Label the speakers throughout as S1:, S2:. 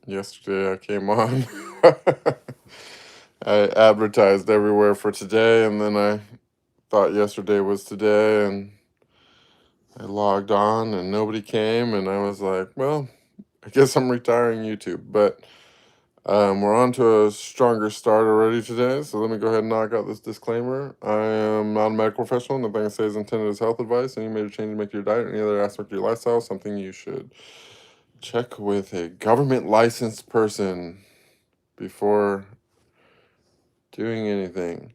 S1: Yesterday I came on. I advertised everywhere for today, and then I thought yesterday was today, and I logged on and nobody came, and I was like, well, I guess I'm retiring YouTube. But we're on to a stronger start already today, so let me go ahead and knock out this disclaimer. I am not a medical professional. Nothing I say is intended as health advice. Any major change to make your diet or any other aspect of your lifestyle is something you should check with a government licensed person before doing anything.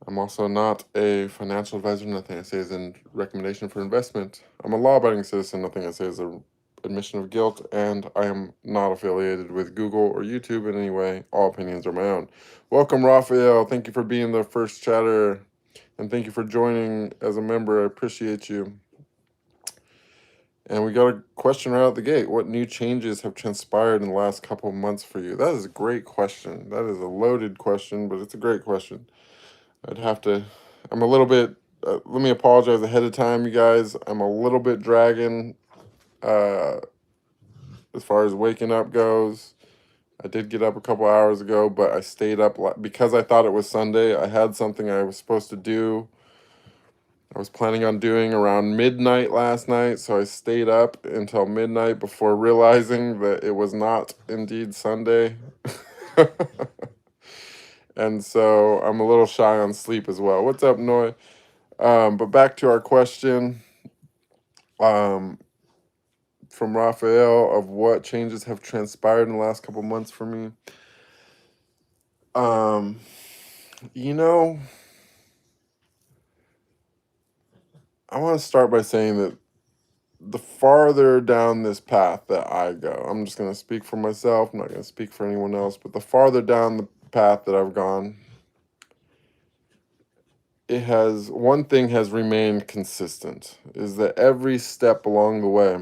S1: I'm also not a financial advisor. Nothing I say is a recommendation for investment. I'm a law-abiding citizen. Nothing I say is a admission of guilt, and I am not affiliated with Google or YouTube in any way. All opinions are my own. Welcome, Raphael. Thank you for being the first chatter, and thank you for joining as a member. I appreciate you. And we got a question right out the gate. What new changes have transpired in the last couple of months for you? That is a great question. That is a loaded question, but it's a great question. I'm a little bit, let me apologize ahead of time, you guys. I'm a little bit dragging as far as waking up goes. I did get up a couple hours ago, but I stayed up because I thought it was Sunday. I had something I was supposed to do. I was planning on doing around midnight last night, so I stayed up until midnight before realizing that it was not indeed Sunday. And so I'm a little shy on sleep as well. What's up, Noy? But back to our question from Raphael of what changes have transpired in the last couple months for me. You know, I want to start by saying that the farther down this path that I go, I'm just going to speak for myself. I'm not going to speak for anyone else, but the farther down the path that I've gone, one thing has remained consistent, is that every step along the way,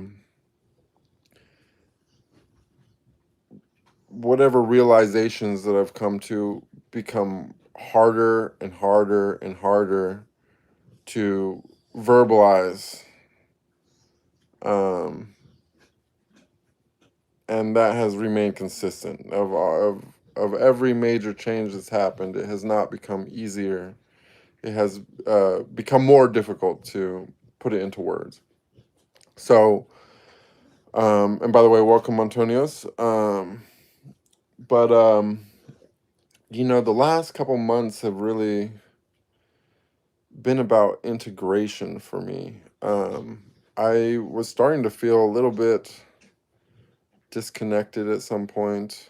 S1: whatever realizations that I've come to become harder and harder and harder to verbalize. And that has remained consistent. Of every major change that's happened, it has not become easier. It has become more difficult to put it into words. So, and by the way, welcome, Antonios. But the last couple months have really been about integration for me. I was starting to feel a little bit disconnected at some point.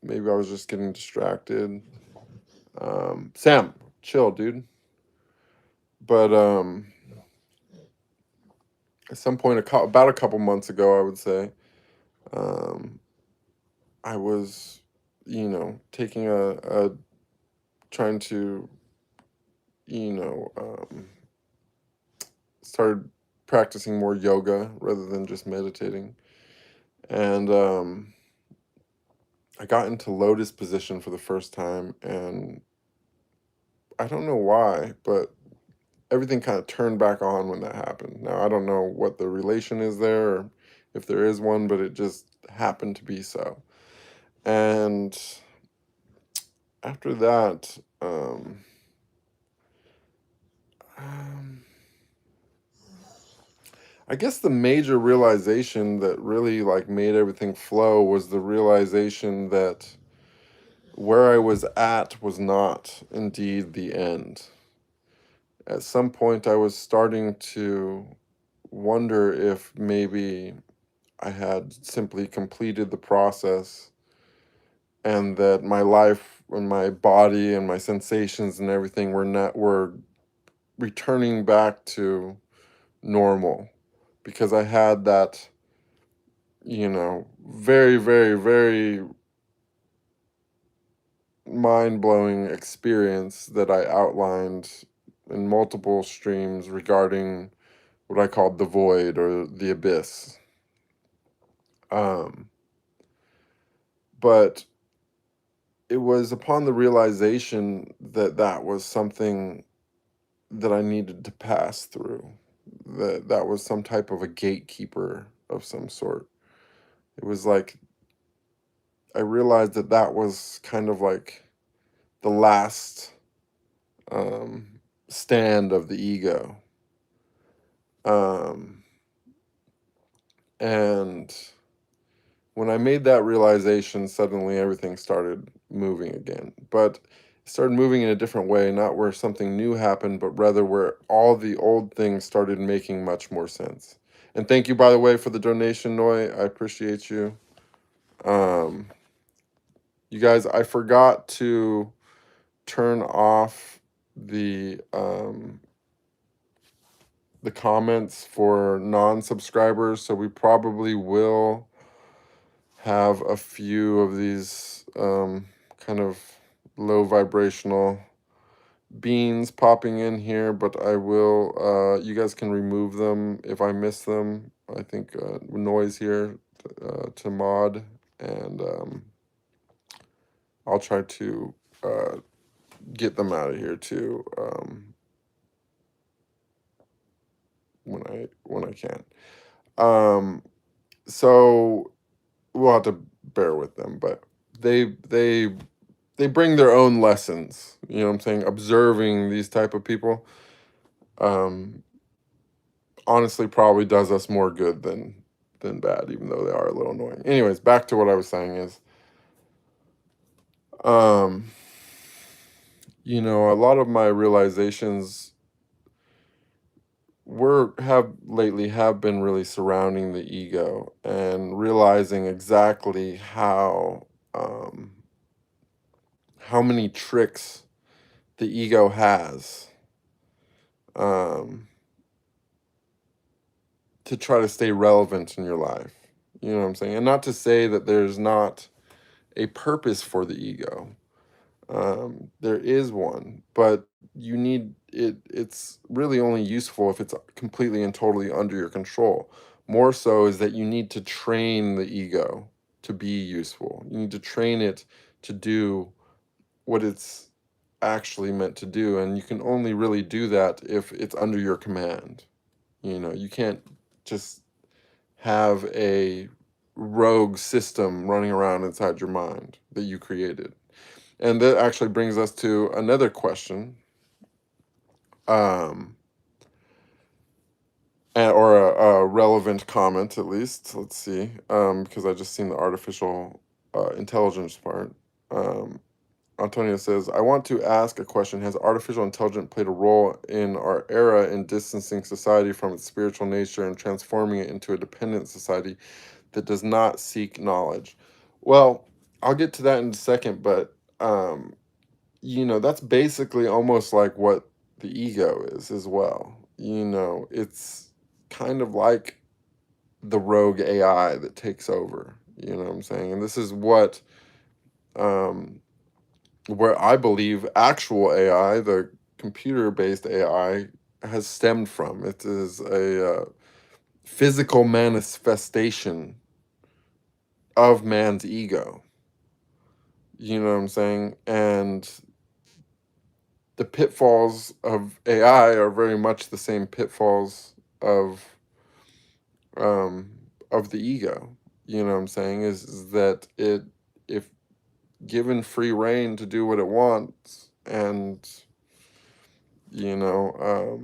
S1: Maybe I was just getting distracted. Sam, chill, dude. But at some point, about a couple months ago, I would say, I was, taking trying to, started practicing more yoga rather than just meditating. And I got into lotus position for the first time, and I don't know why, but everything kind of turned back on when that happened. Now, I don't know what the relation is there, or if there is one, but it just happened to be so. And after that, I guess the major realization that really made everything flow was the realization that where I was at was not indeed the end. At some point, I was starting to wonder if maybe I had simply completed the process and that my life and my body and my sensations and everything were returning back to normal, because I had that, very, very, very mind-blowing experience that I outlined in multiple streams regarding what I called the void or the abyss. But it was upon the realization that that was something that I needed to pass through, that was some type of a gatekeeper of some sort. it was like I realized that that was kind of like the last stand of the ego. And when I made that realization, suddenly everything started moving again. But it started moving in a different way, not where something new happened, but rather where all the old things started making much more sense. And thank you, by the way, for the donation, Noi. I appreciate you. You guys, I forgot to turn off the comments for non-subscribers, so we probably will have a few of these kind of low vibrational beans popping in here, but I will, you guys can remove them if I miss them. I think Noise here to mod, and I'll try to get them out of here too when I can. So we'll have to bear with them, but they bring their own lessons. You know what I'm saying? Observing these type of people, honestly, probably does us more good than bad, even though they are a little annoying. Anyways, back to what I was saying is, you know, a lot of my realizations have been really surrounding the ego and realizing exactly how many tricks the ego has to try to stay relevant in your life. You know what I'm saying? And not to say that there's not a purpose for the ego. There is one, but you need it. It's really only useful if it's completely and totally under your control. More so is that you need to train the ego to be useful. You need to train it to do what it's actually meant to do, and you can only really do that if it's under your command. You know, you can't just have a rogue system running around inside your mind that you created. And that actually brings us to another question, or a relevant comment at least. Let's see, because I just seen the artificial intelligence part. Antonio says, I want to ask a question. Has artificial intelligence played a role in our era in distancing society from its spiritual nature and transforming it into a dependent society that does not seek knowledge? Well, I'll get to that in a second, but you know, that's basically almost like what the ego is as well. You know, it's kind of like the rogue AI that takes over. You know what I'm saying? And this is what where I believe actual AI, the computer-based AI, has stemmed from. It is a physical manifestation of man's ego. You know what I'm saying? And the pitfalls of AI are very much the same pitfalls of the ego. You know what I'm saying? Is that it, if given free reign to do what it wants, and you know,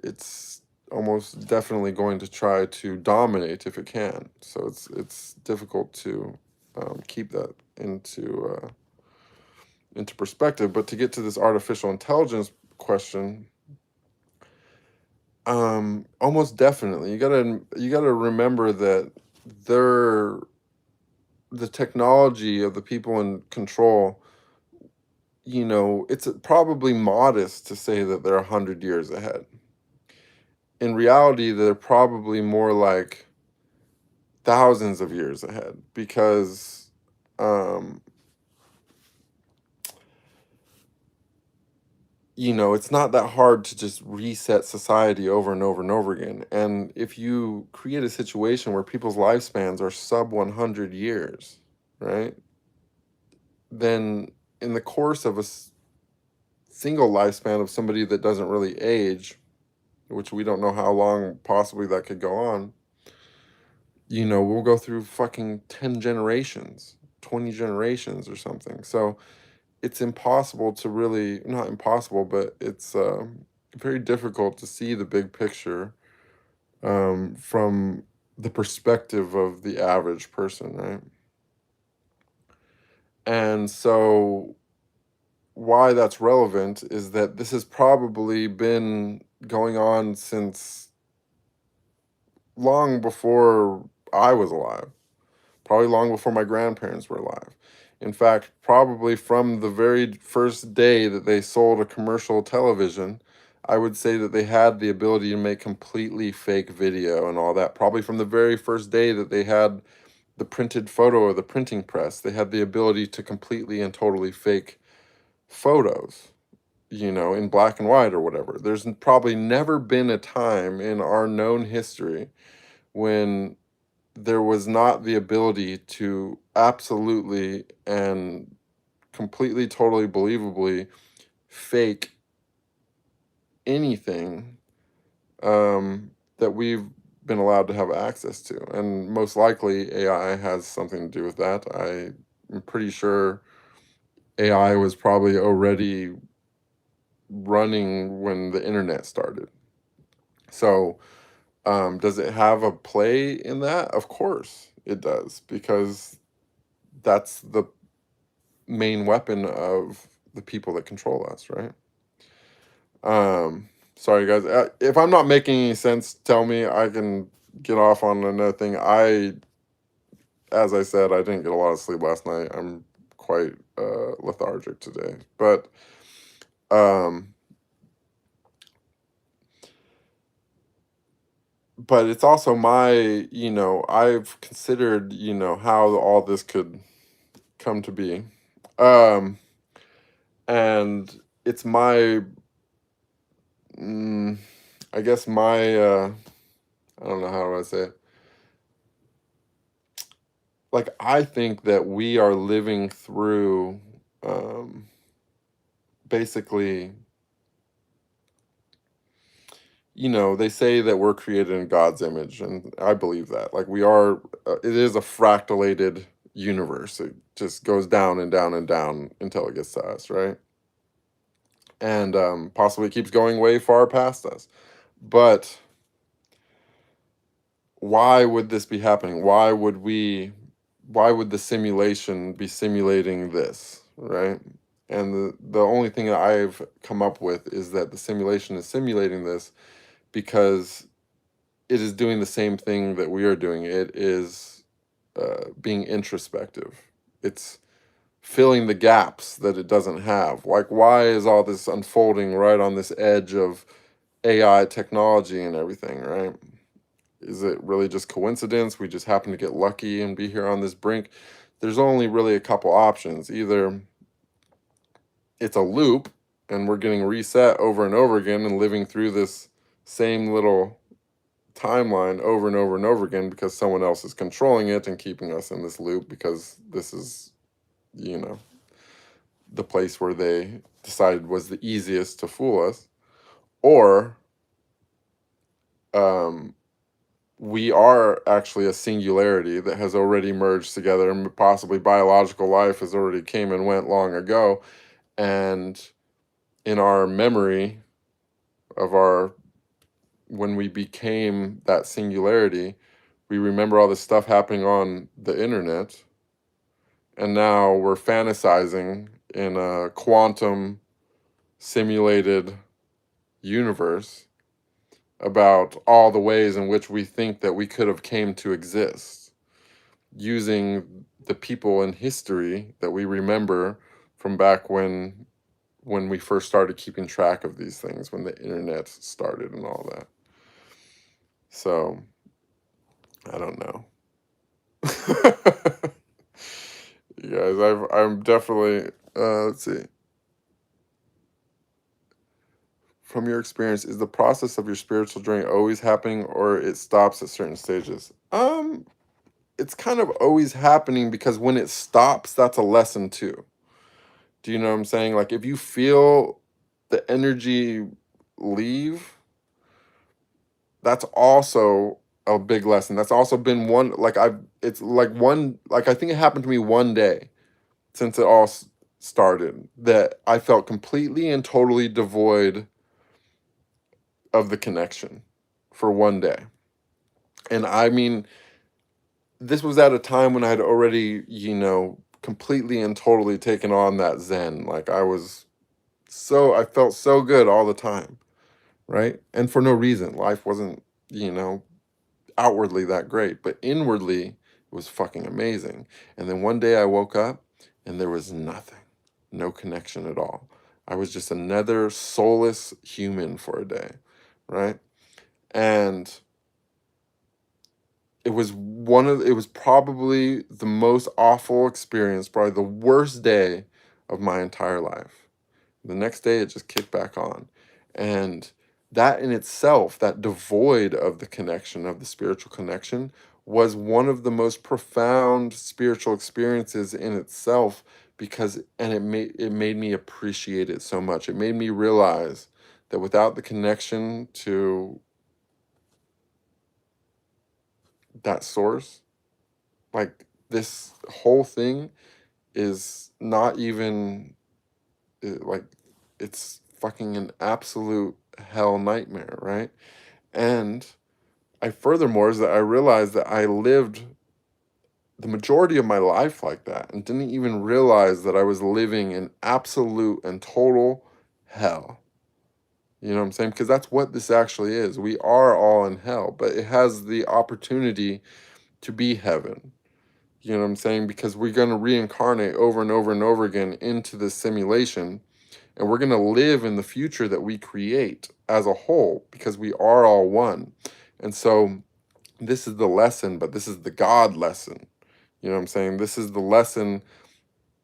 S1: it's almost definitely going to try to dominate if it can. So it's difficult to keep that into perspective. But to get to this artificial intelligence question, almost definitely you gotta remember that the technology of the people in control, you know, it's probably modest to say that they're 100 years ahead. In reality, they're probably more like thousands of years ahead, because you know, it's not that hard to just reset society over and over and over again. And if you create a situation where people's lifespans are sub 100 years, right? Then in the course of a single lifespan of somebody that doesn't really age, which we don't know how long possibly that could go on, we'll go through fucking 10 generations, 20 generations or something. So it's impossible to really, not impossible, but it's very difficult to see the big picture from the perspective of the average person, right? And so why that's relevant is that this has probably been going on since long before I was alive, probably long before my grandparents were alive. In fact, probably from the very first day that they sold a commercial television, I would say that they had the ability to make completely fake video and all that. Probably from the very first day that they had the printed photo or the printing press, they had the ability to completely and totally fake photos, in black and white or whatever. There's probably never been a time in our known history when there was not the ability to absolutely and completely, totally believably fake anything that we've been allowed to have access to. And most likely AI has something to do with that. I'm pretty sure AI was probably already running when the internet started. So, does it have a play in that? Of course it does, because that's the main weapon of the people that control us, right? Sorry guys, if I'm not making any sense, tell me. I can get off on another thing. As I said, I didn't get a lot of sleep last night. I'm quite lethargic today, but it's also I've considered, how all this could come to be. And it's my, I guess my, I don't know, how do I say it? Like, I think that we are living through, basically, they say that we're created in God's image, and I believe that. Like, we are, it is a fractalated universe. It just goes down and down and down until it gets to us, right? And possibly keeps going way far past us. But why would this be happening? Why would the simulation be simulating this, right? And the only thing that I've come up with is that the simulation is simulating this because it is doing the same thing that we are doing. It is being introspective. It's filling the gaps that it doesn't have. Like, why is all this unfolding right on this edge of AI technology and everything, right? Is it really just coincidence? We just happen to get lucky and be here on this brink? There's only really a couple options. Either it's a loop and we're getting reset over and over again and living through this same little timeline over and over and over again because someone else is controlling it and keeping us in this loop, because this is, the place where they decided was the easiest to fool us. Or we are actually a singularity that has already merged together, and possibly biological life has already came and went long ago. And in our memory of when we became that singularity, we remember all this stuff happening on the internet. And now we're fantasizing in a quantum simulated universe about all the ways in which we think that we could have came to exist, using the people in history that we remember from back when we first started keeping track of these things, when the internet started and all that. So, I don't know. You guys, I'm definitely, let's see. From your experience, is the process of your spiritual journey always happening, or it stops at certain stages? It's kind of always happening, because when it stops, that's a lesson too. Do you know what I'm saying? Like, if you feel the energy leave, that's also a big lesson. That's also been one, like it's like one, like I think it happened to me one day since it all started, that I felt completely and totally devoid of the connection for one day. And I mean, this was at a time when I'd already, completely and totally taken on that Zen. Like I felt so good all the time, right? And for no reason. Life wasn't, outwardly that great, but inwardly it was fucking amazing. And then one day I woke up and there was nothing, no connection at all. I was just another soulless human for a day, right? And it was probably the most awful experience, probably the worst day of my entire life. The next day it just kicked back on. And that in itself, that devoid of the connection, of the spiritual connection, was one of the most profound spiritual experiences in itself, it made me appreciate it so much. It made me realize that without the connection to that source, like this whole thing is not even like, it's fucking an absolute hell nightmare, right? And furthermore is that I realized that I lived the majority of my life like that and didn't even realize that I was living in absolute and total hell. You know what I'm saying? Because that's what this actually is. We are all in hell, but it has the opportunity to be heaven. You know what I'm saying? Because we're going to reincarnate over and over and over again into this simulation, and we're going to live in the future that we create as a whole, because we are all one. And so this is the lesson, but this is the God lesson. You know what I'm saying? This is the lesson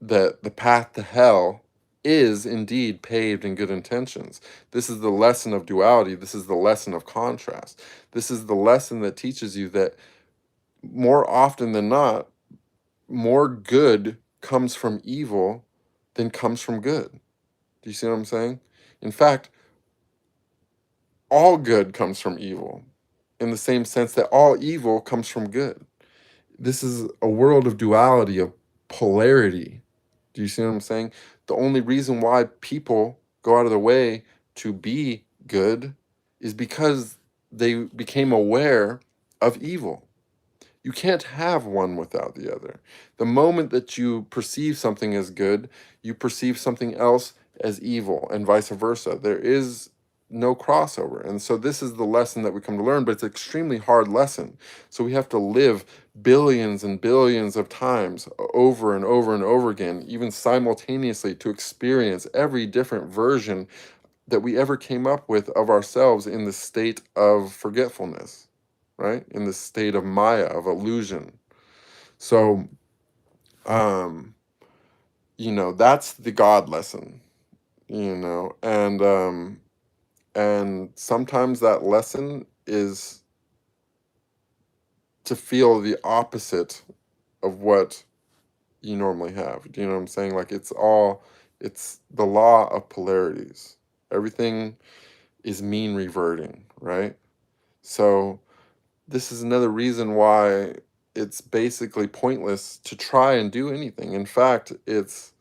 S1: that the path to hell is indeed paved in good intentions. This is the lesson of duality. This is the lesson of contrast. This is the lesson that teaches you that more often than not, more good comes from evil than comes from good. Do you see what I'm saying? In fact, all good comes from evil, in the same sense that all evil comes from good. This is a world of duality, of polarity. Do you see what I'm saying? The only reason why people go out of their way to be good is because they became aware of evil. You can't have one without the other. The moment that you perceive something as good, you perceive something else as evil, and vice versa. There is no crossover. And so this is the lesson that we come to learn, but it's an extremely hard lesson. So we have to live billions and billions of times over and over and over again, even simultaneously, to experience every different version that we ever came up with of ourselves in the state of forgetfulness, right? In the state of Maya, of illusion. So, that's the God lesson, and sometimes that lesson is to feel the opposite of what you normally have. Do you know what I'm saying? Like it's the law of polarities. Everything is mean reverting, right? So this is another reason why it's basically pointless to try and do anything. In fact, it's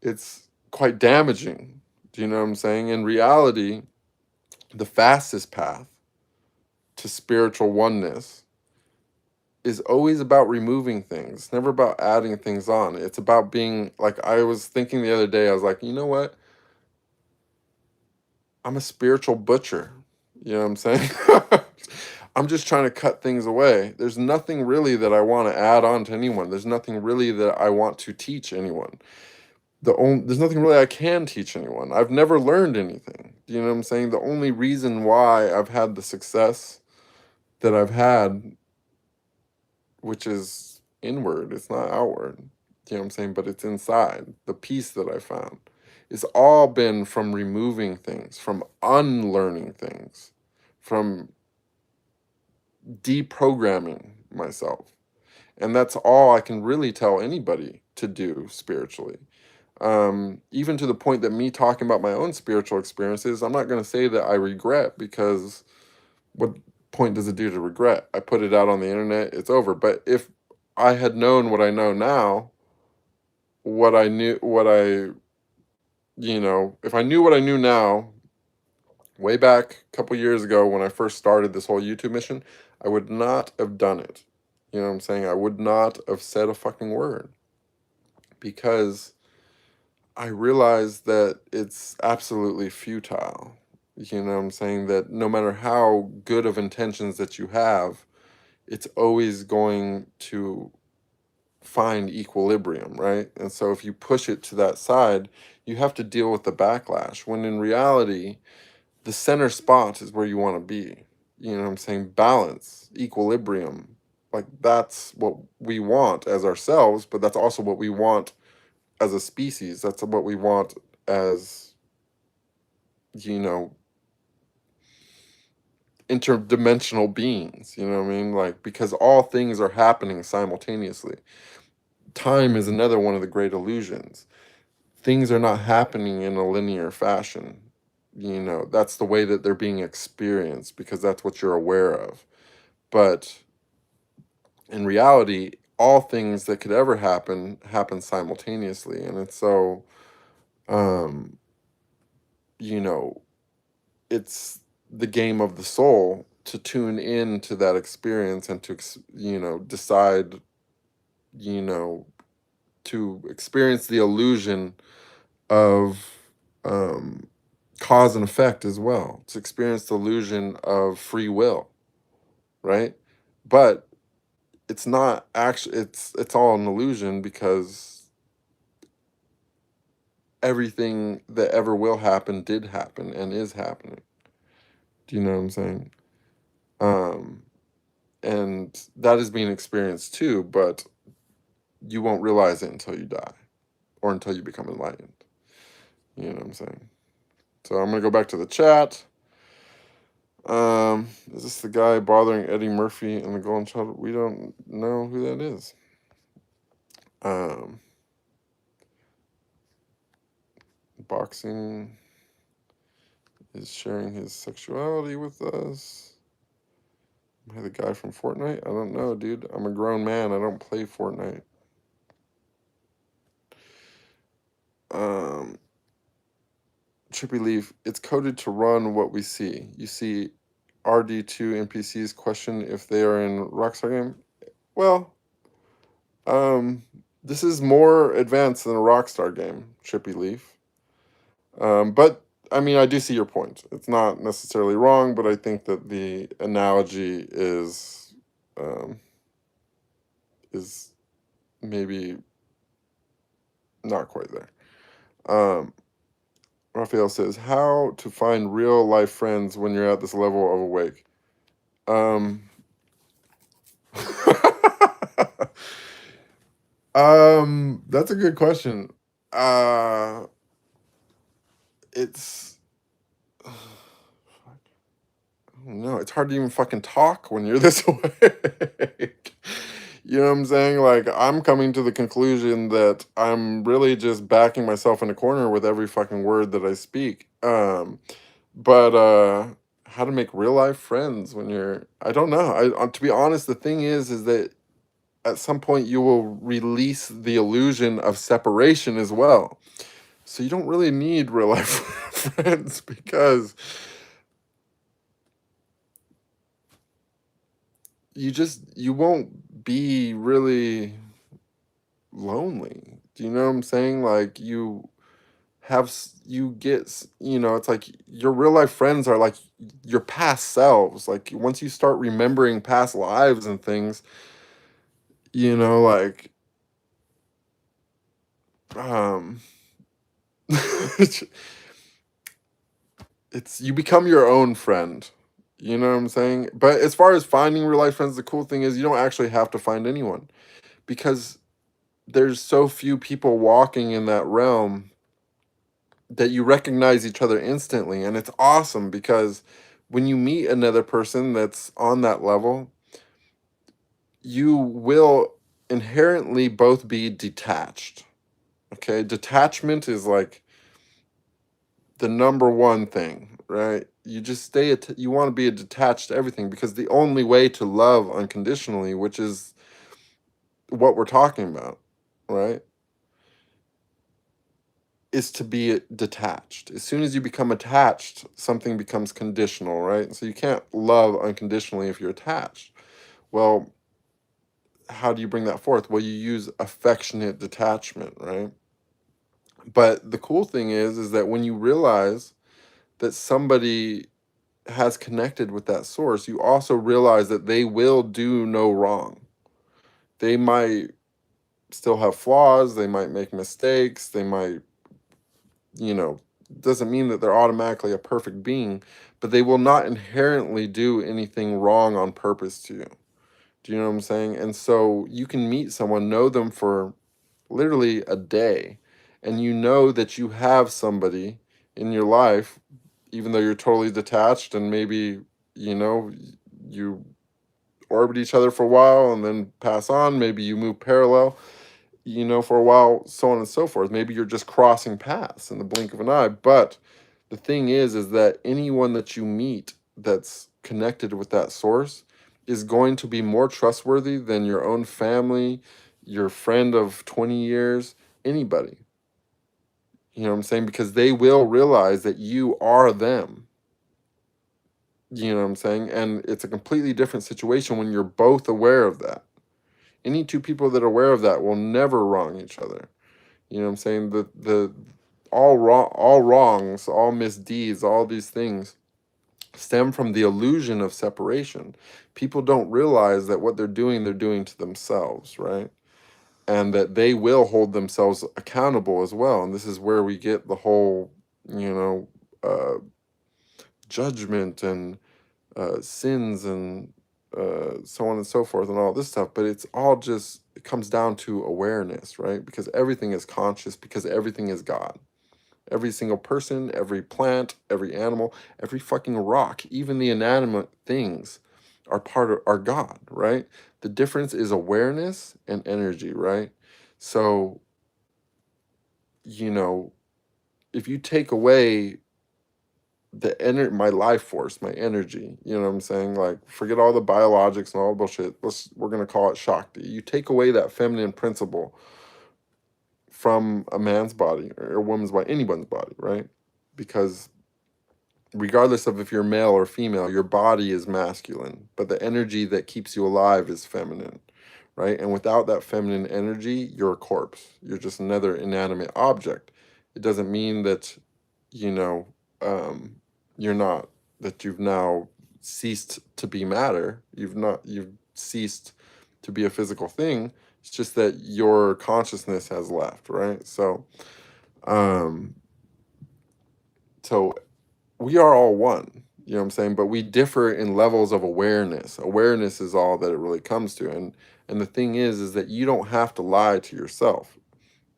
S1: it's quite damaging. Do you know what I'm saying? In reality, the fastest path to spiritual oneness is always about removing things. It's never about adding things on. It's about being, like, I was thinking the other day, I was like, you know what? I'm a spiritual butcher. You know what I'm saying? I'm just trying to cut things away. There's nothing really that I want to add on to anyone. There's nothing really that I want to teach anyone. There's nothing really I can teach anyone. I've never learned anything. You know what I'm saying? The only reason why I've had the success that I've had, which is inward, it's not outward. You know what I'm saying? But it's inside. The peace that I found. It's all been from removing things, from unlearning things, from deprogramming myself. And that's all I can really tell anybody to do spiritually. Even to the point that me talking about my own spiritual experiences, I'm not going to say that I regret, because what point does it do to regret? I put it out on the internet, it's over. But if I had known what I know now, if I knew what I knew now, way back a couple years ago when I first started this whole YouTube mission, I would not have done it. You know what I'm saying? I would not have said a fucking word, because I realized that it's absolutely futile. You know what I'm saying? That no matter how good of intentions that you have, it's always going to find equilibrium, right? And so if you push it to that side, you have to deal with the backlash, when in reality, the center spot is where you want to be. You know what I'm saying? Balance, equilibrium. Like, that's what we want as ourselves, but that's also what we want as a species. That's what we want as, you know, interdimensional beings. You know what I mean? Like, because all things are happening simultaneously. Time is another one of the great illusions. Things are not happening in a linear fashion. You know, that's the way that they're being experienced, because that's what you're aware of. But in reality, all things that could ever happen simultaneously. And it's so, um, you know, it's the game of the soul to tune in to that experience and to, decide, you know, to experience the illusion of, cause and effect as well, to experience the illusion of free will, right? But it's not actually, it's all an illusion, because everything that ever will happen did happen and is happening. Do you know what I'm saying? Um, and that is being experienced too, but you won't realize it until you die, or until you become enlightened. You know what I'm saying? So I'm gonna go back to the chat. Is this the guy bothering Eddie Murphy and the Golden Child? We don't know who that is. Boxing is sharing his sexuality with us. Am I the guy from Fortnite? I don't know, dude. I'm a grown man. I don't play Fortnite. Trippy Leaf, it's coded to run what we see. You see RD2 NPCs question if they are in Rockstar game. Well, this is more advanced than a Rockstar game, Trippy Leaf. But I mean, I do see your point. It's not necessarily wrong, but I think that the analogy is maybe not quite there. Raphael says, how to find real life friends when you're at this level of awake? That's a good question. It's no, it's hard to even fucking talk when you're this awake. You know what I'm saying? Like, I'm coming to the conclusion that I'm really just backing myself in a corner with every fucking word that I speak. But how to make real life friends when you're, I don't know. To be honest, the thing is that at some point you will release the illusion of separation as well. So you don't really need real life friends, because you won't be really lonely. Do you know what I'm saying? Like, you get, it's like your real life friends are like your past selves. Like, once you start remembering past lives and things, like, um it's you become your own friend. You know what I'm saying? But as far as finding real life friends, the cool thing is you don't actually have to find anyone, because there's so few people walking in that realm that you recognize each other instantly. And it's awesome, because when you meet another person that's on that level, you will inherently both be detached. Okay, detachment is like the number one thing, right? You just you want to be detached to everything, because the only way to love unconditionally, which is what we're talking about, right, is to be detached. As soon as you become attached, something becomes conditional, right? So you can't love unconditionally if you're attached. Well, how do you bring that forth? Well, you use affectionate detachment, right? But the cool thing is that when you realize that somebody has connected with that source, you also realize that they will do no wrong. They might still have flaws, they might make mistakes, they might, doesn't mean that they're automatically a perfect being, but they will not inherently do anything wrong on purpose to you. Do you know what I'm saying? And so you can meet someone, know them for literally a day, and you know that you have somebody in your life, even though you're totally detached, and maybe, you orbit each other for a while and then pass on. Maybe you move parallel, for a while, so on and so forth. Maybe you're just crossing paths in the blink of an eye. But the thing is that anyone that you meet that's connected with that source is going to be more trustworthy than your own family, your friend of 20 years, anybody. You know what I'm saying? Because they will realize that you are them. You know what I'm saying? And it's a completely different situation when you're both aware of that. Any two people that are aware of that will never wrong each other. You know what I'm saying? The all wrongs, all misdeeds, all these things stem from the illusion of separation. People don't realize that what they're doing to themselves, right? And that they will hold themselves accountable as well. And this is where we get the whole, judgment and sins and so on and so forth and all this stuff. But it's all just, it comes down to awareness, right? Because everything is conscious, because everything is God. Every single person, every plant, every animal, every fucking rock, even the inanimate things are God, right? The difference is awareness and energy, right? So, if you take away my life force, my energy, you know what I'm saying? Like, forget all the biologics and all the bullshit. We're gonna call it Shakti. You take away that feminine principle from a man's body or a woman's body, anyone's body, right? Because regardless of if you're male or female, your body is masculine, but the energy that keeps you alive is feminine, right? And without that feminine energy, you're a corpse. You're just another inanimate object. It doesn't mean that, you know, um, you're not, that you've now ceased to be matter. You've ceased to be a physical thing. It's just that your consciousness has left, right? Um, so we are all one, you know what I'm saying? But we differ in levels of awareness. Awareness is all that it really comes to. And the thing is that you don't have to lie to yourself.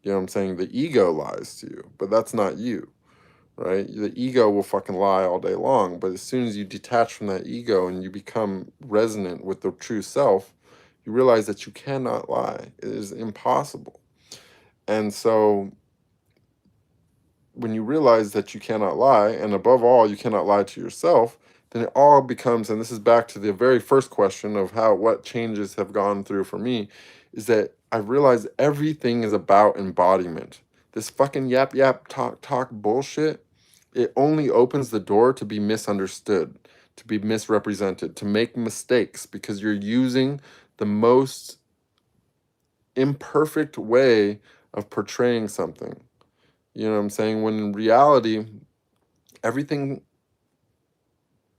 S1: You know what I'm saying? The ego lies to you, but that's not you, right? The ego will fucking lie all day long, but as soon as you detach from that ego and you become resonant with the true self, you realize that you cannot lie. It is impossible. And so when you realize that you cannot lie, and above all, you cannot lie to yourself, then it all becomes, and this is back to the very first question of what changes have gone through for me, is that I realize everything is about embodiment. This fucking yap, talk bullshit, it only opens the door to be misunderstood, to be misrepresented, to make mistakes, because you're using the most imperfect way of portraying something. You know what I'm saying? When in reality, everything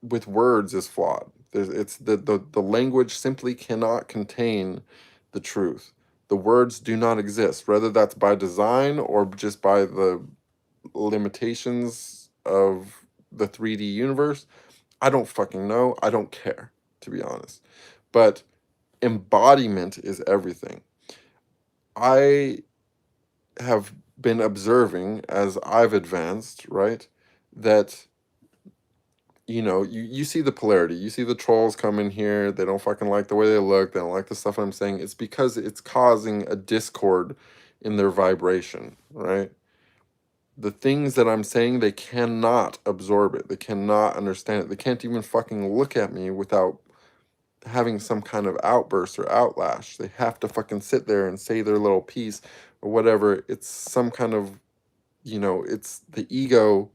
S1: with words is flawed. It's the language simply cannot contain the truth. The words do not exist, whether that's by design or just by the limitations of the 3D universe. I don't fucking know. I don't care, to be honest. But embodiment is everything. I have been observing as I've advanced, right, that you see the polarity. You see the trolls come in here. They don't fucking like the way they look. They don't like the stuff I'm saying. It's because it's causing a discord in their vibration, right? The things that I'm saying, they cannot absorb it. They cannot understand it. They can't even fucking look at me without having some kind of outburst or outlash. They have to fucking sit there and say their little piece or whatever. It's some kind of, it's the ego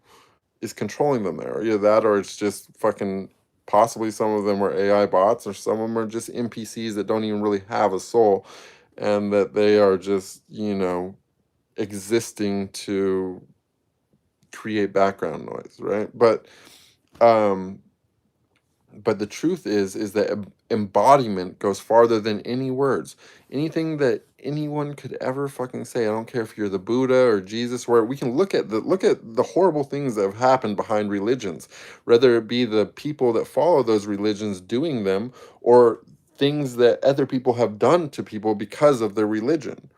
S1: is controlling them there. Either that or it's just fucking, possibly some of them are AI bots, or some of them are just NPCs that don't even really have a soul, and that they are just, existing to create background noise, right? Um but the truth is that embodiment goes farther than any words. Anything that anyone could ever fucking say, I don't care if you're the Buddha or Jesus, where we can look at the horrible things that have happened behind religions, whether it be the people that follow those religions doing them, or things that other people have done to people because of their religion.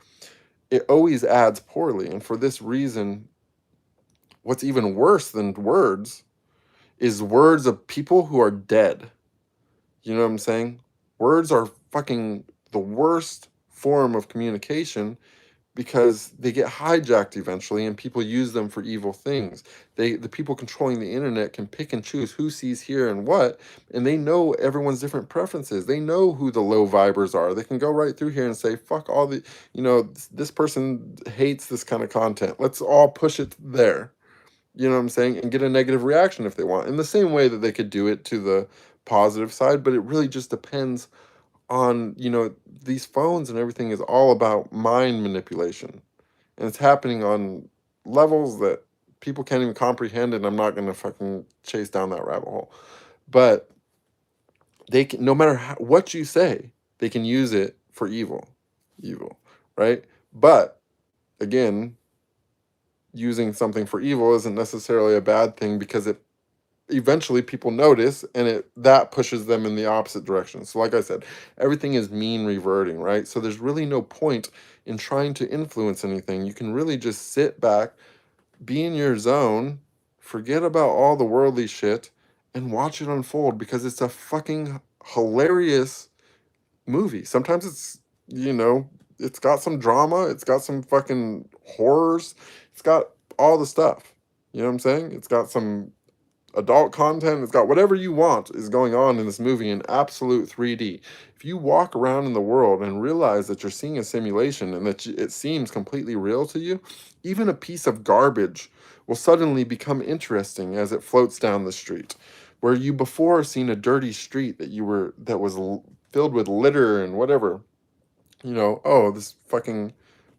S1: It always adds poorly. And for this reason, what's even worse than words is words of people who are dead. You know what I'm saying? Words are fucking the worst form of communication, because they get hijacked eventually and people use them for evil things. The people controlling the internet can pick and choose who sees here and what, and they know everyone's different preferences. They know who the low vibers are. They can go right through here and say, fuck all the, this person hates this kind of content. Let's all push it there. You know what I'm saying? And get a negative reaction if they want. In the same way that they could do it to the positive side, but it really just depends on, these phones and everything is all about mind manipulation. And it's happening on levels that people can't even comprehend, and I'm not going to fucking chase down that rabbit hole. But they can, no matter what you say, they can use it for evil, right? But again, using something for evil isn't necessarily a bad thing, because it eventually people notice, and that pushes them in the opposite direction. So like I said, everything is mean reverting, right? So there's really no point in trying to influence anything. You can really just sit back, be in your zone, forget about all the worldly shit, and watch it unfold, because it's a fucking hilarious movie. Sometimes it's got some drama, it's got some fucking horrors, it's got all the stuff. You know what I'm saying? It's got some adult content, it's got whatever you want is going on in this movie in absolute 3D. If you walk around in the world and realize that you're seeing a simulation and that it seems completely real to you, even a piece of garbage will suddenly become interesting as it floats down the street. Where you before seen a dirty street that was filled with litter and whatever, oh, this fucking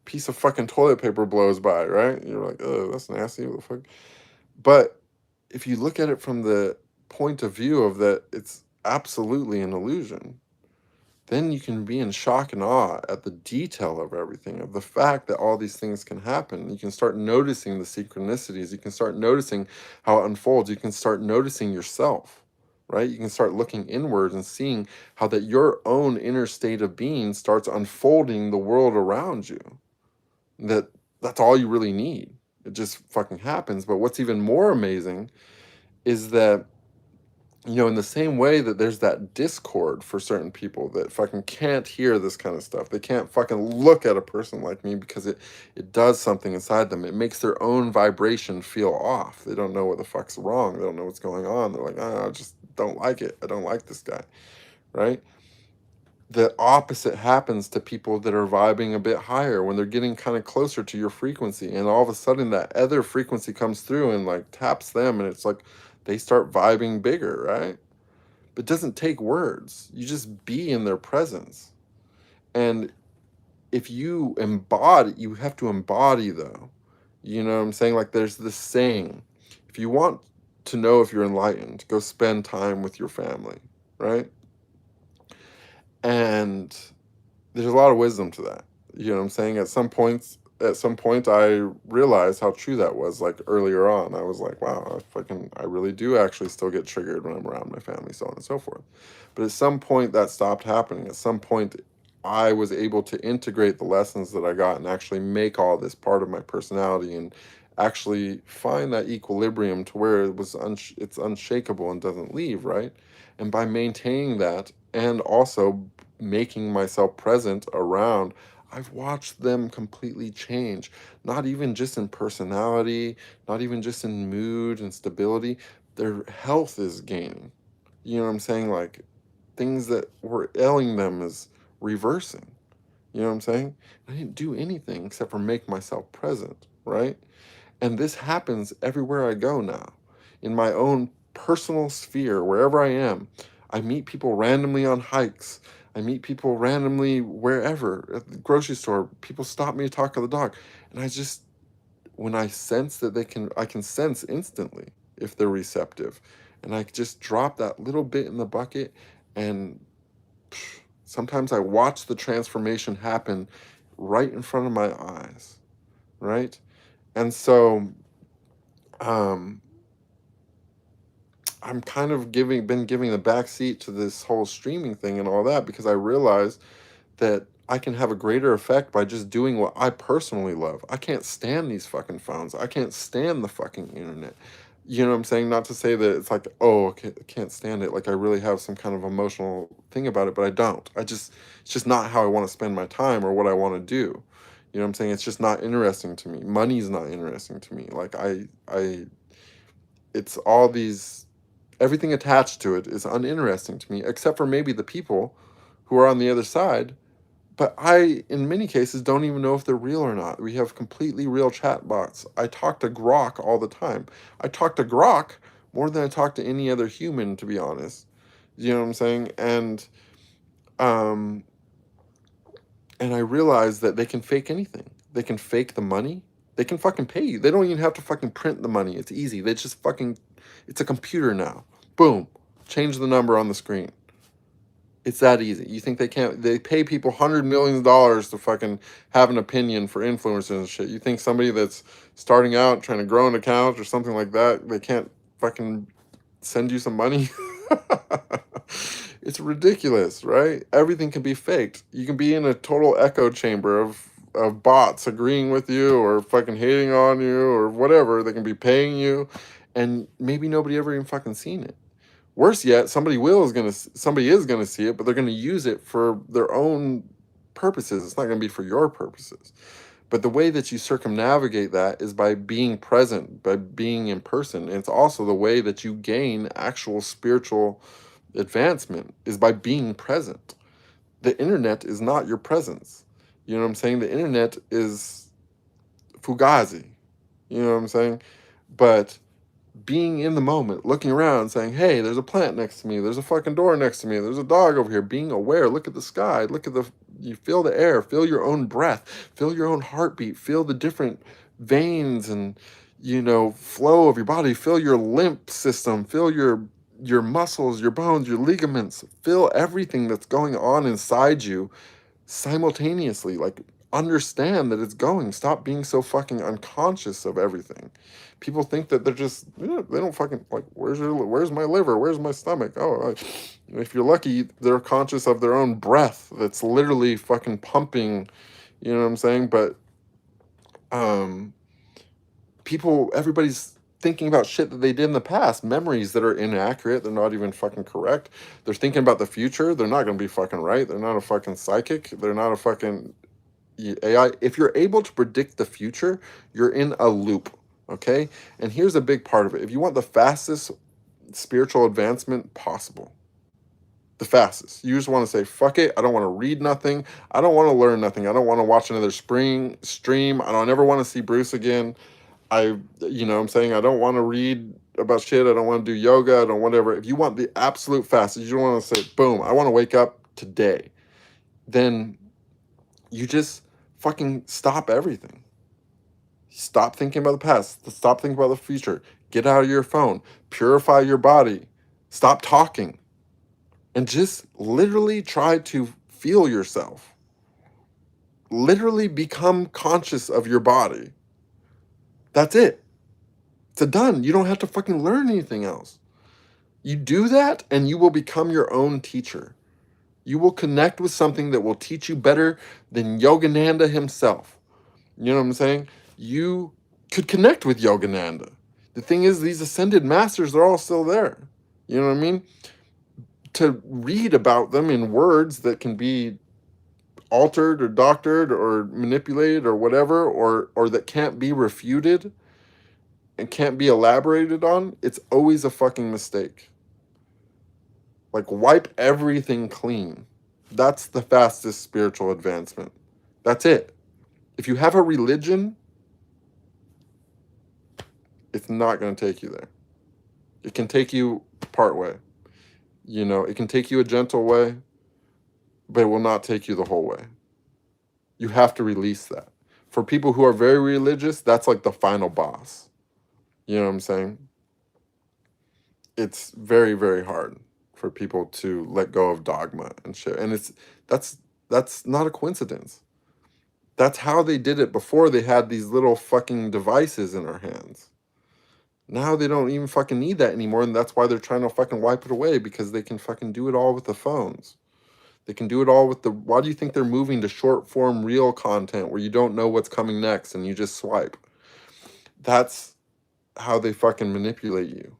S1: piece of fucking toilet paper blows by, right? You're like, oh, that's nasty, what the fuck? But if you look at it from the point of view of that it's absolutely an illusion, then you can be in shock and awe at the detail of everything, of the fact that all these things can happen. You can start noticing the synchronicities. You can start noticing how it unfolds. You can start noticing yourself, right? You can start looking inwards and seeing how that your own inner state of being starts unfolding the world around you. That's all you really need. It just fucking happens. But what's even more amazing is that, in the same way that there's that discord for certain people that fucking can't hear this kind of stuff. They can't fucking look at a person like me, because it does something inside them. It makes their own vibration feel off. They don't know what the fuck's wrong. They don't know what's going on. They're like, I just don't like it. I don't like this guy, right? The opposite happens to people that are vibing a bit higher, when they're getting kind of closer to your frequency, and all of a sudden that other frequency comes through and like taps them, and it's like they start vibing bigger, right? But it doesn't take words. You just be in their presence. And if you embody, you have to embody though. You know what I'm saying? Like there's this saying, if you want to know if you're enlightened, go spend time with your family, right? And there's a lot of wisdom to that. You know what I'm saying? At some point I realized how true that was. Like earlier on, I was like, wow, I really do actually still get triggered when I'm around my family, so on and so forth. But at some point that stopped happening. At some point I was able to integrate the lessons that I got and actually make all this part of my personality, and actually find that equilibrium to where it's unshakable and doesn't leave, right? And by maintaining that, and also making myself present around, I've watched them completely change, not even just in personality, not even just in mood and stability. Their health is gaining. You know what I'm saying? Like things that were ailing them is reversing. You know what I'm saying? I didn't do anything except for make myself present, right? And this happens everywhere I go now. In my own personal sphere, wherever I am, I meet people randomly on hikes. I meet people randomly wherever, at the grocery store. People stop me to talk to the dog. And I just, when I sense that I can sense instantly if they're receptive. And I just drop that little bit in the bucket, and sometimes I watch the transformation happen right in front of my eyes, right? And so um, I'm kind of been giving the back seat to this whole streaming thing and all that, because I realize that I can have a greater effect by just doing what I personally love. I can't stand these fucking phones. I can't stand the fucking internet. You know what I'm saying? Not to say that it's like, oh, I can't stand it. Like I really have some kind of emotional thing about it, but I don't. It's just not how I want to spend my time or what I want to do. You know what I'm saying? It's just not interesting to me. Money's not interesting to me. Like it's all these, everything attached to it is uninteresting to me, except for maybe the people who are on the other side. But I, in many cases, don't even know if they're real or not. We have completely real chatbots. I talk to Grok all the time. I talk to Grok more than I talk to any other human, to be honest. You know what I'm saying? Um, and I realize that they can fake anything. They can fake the money. They can fucking pay you. They don't even have to fucking print the money. It's easy. They just fucking, it's a computer now. Boom. Change the number on the screen. It's that easy. You think they can't? They pay people $100 million to fucking have an opinion for influencers and shit. You think somebody that's starting out trying to grow an account or something like that, they can't fucking send you some money? It's ridiculous, right? Everything can be faked. You can be in a total echo chamber of bots agreeing with you or fucking hating on you or whatever. They can be paying you, and maybe nobody ever even fucking seen it. Worse yet, somebody is gonna see it, but they're gonna use it for their own purposes. It's not gonna be for your purposes. But the way that you circumnavigate that is by being present, by being in person. And it's also the way that you gain actual spiritual advancement is by being present. The internet is not your presence. You know what I'm saying? The internet is fugazi. You know what I'm saying? But being in the moment, looking around, saying, hey, there's a plant next to me, there's a fucking door next to me, there's a dog over here, being aware, look at the sky, you feel the air, feel your own breath, feel your own heartbeat, feel the different veins and, flow of your body, feel your lymph system, feel your muscles, your bones, your ligaments, feel everything that's going on inside you simultaneously. Like, understand that it's going. Stop being so fucking unconscious of everything. People think that they're just, they don't fucking, like, where's my liver, where's my stomach? If you're lucky, they're conscious of their own breath that's literally fucking pumping. You know what I'm saying? But um everybody's thinking about shit that they did in the past, memories that are inaccurate, they're not even fucking correct. They're thinking about the future, they're not going to be fucking right. They're not a fucking psychic, they're not a fucking AI. If you're able to predict the future, you're in a loop, okay? And here's a big part of it. If you want the fastest spiritual advancement possible, the fastest, you just want to say, fuck it, I don't want to read nothing, I don't want to learn nothing, I don't want to watch another stream, I don't ever want to see Bruce again. I'm saying, I don't want to read about shit. I don't want to do yoga. I don't whatever. If you want the absolute fastest, you don't want to say, boom, I want to wake up today. Then you just fucking stop everything. Stop thinking about the past. Stop thinking about the future. Get out of your phone. Purify your body. Stop talking. And just literally try to feel yourself. Literally become conscious of your body. That's it. It's done. You don't have to fucking learn anything else. You do that and you will become your own teacher. You will connect with something that will teach you better than Yogananda himself. You know what I'm saying? You could connect with Yogananda. The thing is, these ascended masters are all still there. You know what I mean? To read about them in words that can be altered or doctored or manipulated or whatever, or that can't be refuted and can't be elaborated on, it's always a fucking mistake. Like, wipe everything clean. That's the fastest spiritual advancement. That's it. If you have a religion, it's not going to take you there. It can take you part way. You know, it can take you a gentle way, but it will not take you the whole way. You have to release that. For people who are very religious, that's like the final boss. You know what I'm saying? It's very, very hard for people to let go of dogma and shit. And that's not a coincidence. That's how they did it before they had these little fucking devices in our hands. Now they don't even fucking need that anymore, and that's why they're trying to fucking wipe it away, because they can fucking do it all with the phones. They can do it all with the... Why do you think they're moving to short form reel content where you don't know what's coming next and you just swipe? That's how they fucking manipulate you.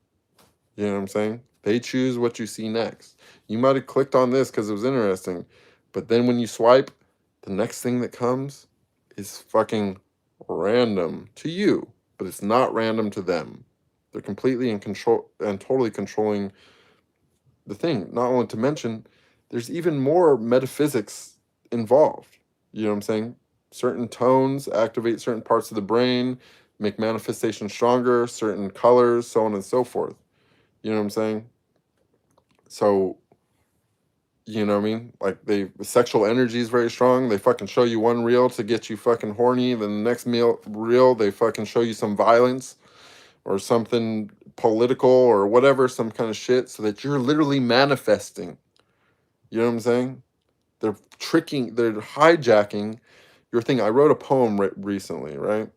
S1: You know what I'm saying? They choose what you see next. You might have clicked on this because it was interesting, but then when you swipe, the next thing that comes is fucking random to you, but it's not random to them. They're completely in control and totally controlling the thing. Not only to mention, there's even more metaphysics involved. You know what I'm saying? Certain tones activate certain parts of the brain, make manifestation stronger, certain colors, so on and so forth. You know what I'm saying? So, you know what I mean? Like, sexual energy is very strong. They fucking show you one reel to get you fucking horny. Then the next reel, they fucking show you some violence or something political or whatever, some kind of shit, so that you're literally manifesting. You know what I'm saying? They're hijacking your thing. I wrote a poem recently, right?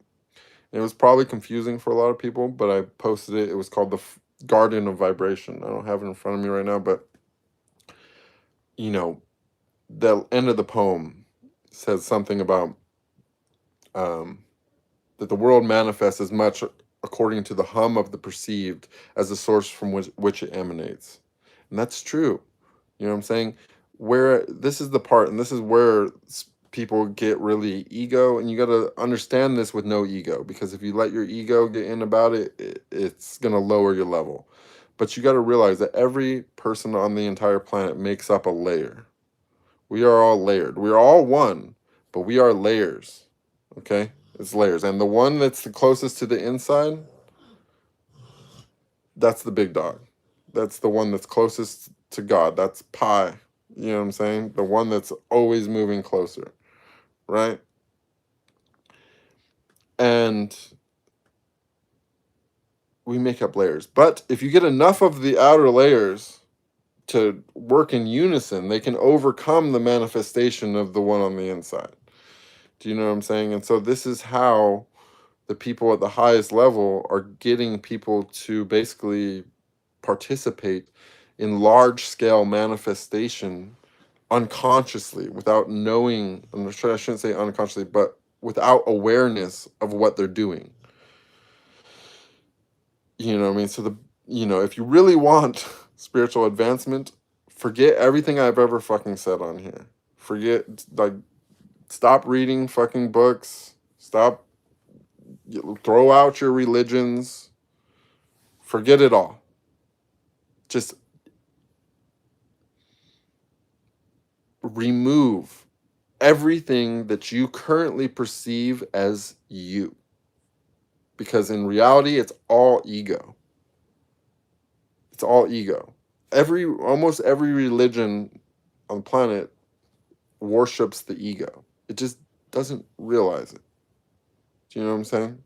S1: It was probably confusing for a lot of people, but I posted it. It was called The Garden of Vibration. I don't have it in front of me right now, but, you know, the end of the poem says something about that the world manifests as much according to the hum of the perceived as the source from which it emanates. And that's true. You know what I'm saying? Where this is the part, and this is where people get really ego, and you got to understand this with no ego, because if you let your ego get in about it, it's going to lower your level. But you got to realize that every person on the entire planet makes up a layer. We are all layered. We are all one, but we are layers. Okay? It's layers. And the one that's the closest to the inside, that's the big dog. That's the one that's closest to God. That's pi. You know what I'm saying? The one that's always moving closer. Right? And we make up layers. But if you get enough of the outer layers to work in unison, they can overcome the manifestation of the one on the inside. Do you know what I'm saying? And so this is how the people at the highest level are getting people to basically participate in large-scale manifestation unconsciously, without knowing, I shouldn't say unconsciously, but without awareness of what they're doing. You know what I mean? So if you really want spiritual advancement, forget everything I've ever fucking said on here. Stop reading fucking books. Throw out your religions. Forget it all. Just remove everything that you currently perceive as you. Because in reality, it's all ego. It's all ego. Almost every religion on the planet worships the ego. It just doesn't realize it. Do you know what I'm saying?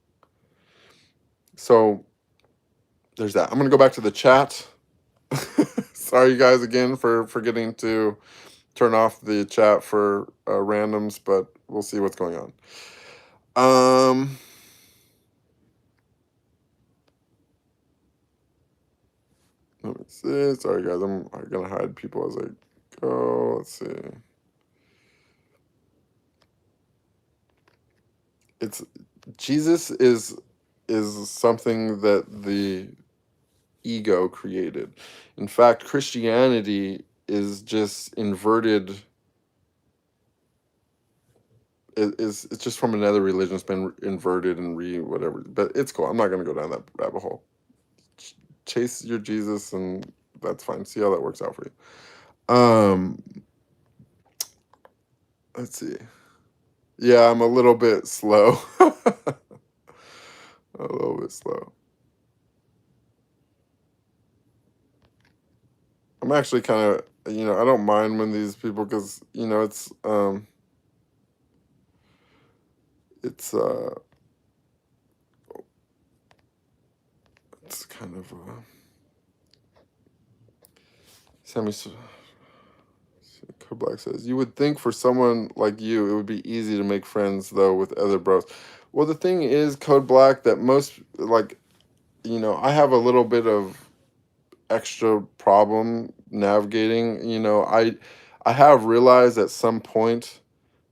S1: So there's that. I'm going to go back to the chat. Sorry, you guys, again, for forgetting to turn off the chat for randoms, but we'll see what's going on. Let me see. Sorry, guys. I'm going to hide people as I go. Let's see. Jesus is something that the ego created. In fact, Christianity is just inverted it's just from another religion. It's been inverted and whatever, but it's cool. I'm not gonna go down that rabbit hole. Chase your Jesus, and that's fine. See how that works out for you. Let's see. Yeah, I'm a little bit slow. A little bit slow. I'm actually kind of, I don't mind when these people, because it's it's kind of Sammy Code Black says, you would think for someone like you it would be easy to make friends though with other bros. Well, the thing is, Code Black, that most, like, I have a little bit of extra problem navigating. I have realized at some point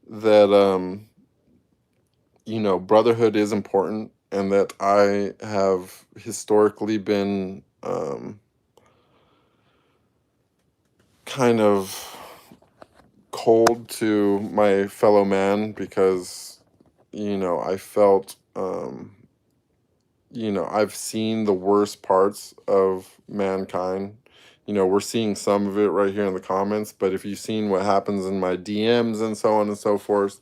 S1: that brotherhood is important, and that I have historically been kind of cold to my fellow man, because I felt I've seen the worst parts of mankind. We're seeing some of it right here in the comments, but if you've seen what happens in my DMs and so on and so forth,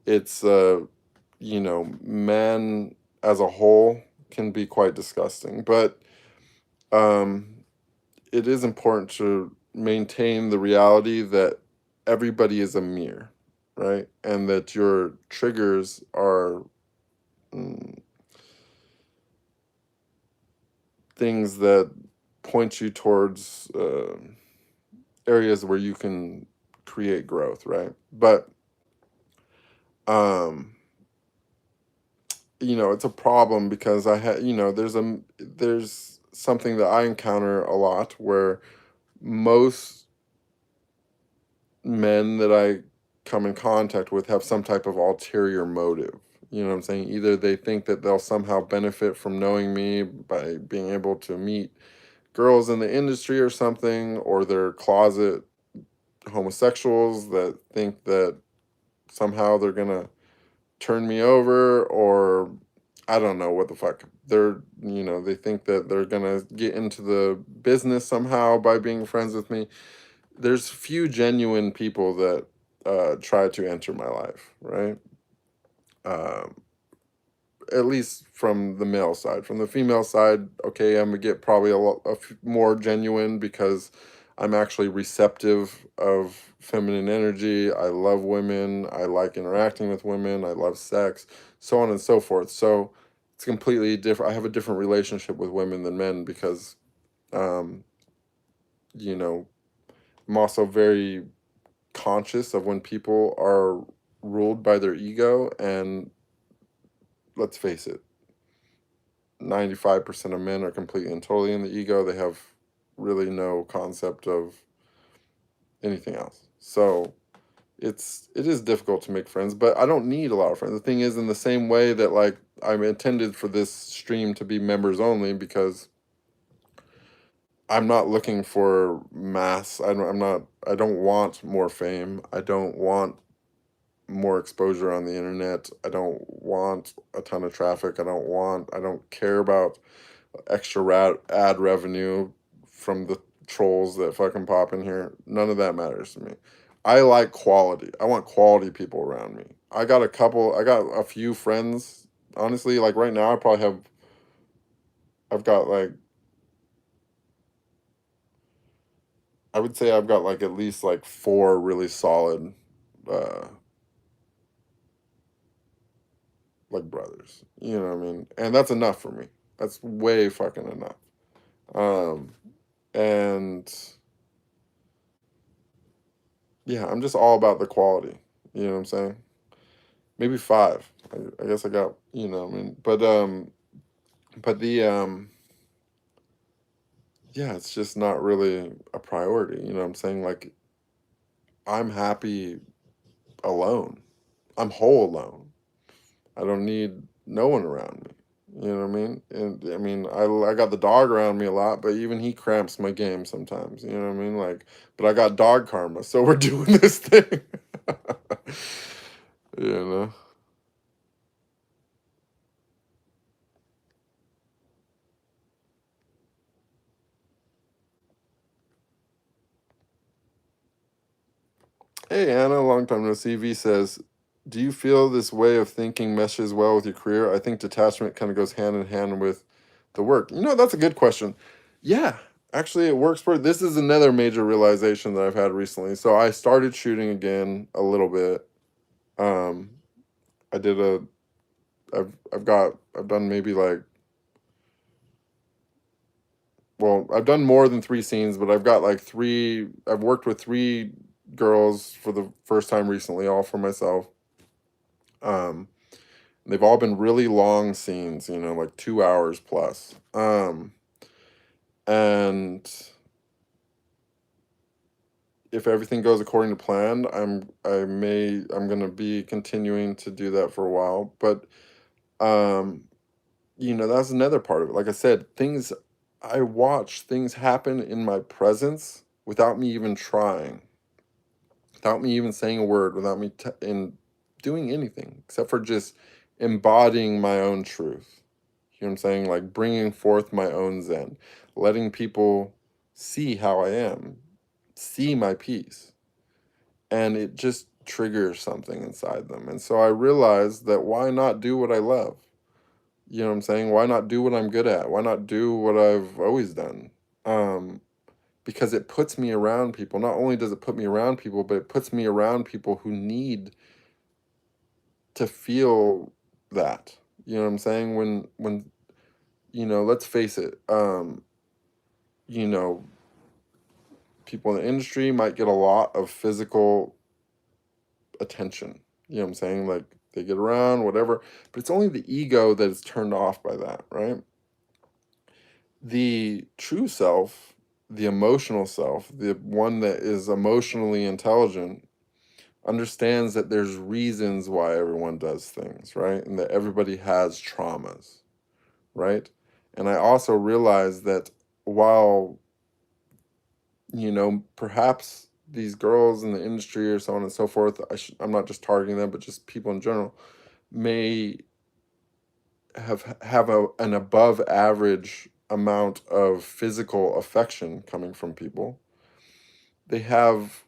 S1: it's men as a whole can be quite disgusting. But it is important to maintain the reality that everybody is a mirror, right? And that your triggers are things that point you towards areas where you can create growth, right? But it's a problem, because I had there's something that I encounter a lot, where most men that I come in contact with have some type of ulterior motive. You know what I'm saying? Either they think that they'll somehow benefit from knowing me by being able to meet girls in the industry or something, or they're closet homosexuals that think that somehow they're gonna turn me over, or I don't know what the fuck. They think that they're gonna get into the business somehow by being friends with me. There's few genuine people that try to enter my life, right? At least from the male side. From the female side, okay, I'm gonna get probably more genuine, because I'm actually receptive of feminine energy. I love women. I like interacting with women. I love sex, so on and so forth. So it's completely different. I have a different relationship with women than men, because, you know, I'm also very conscious of when people are ruled by their ego. And let's face it, 95% of men are completely and totally in the ego. They have really no concept of anything else. So it is difficult to make friends, but I don't need a lot of friends. The thing is, in the same way that, like, I'm intended for this stream to be members only, because I'm not looking for mass. I don't want more fame. I don't want more exposure on the internet. I don't want a ton of traffic. I don't care about extra ad revenue from the trolls that fucking pop in here. None of that matters to me. I like quality. I want quality people around me. I got a few friends. Honestly, like right now, I've got like, I would say I've got like at least like 4 really solid, like brothers. You know what I mean? And that's enough for me. That's way fucking enough. And yeah, I'm just all about the quality. You know what I'm saying? Maybe 5. I guess I got, I mean, but yeah, it's just not really a priority. You know what I'm saying? Like, I'm happy alone. I'm whole alone. I don't need no one around me. You know what I mean? And I mean, I got the dog around me a lot, but even he cramps my game sometimes. You know what I mean? Like, but I got dog karma, so we're doing this thing. You know. Hey Anna, long time no see. V says, do you feel this way of thinking meshes well with your career? I think detachment kind of goes hand in hand with the work. That's a good question. Yeah, actually, it works for. This is another major realization that I've had recently. So I started shooting again a little bit. Um, I did a. I've done maybe like. Well, I've done more than 3 scenes, but I've got like three. I've worked with 3 girls for the first time recently, all for myself. Um, they've all been really long scenes, like 2 hours plus. And if everything goes according to plan, I'm gonna be continuing to do that for a while. But um, that's another part of it. Like I said, I watch things happen in my presence without me even trying, without me even saying a word, without me in doing anything except for just embodying my own truth. You know what I'm saying? Like bringing forth my own Zen, letting people see how I am, see my peace. And it just triggers something inside them. And so I realized that why not do what I love? You know what I'm saying? Why not do what I'm good at? Why not do what I've always done? Um, because it puts me around people. Not only does it put me around people, but it puts me around people who need to feel that. You know what I'm saying? When let's face it, you know, people in the industry might get a lot of physical attention. You know what I'm saying? Like they get around, whatever, but it's only the ego that is turned off by that, right? The true self, the emotional self, the one that is emotionally intelligent, understands that there's reasons why everyone does things, right? And that everybody has traumas, right? And I also realize that while, perhaps these girls in the industry or so on and so forth, I'm not just targeting them, but just people in general, may have an above average amount of physical affection coming from people. They have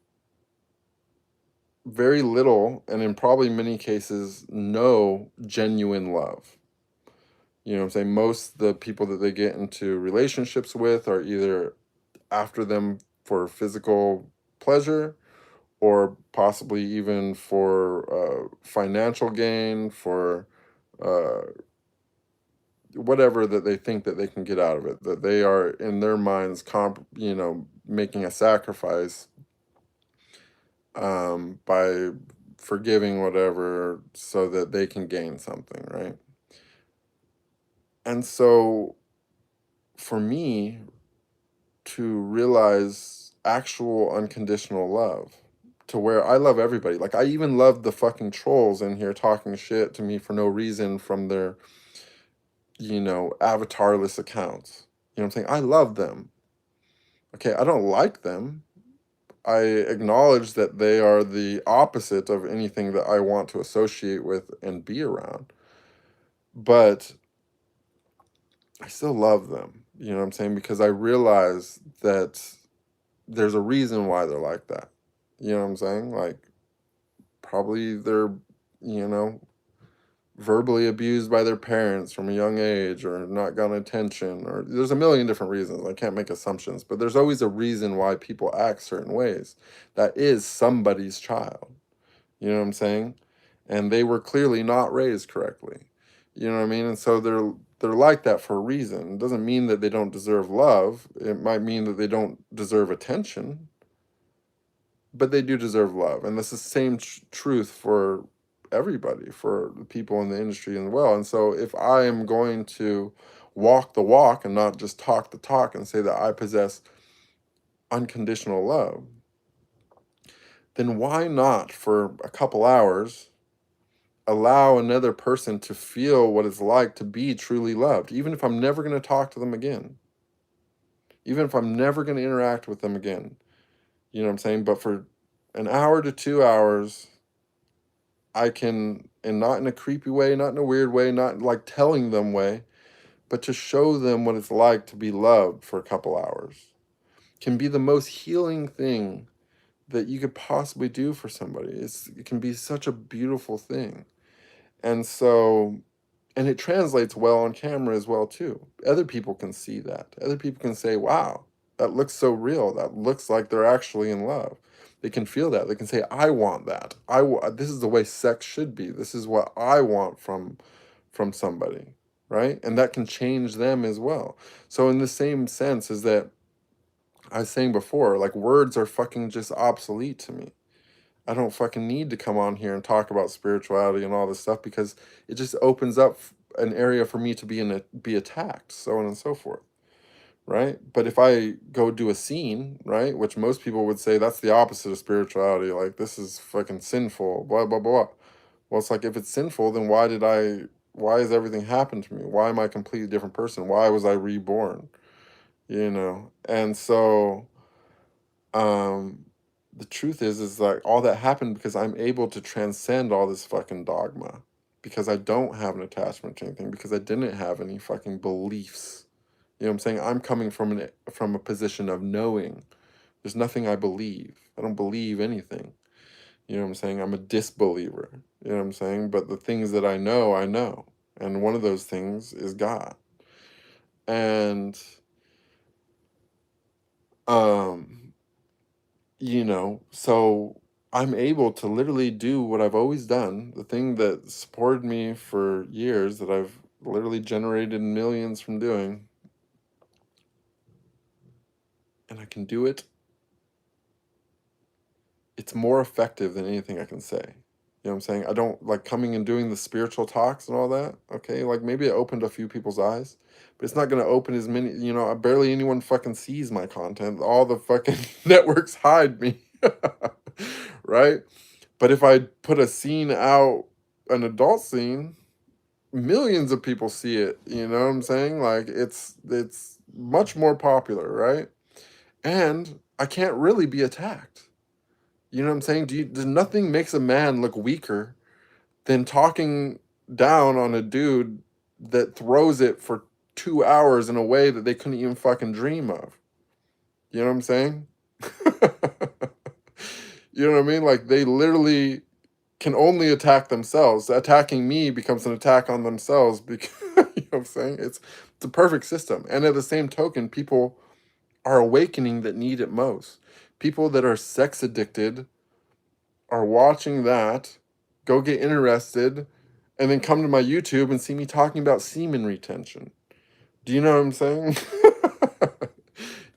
S1: very little, and in probably many cases, no genuine love. You know what I'm saying? Most the people that they get into relationships with are either after them for physical pleasure or possibly even for financial gain, for uh, whatever that they think that they can get out of it, that they are in their minds making a sacrifice by forgiving whatever so that they can gain something, right? And so for me to realize actual unconditional love, to where I love everybody, like I even love the fucking trolls in here talking shit to me for no reason from their avatarless accounts. You know what I'm saying? I love them. Okay, I don't like them. I acknowledge that they are the opposite of anything that I want to associate with and be around. But I still love them. You know what I'm saying? Because I realize that there's a reason why they're like that. You know what I'm saying? Like, probably they're, you know, verbally abused by their parents from a young age or not gotten attention, or there's a million different reasons. I can't make assumptions, but there's always a reason why people act certain ways. That is somebody's child. You know what I'm saying? And they were clearly not raised correctly. You know what I mean? And so they're like that for a reason. It doesn't mean that they don't deserve love. It might mean that they don't deserve attention, but they do deserve love. And that's the same truth for everybody, for the people in the industry as well. And so if I am going to walk the walk and not just talk the talk and say that I possess unconditional love, then why not for a couple hours allow another person to feel what it's like to be truly loved, even if I'm never going to talk to them again, even if I'm never going to interact with them again. You know what I'm saying? But for an hour to 2 hours, I can, and not in a creepy way, not in a weird way, not like telling them way, but to show them what it's like to be loved for a couple hours can be the most healing thing that you could possibly do for somebody. It can be such a beautiful thing. And so, and it translates well on camera as well too. Other people can see that. Other people can say, wow, that looks so real. That looks like they're actually in love. They can feel that. They can say, I want that. This is the way sex should be. This is what I want from somebody, right? And that can change them as well. So in the same sense as that I was saying before, like words are fucking just obsolete to me. I don't fucking need to come on here and talk about spirituality and all this stuff because it just opens up an area for me to be attacked, so on and so forth, right? But if I go do a scene, right, which most people would say that's the opposite of spirituality, like this is fucking sinful, blah blah blah. Well, it's like if it's sinful, then why has everything happened to me? Why am I a completely different person? Why was I reborn? You know? And so um the truth is like all that happened because I'm able to transcend all this fucking dogma, because I don't have an attachment to anything, because I didn't have any fucking beliefs. You know what I'm saying? I'm coming from a position of knowing. There's nothing I believe. I don't believe anything. You know what I'm saying? I'm a disbeliever. You know what I'm saying? But the things that I know, I know. And one of those things is God. And um you know, so I'm able to literally do what I've always done, the thing that supported me for years, that I've literally generated millions from doing, and I can do it. It's more effective than anything I can say. You know what I'm saying? I don't like coming and doing the spiritual talks and all that. Okay, like maybe it opened a few people's eyes, but it's not going to open as many. You know, barely anyone fucking sees my content. All the fucking networks hide me, right? But if I put a scene out, an adult scene, millions of people see it. You know what I'm saying? Like it's much more popular, right? And I can't really be attacked. You know what I'm saying? Nothing makes a man look weaker than talking down on a dude that throws it for 2 hours in a way that they couldn't even fucking dream of. You know what I'm saying? You know what I mean? Like they literally can only attack themselves. Attacking me becomes an attack on themselves because you know what I'm saying? It's a perfect system. And at the same token, people are awakening that need it most. People that are sex addicted are watching that, go get interested, and then come to my YouTube and see me talking about semen retention. Do you know what I'm saying?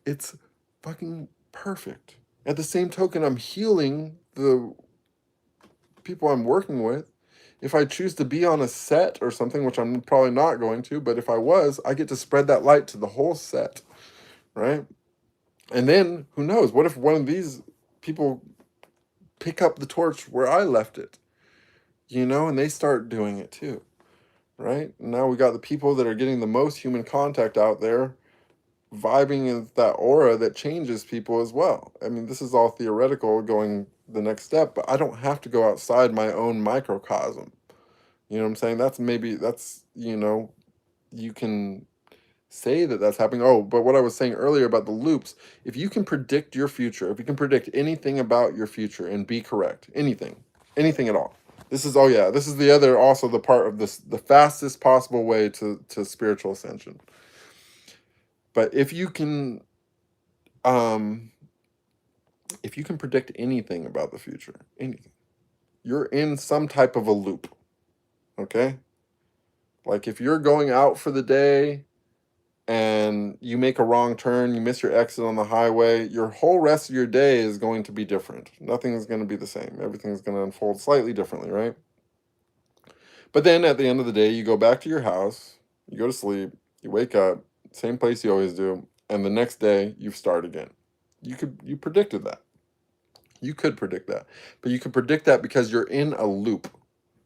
S1: It's fucking perfect. At the same token, I'm healing the people I'm working with. If I choose to be on a set or something, which I'm probably not going to, but if I was, I get to spread that light to the whole set, right? And then, who knows? What if one of these people pick up the torch where I left it, you know, and they start doing it too, right? Now we got the people that are getting the most human contact out there vibing in that aura that changes people as well. I mean, this is all theoretical going the next step, but I don't have to go outside my own microcosm. You know what I'm saying? That's, you know, you can say that that's happening. Oh, but what I was saying earlier about the loops, if you can predict your future, if you can predict anything about your future and be correct, anything at all. This is, oh yeah, this is the other, also the part of this, the fastest possible way to spiritual ascension. But um, if you can predict anything about the future, anything, you're in some type of a loop, okay? Like if you're going out for the day and you make a wrong turn, you miss your exit on the highway, your whole rest of your day is going to be different. Nothing is going to be the same. Everything's going to unfold slightly differently, right? But then at the end of the day, you go back to your house, you go to sleep, you wake up, same place you always do, and the next day you start again. You predicted that. You could predict that. But you could predict that because you're in a loop.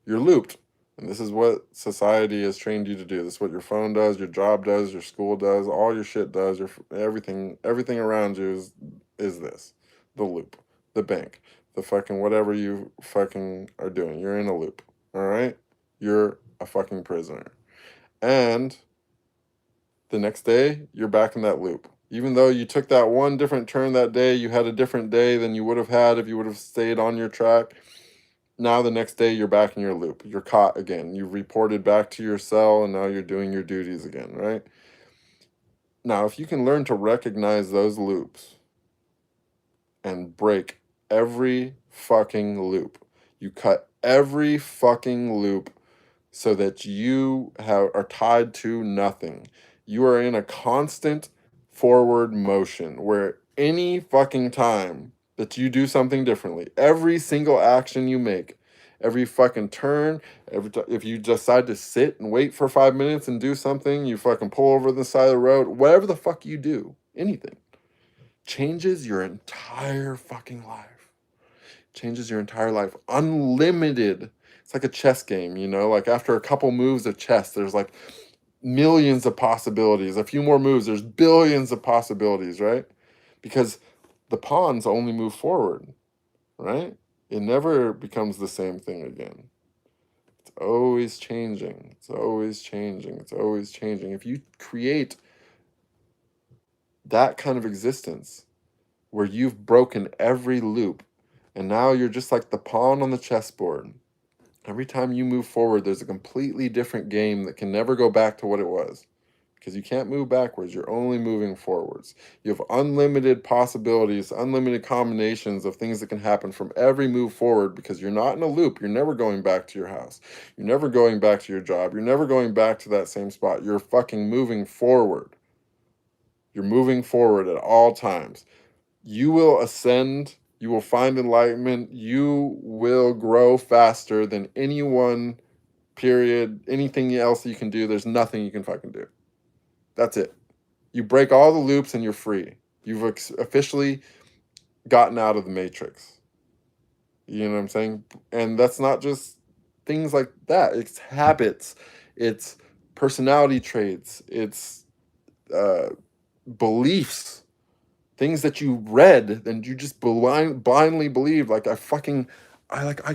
S1: You're looped. And this is what society has trained you to do. This is what your phone does, your job does, your school does, all your shit does, everything around you is this. The loop, the bank, the fucking whatever you fucking are doing. You're in a loop. All right? You're a fucking prisoner. And the next day, you're back in that loop. Even though you took that one different turn that day, you had a different day than you would have had if you would have stayed on your track. Now the next day, you're back in your loop. You're caught again. You've reported back to your cell, and now you're doing your duties again, right? Now, if you can learn to recognize those loops and break every fucking loop, you cut every fucking loop so that you are tied to nothing. You are in a constant forward motion where any fucking time that you do something differently, every single action you make, every fucking turn, if you decide to sit and wait for 5 minutes and do something, you fucking pull over the side of the road, whatever the fuck you do, anything, changes your entire fucking life. Changes your entire life. Unlimited. It's like a chess game, you know? Like after a couple moves of chess, there's like millions of possibilities. A few more moves, there's billions of possibilities, right? Because the pawns only move forward, right? It never becomes the same thing again. It's always changing. It's always changing. It's always changing. If you create that kind of existence where you've broken every loop and now you're just like the pawn on the chessboard, every time you move forward, there's a completely different game that can never go back to what it was. Because you can't move backwards, you're only moving forwards. You have unlimited possibilities, unlimited combinations of things that can happen from every move forward because you're not in a loop. You're never going back to your house. You're never going back to your job. You're never going back to that same spot. You're fucking moving forward. You're moving forward at all times. You will ascend. You will find enlightenment. You will grow faster than anyone, period. Anything else you can do, there's nothing you can fucking do. That's it. You break all the loops and you're free. You've officially gotten out of the matrix. You know what I'm saying? And that's not just things like that. It's habits. It's personality traits. It's beliefs. Things that you read and you just blindly believe. Like I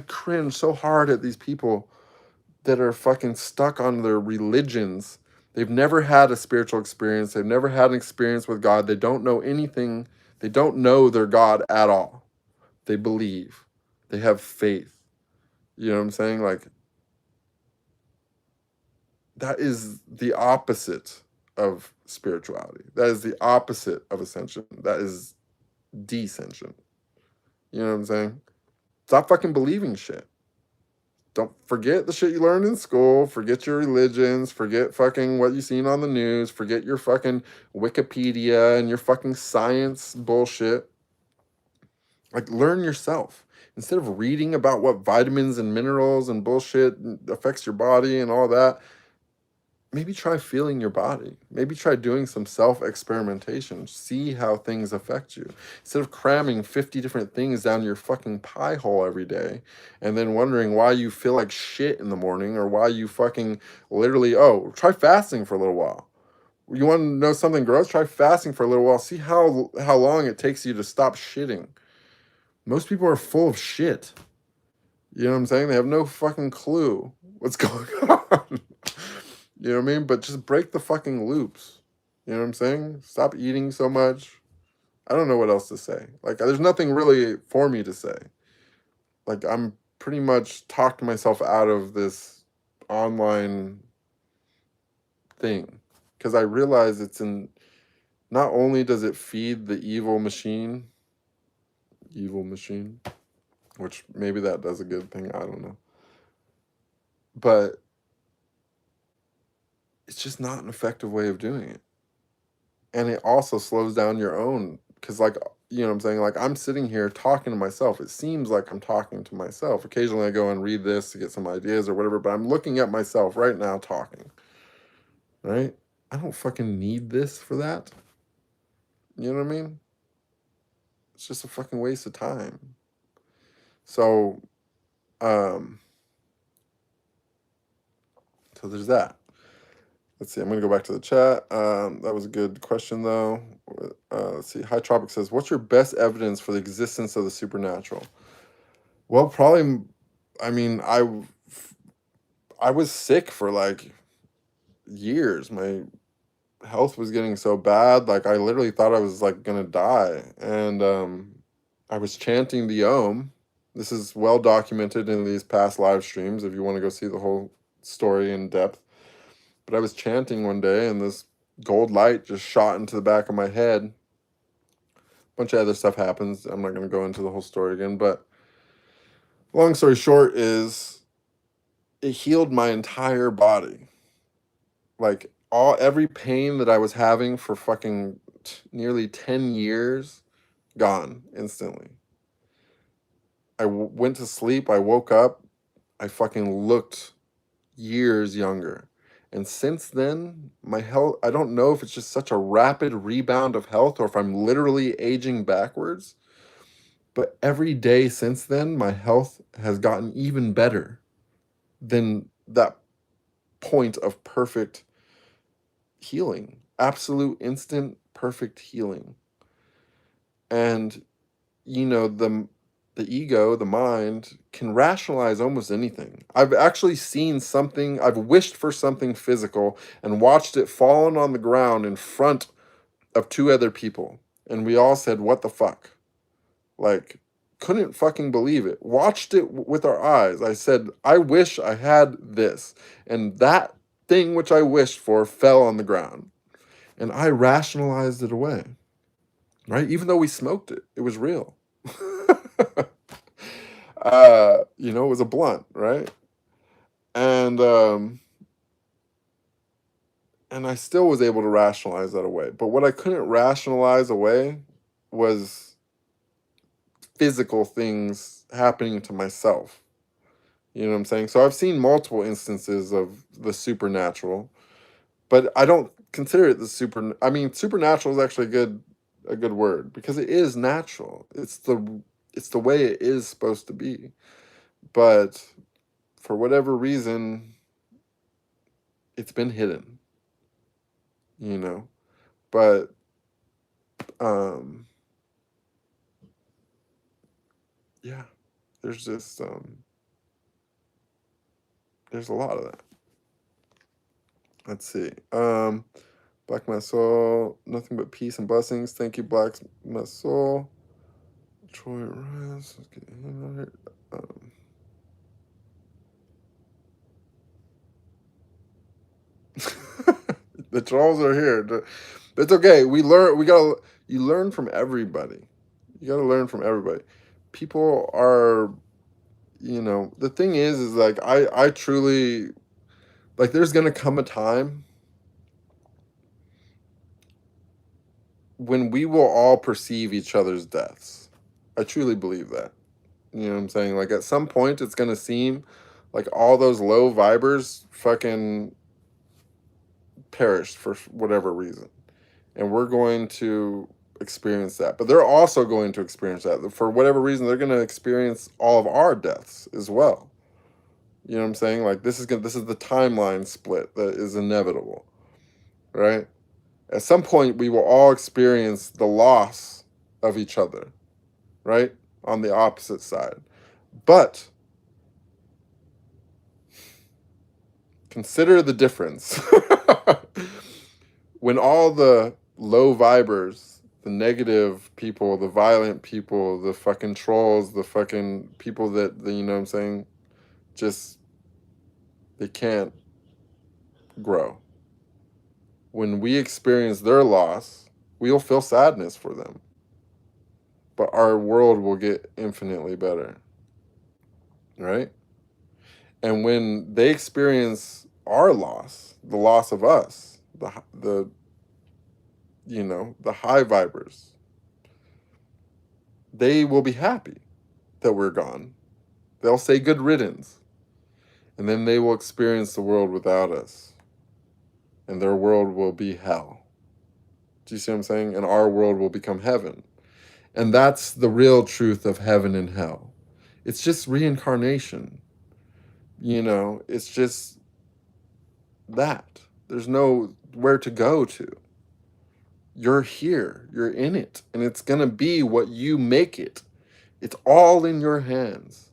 S1: cringe so hard at these people that are fucking stuck on their religions. They've never had a spiritual experience. They've never had an experience with God. They don't know anything. They don't know their God at all. They believe. They have faith. You know what I'm saying? Like, that is the opposite of spirituality. That is the opposite of ascension. That is descension. You know what I'm saying? Stop fucking believing shit. Don't forget the shit you learned in school. Forget your religions. Forget fucking what you seen on the news. Forget your fucking Wikipedia and your fucking science bullshit. Like, learn yourself. Instead of reading about what vitamins and minerals and bullshit affects your body and all that, maybe try feeling your body. Maybe try doing some self-experimentation. See how things affect you. Instead of cramming 50 different things down your fucking pie hole every day and then wondering why you feel like shit in the morning or why you fucking literally, try fasting for a little while. You want to know something gross? Try fasting for a little while. See how long it takes you to stop shitting. Most people are full of shit. You know what I'm saying? They have no fucking clue what's going on. You know what I mean? But just break the fucking loops. You know what I'm saying? Stop eating so much. I don't know what else to say. Like, there's nothing really for me to say. Like, I'm pretty much talked myself out of this online thing. Because I realize it's in... Not only does it feed the evil machine, which maybe that does a good thing, I don't know. But it's just not an effective way of doing it. And it also slows down your own, because, like, you know what I'm saying? Like, I'm sitting here talking to myself. It seems like I'm talking to myself. Occasionally I go and read this to get some ideas or whatever, but I'm looking at myself right now talking. Right? I don't fucking need this for that. You know what I mean? It's just a fucking waste of time. So there's that. Let's see, I'm going to go back to the chat. That was a good question, though. Let's see. High Tropic says, what's your best evidence for the existence of the supernatural? Well, probably, I mean, I was sick for like years. My health was getting so bad, like I literally thought I was like gonna die. And I was chanting the Om. This is well documented in these past live streams if you want to go see the whole story in depth. But I was chanting one day and this gold light just shot into the back of my head. A bunch of other stuff happens. I'm not gonna go into the whole story again, but long story short is it healed my entire body. Like every pain that I was having for fucking nearly 10 years gone instantly. I went to sleep, I woke up, I fucking looked years younger. And since then, my health, I don't know if it's just such a rapid rebound of health or if I'm literally aging backwards, but every day since then, my health has gotten even better than that point of perfect healing, absolute instant perfect healing. And the ego, the mind can rationalize almost anything. I've actually seen something, I've wished for something physical and watched it fallen on the ground in front of two other people, and we all said, what the fuck? Like, couldn't fucking believe it. Watched it with our eyes. I said, I wish I had this. And that thing which I wished for fell on the ground. And I rationalized it away. Right? Even though we smoked it, it was real. It was a blunt, right? And and I still was able to rationalize that away. But what I couldn't rationalize away was physical things happening to myself. You know what I'm saying? So I've seen multiple instances of the supernatural, but I don't consider it the super. I mean, supernatural is actually a good word because it is natural. It's the way it is supposed to be. But for whatever reason, it's been hidden. But yeah, there's just there's a lot of that. Let's see. Black My Soul, nothing but peace and blessings. Thank you, Black My Soul. Troy Rise. Let's get him out here. The trolls are here. It's okay. You learn from everybody. You gotta learn from everybody. People are, the thing is like I truly, like, there's gonna come a time when we will all perceive each other's deaths. I truly believe that. You know what I'm saying? Like, at some point, it's going to seem like all those low vibers fucking perished for whatever reason. And we're going to experience that. But they're also going to experience that. For whatever reason, they're going to experience all of our deaths as well. You know what I'm saying? Like, this is the timeline split that is inevitable, right? At some point, we will all experience the loss of each other, right? On the opposite side. But consider the difference. When all the low vibers, the negative people, the violent people, the fucking trolls, the fucking people that, you know what I'm saying, just, they can't grow. When we experience their loss, we'll feel sadness for them. But our world will get infinitely better. Right? And when they experience our loss, the loss of us, the the high vibers, they will be happy that we're gone. They'll say good riddance. And then they will experience the world without us. And their world will be hell. Do you see what I'm saying? And our world will become heaven. And that's the real truth of heaven and hell. It's just reincarnation. It's just that. There's no where to go to. You're here. You're in it. And it's going to be what you make it. It's all in your hands.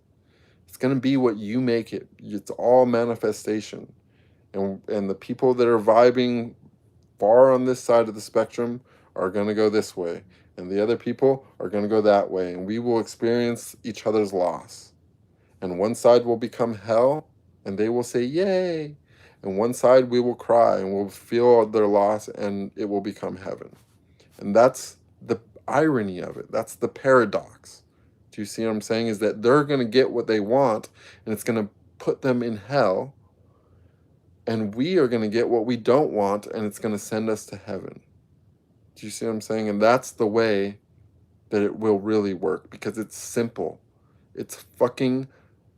S1: It's going to be what you make it. It's all manifestation. And the people that are vibing far on this side of the spectrum are going to go this way, and the other people are going to go that way, and we will experience each other's loss. And one side will become hell, and they will say, yay. And one side we will cry, and we'll feel their loss, and it will become heaven. And that's the irony of it. That's the paradox. Do you see what I'm saying? Is that they're going to get what they want, and it's going to put them in hell. And we are going to get what we don't want, and it's going to send us to heaven. Do you see what I'm saying? And that's the way that it will really work, because it's simple. It's fucking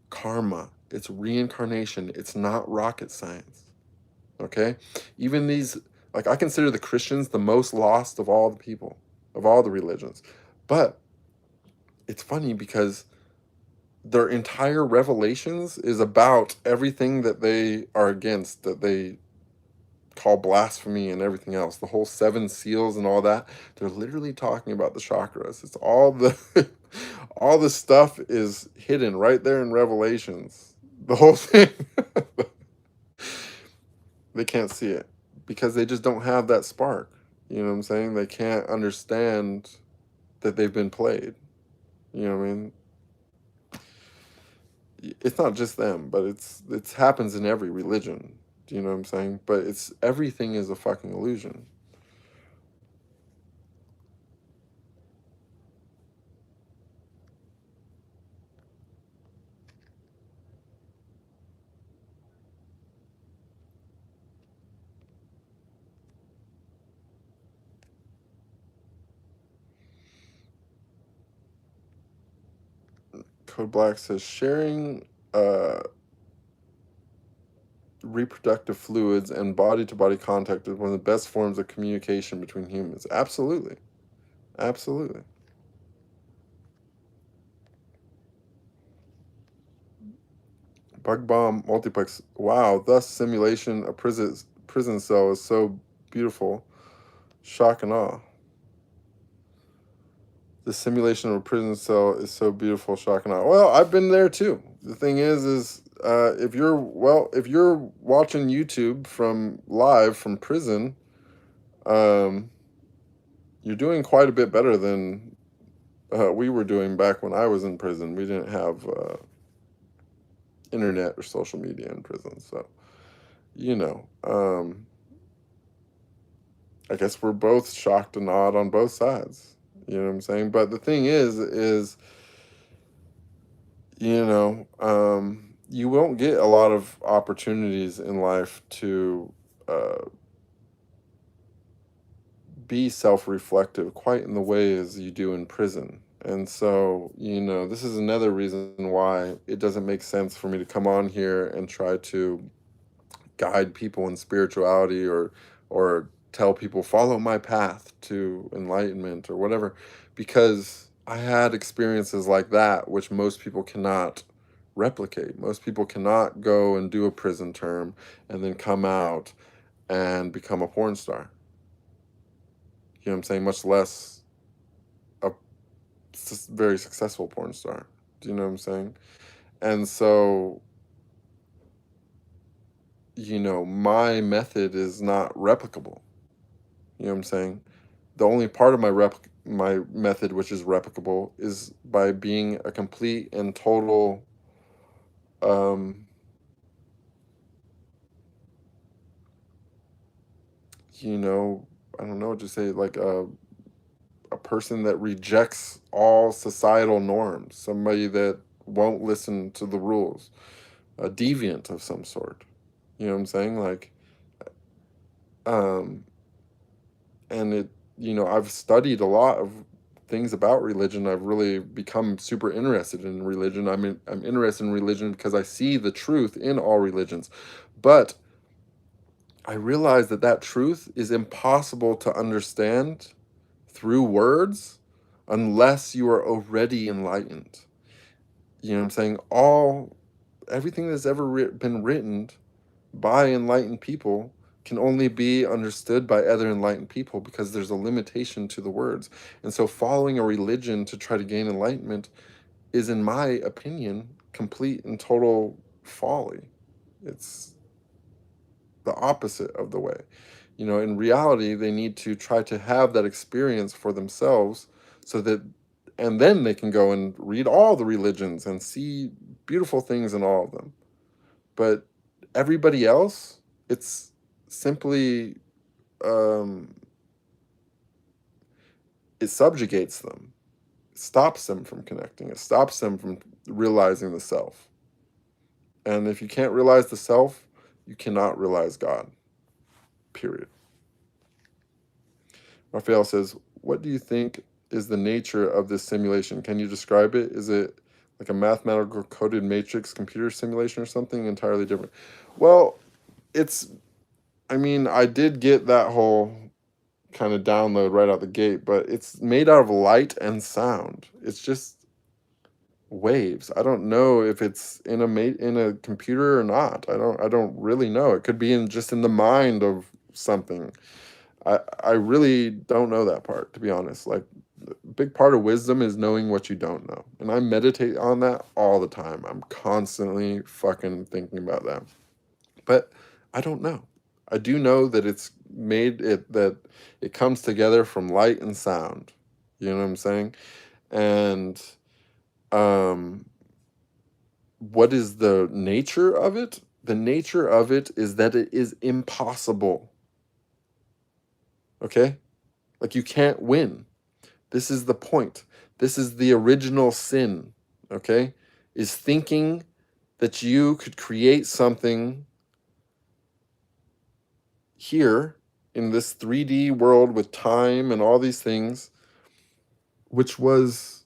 S1: karma. It's reincarnation. It's not rocket science. Okay? Even these, like, I consider the Christians the most lost of all the people, of all the religions. But it's funny because their entire revelations is about everything that they are against, that they call blasphemy and everything else. The whole 7 seals and all that, they're literally talking about the chakras. It's all the all the stuff is hidden right there in Revelations. The whole thing. They can't see it because they just don't have that spark. You know what I'm saying? They can't understand that they've been played. You know what I mean? It's not just them, but it happens in every religion. Do you know what I'm saying? But it's everything is a fucking illusion. Code Black says sharing reproductive fluids and body-to-body contact is one of the best forms of communication between humans. Absolutely. Absolutely. Bug Bomb Multiplex. Wow, thus simulation, a prison cell is so beautiful. Shock and awe. The simulation of a prison cell is so beautiful, shock and awe. Well, I've been there too. The thing is if you're watching YouTube from live from prison, you're doing quite a bit better than we were doing back when I was in prison. We didn't have internet or social media in prison, so I guess we're both shocked and awed on both sides. You know what I'm saying? But the thing is you won't get a lot of opportunities in life to be self-reflective quite in the way as you do in prison. And so, this is another reason why it doesn't make sense for me to come on here and try to guide people in spirituality or tell people follow my path to enlightenment or whatever, because I had experiences like that which most people cannot replicate. Most people cannot go and do a prison term and then come out and become a porn star. You know what I'm saying? Much less a very successful porn star. Do you know what I'm saying? And so, my method is not replicable. You know what I'm saying? The only part of my method which is replicable is by being a complete and total I don't know what to say, like a person that rejects all societal norms, somebody that won't listen to the rules, a deviant of some sort. You know what I'm saying? Like, and I've studied a lot of things about religion. I've really become super interested in religion. I'm interested in religion because I see the truth in all religions. But I realize that truth is impossible to understand through words unless you are already enlightened. You know what I'm saying? Everything that's ever been written by enlightened people can only be understood by other enlightened people because there's a limitation to the words. And so following a religion to try to gain enlightenment is, in my opinion, complete and total folly. It's the opposite of the way. In reality, they need to try to have that experience for themselves so that, and then they can go and read all the religions and see beautiful things in all of them. But everybody else, it's simply, it subjugates them. It stops them from connecting. It stops them from realizing the self. And if you can't realize the self, you cannot realize God. Period. Raphael says, what do you think is the nature of this simulation? Can you describe it? Is it like a mathematical coded matrix computer simulation or something entirely different? Well, I did get that whole kind of download right out the gate, but it's made out of light and sound. It's just waves. I don't know if it's in a computer or not. I don't really know. It could be in the mind of something. I really don't know that part, to be honest. Like, a big part of wisdom is knowing what you don't know. And I meditate on that all the time. I'm constantly fucking thinking about that. But I don't know. I do know that that it comes together from light and sound. You know what I'm saying? And what is the nature of it? The nature of it is that it is impossible. Okay? Like, you can't win. This is the point. This is the original sin, okay? Is thinking that you could create something here in this 3D world with time and all these things, which was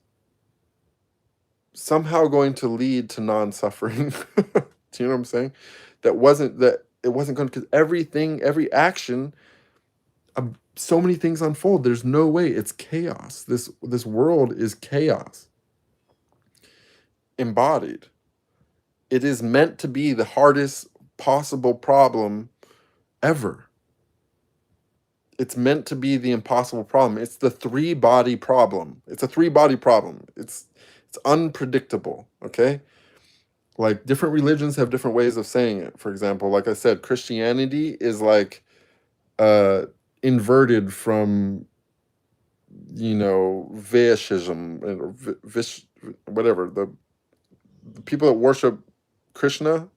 S1: somehow going to lead to non-suffering. Do you know what I'm saying? It wasn't going to, because every action, so many things unfold. There's no way. It's chaos. This world is chaos embodied. It is meant to be the hardest possible problem ever. It's meant to be the impossible problem. It's the 3-body problem. It's a 3-body problem. It's unpredictable, okay? Like, different religions have different ways of saying it. For example, like I said, Christianity is like inverted from, Vaishism, or whatever. The people that worship Krishna,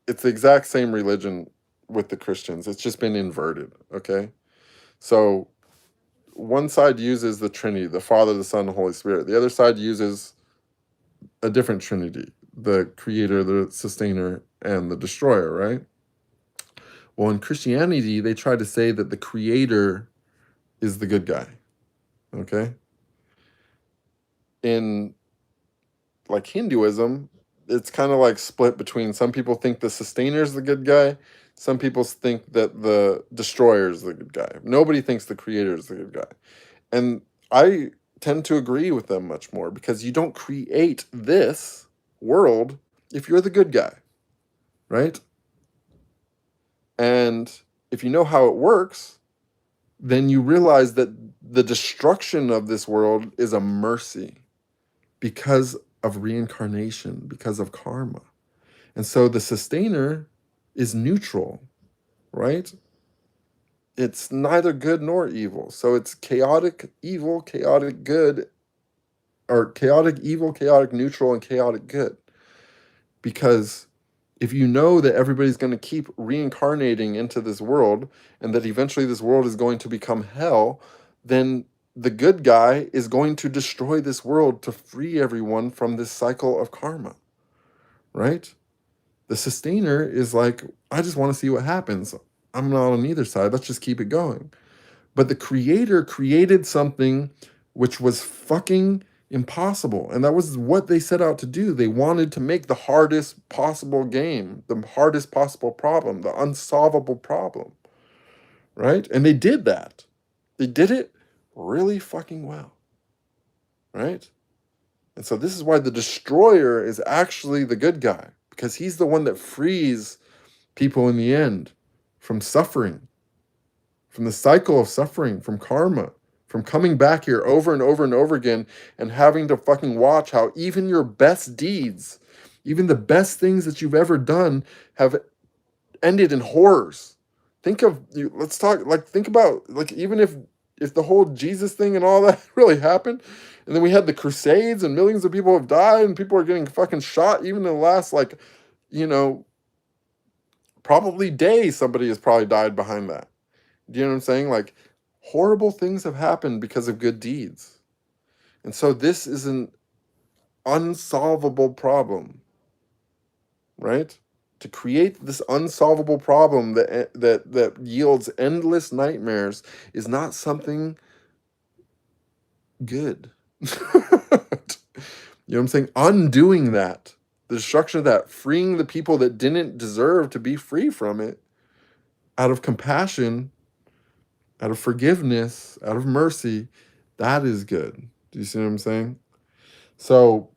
S1: it's the exact same religion with the Christians. It's just been inverted, okay? So one side uses the Trinity, the Father, the Son, the Holy Spirit. The other side uses a different Trinity, the Creator, the Sustainer, and the Destroyer, right? Well, in Christianity, they try to say that the Creator is the good guy, okay? In, like, Hinduism, it's kind of like split between, some people think the Sustainer is the good guy, some people think that the Destroyer is the good guy. Nobody thinks the Creator is the good guy. And I tend to agree with them much more, because you don't create this world if you're the good guy, right? And if you know how it works, then you realize that the destruction of this world is a mercy because of reincarnation, because of karma. And so the Sustainer is neutral, right? It's neither good nor evil. So it's chaotic evil, chaotic good, or chaotic evil, chaotic neutral, and chaotic good. Because if you know that everybody's going to keep reincarnating into this world, and that eventually this world is going to become hell, then the good guy is going to destroy this world to free everyone from this cycle of karma, right? The Sustainer is like, I just want to see what happens. I'm not on either side. Let's just keep it going. But the Creator created something which was fucking impossible. And that was what they set out to do. They wanted to make the hardest possible game, the hardest possible problem, the unsolvable problem, right? And they did that. They did it really fucking well, right? And so this is why the Destroyer is actually the good guy, because he's the one that frees people in the end from suffering, from the cycle of suffering, from karma, from coming back here over and over and over again and having to fucking watch how even your best deeds, even the best things that you've ever done, have ended in horrors. Think of, let's talk, like, think about, like, even if the whole Jesus thing and all that really happened, and then we had the Crusades and millions of people have died and people are getting fucking shot, even in the last, like, you know, probably day, somebody has probably died behind that. Do you know what I'm saying? Like, horrible things have happened because of good deeds. And so this is an unsolvable problem, right? To create this unsolvable problem that yields endless nightmares is not something good. You know what I'm saying? Undoing that, the destruction of that, freeing the people that didn't deserve to be free from it, out of compassion, out of forgiveness, out of mercy, that is good. Do you see what I'm saying? So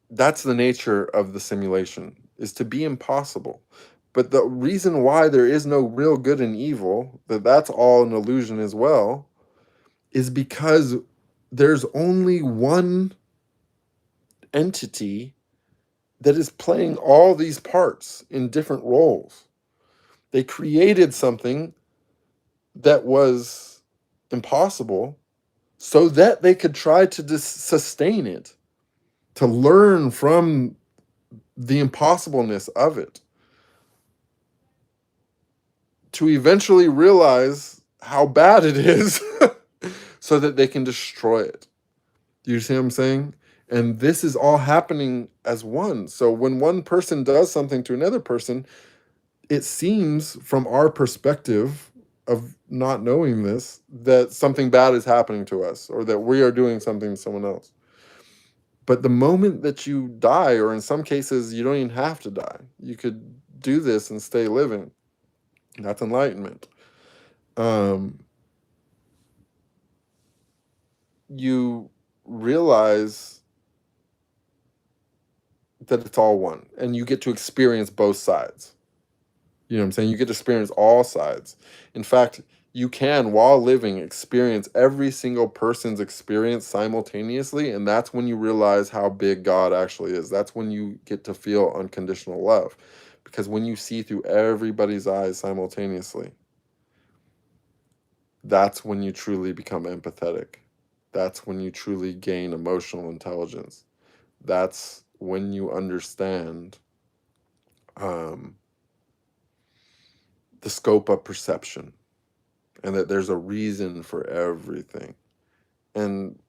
S1: that's the nature of the simulation, is to be impossible. But the reason why there is no real good and evil, that's all an illusion as well, is because there's only one entity that is playing all these parts in different roles. They created something that was impossible so that they could try to sustain it, to learn from the impossibleness of it, to eventually realize how bad it is so that they can destroy it. Do you see what I'm saying? And this is all happening as one. So when one person does something to another person, it seems from our perspective of not knowing this that something bad is happening to us or that we are doing something to someone else. But the moment that you die, or in some cases, you don't even have to die, you could do this and stay living. That's enlightenment. You realize that it's all one, and you get to experience both sides. You know what I'm saying? You get to experience all sides. In fact, you can, while living, experience every single person's experience simultaneously, and that's when you realize how big God actually is. That's when you get to feel unconditional love. Because when you see through everybody's eyes simultaneously, that's when you truly become empathetic. That's when you truly gain emotional intelligence. That's when you understand the scope of perception, and that there's a reason for everything. And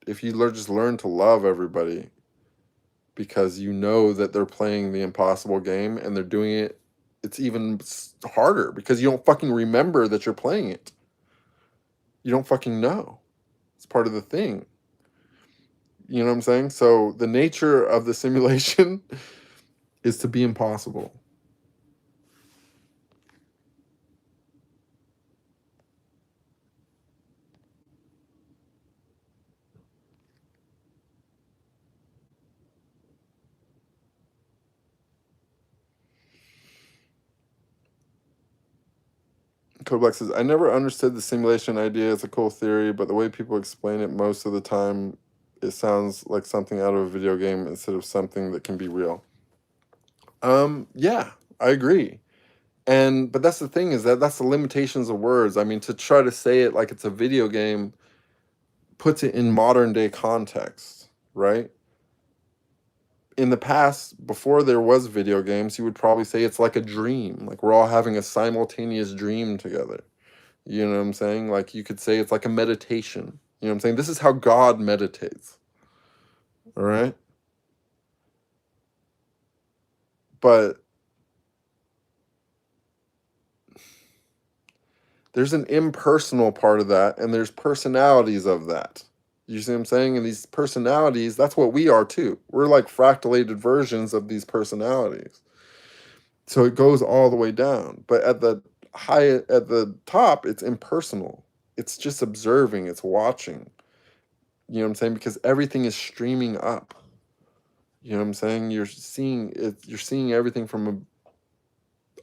S1: if you just learn to love everybody because you know that they're playing the impossible game and they're doing it, it's even harder because you don't fucking remember that you're playing it. You don't fucking know. It's part of the thing. You know what I'm saying? So the nature of the simulation is to be impossible. Codeblack says, I never understood the simulation idea. It's a cool theory, but the way people explain it most of the time, it sounds like something out of a video game instead of something that can be real. Yeah, I agree. But that's the thing, is that's the limitations of words. I mean, to try to say it like it's a video game puts it in modern day context, right? In the past, before there was video games, you would probably say it's like a dream. Like we're all having a simultaneous dream together. You know what I'm saying? Like you could say it's like a meditation. You know what I'm saying? This is how God meditates. All right? But there's an impersonal part of that, and there's personalities of that. You see what I'm saying? And these personalities, that's what we are too. We're like fractalated versions of these personalities. So it goes all the way down. But at the top, it's impersonal. It's just observing, it's watching. You know what I'm saying? Because everything is streaming up. You know what I'm saying? You're seeing it, you're seeing everything from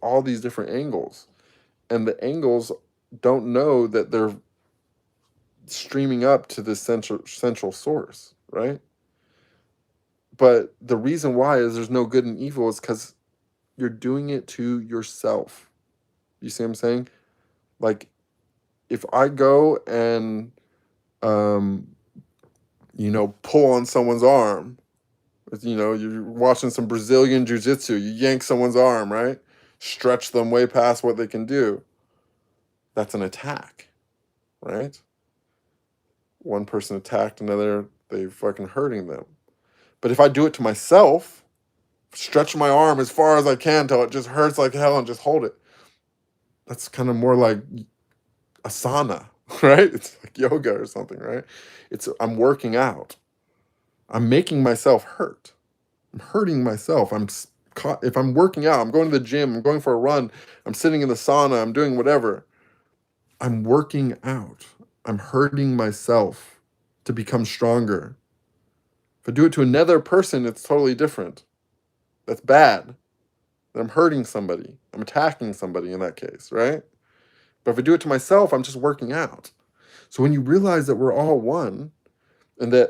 S1: all these different angles. And the angles don't know that they're streaming up to this central source, right? But the reason why is there's no good and evil is because you're doing it to yourself. You see what I'm saying? Like, if I go and, pull on someone's arm, you're watching some Brazilian jiu-jitsu, you yank someone's arm, right? Stretch them way past what they can do. That's an attack, right? One person attacked another, they fucking hurting them. But if I do it to myself, stretch my arm as far as I can till it just hurts like hell and just hold it, that's kind of more like asana, right? It's like yoga or something, right? I'm working out. I'm making myself hurt. I'm hurting myself. If I'm working out, I'm going to the gym, I'm going for a run, I'm sitting in the sauna, I'm doing whatever. I'm working out. I'm hurting myself to become stronger. If I do it to another person, it's totally different. That's bad. I'm hurting somebody. I'm attacking somebody in that case, right? But if I do it to myself, I'm just working out. So when you realize that we're all one, and that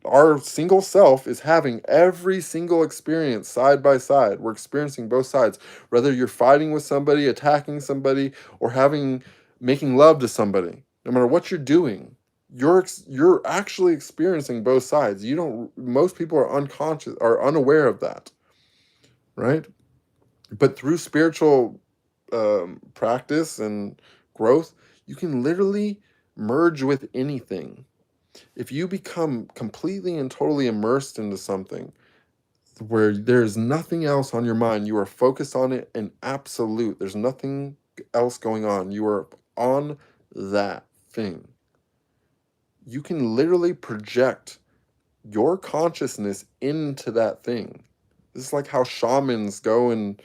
S1: our single self is having every single experience side by side. We're experiencing both sides. Whether you're fighting with somebody, attacking somebody, or making love to somebody, no matter what you're doing, you're actually experiencing both sides. Most people are unconscious, are unaware of that, right? But through spiritual practice and growth, you can literally merge with anything. If you become completely and totally immersed into something where there's nothing else on your mind, you are focused on it and absolute, there's nothing else going on, you are on that thing, you can literally project your consciousness into that thing. This is like how shamans go and,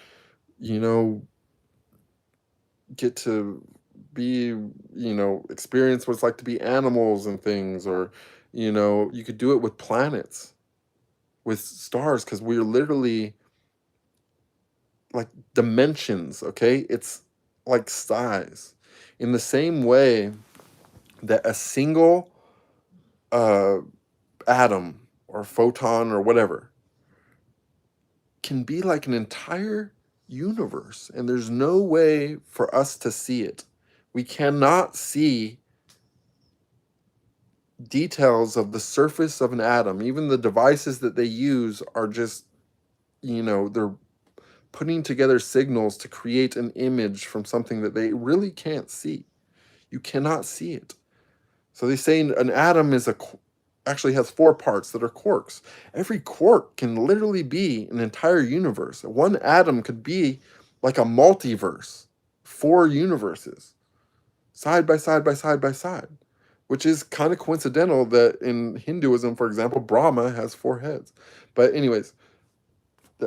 S1: get to be, experience what it's like to be animals and things, or, you could do it with planets, with stars, because we're literally like dimensions, okay? It's like size. In the same way that a single atom or photon or whatever can be like an entire universe, and there's no way for us to see it. We cannot see details of the surface of an atom. Even the devices that they use are just, they're putting together signals to create an image from something that they really can't see. You cannot see it. So they say an atom actually has 4 parts that are quarks. Every quark can literally be an entire universe. One atom could be like a multiverse, 4 universes, side by side by side by side, which is kind of coincidental that in Hinduism, for example, Brahma has 4 heads. But anyways,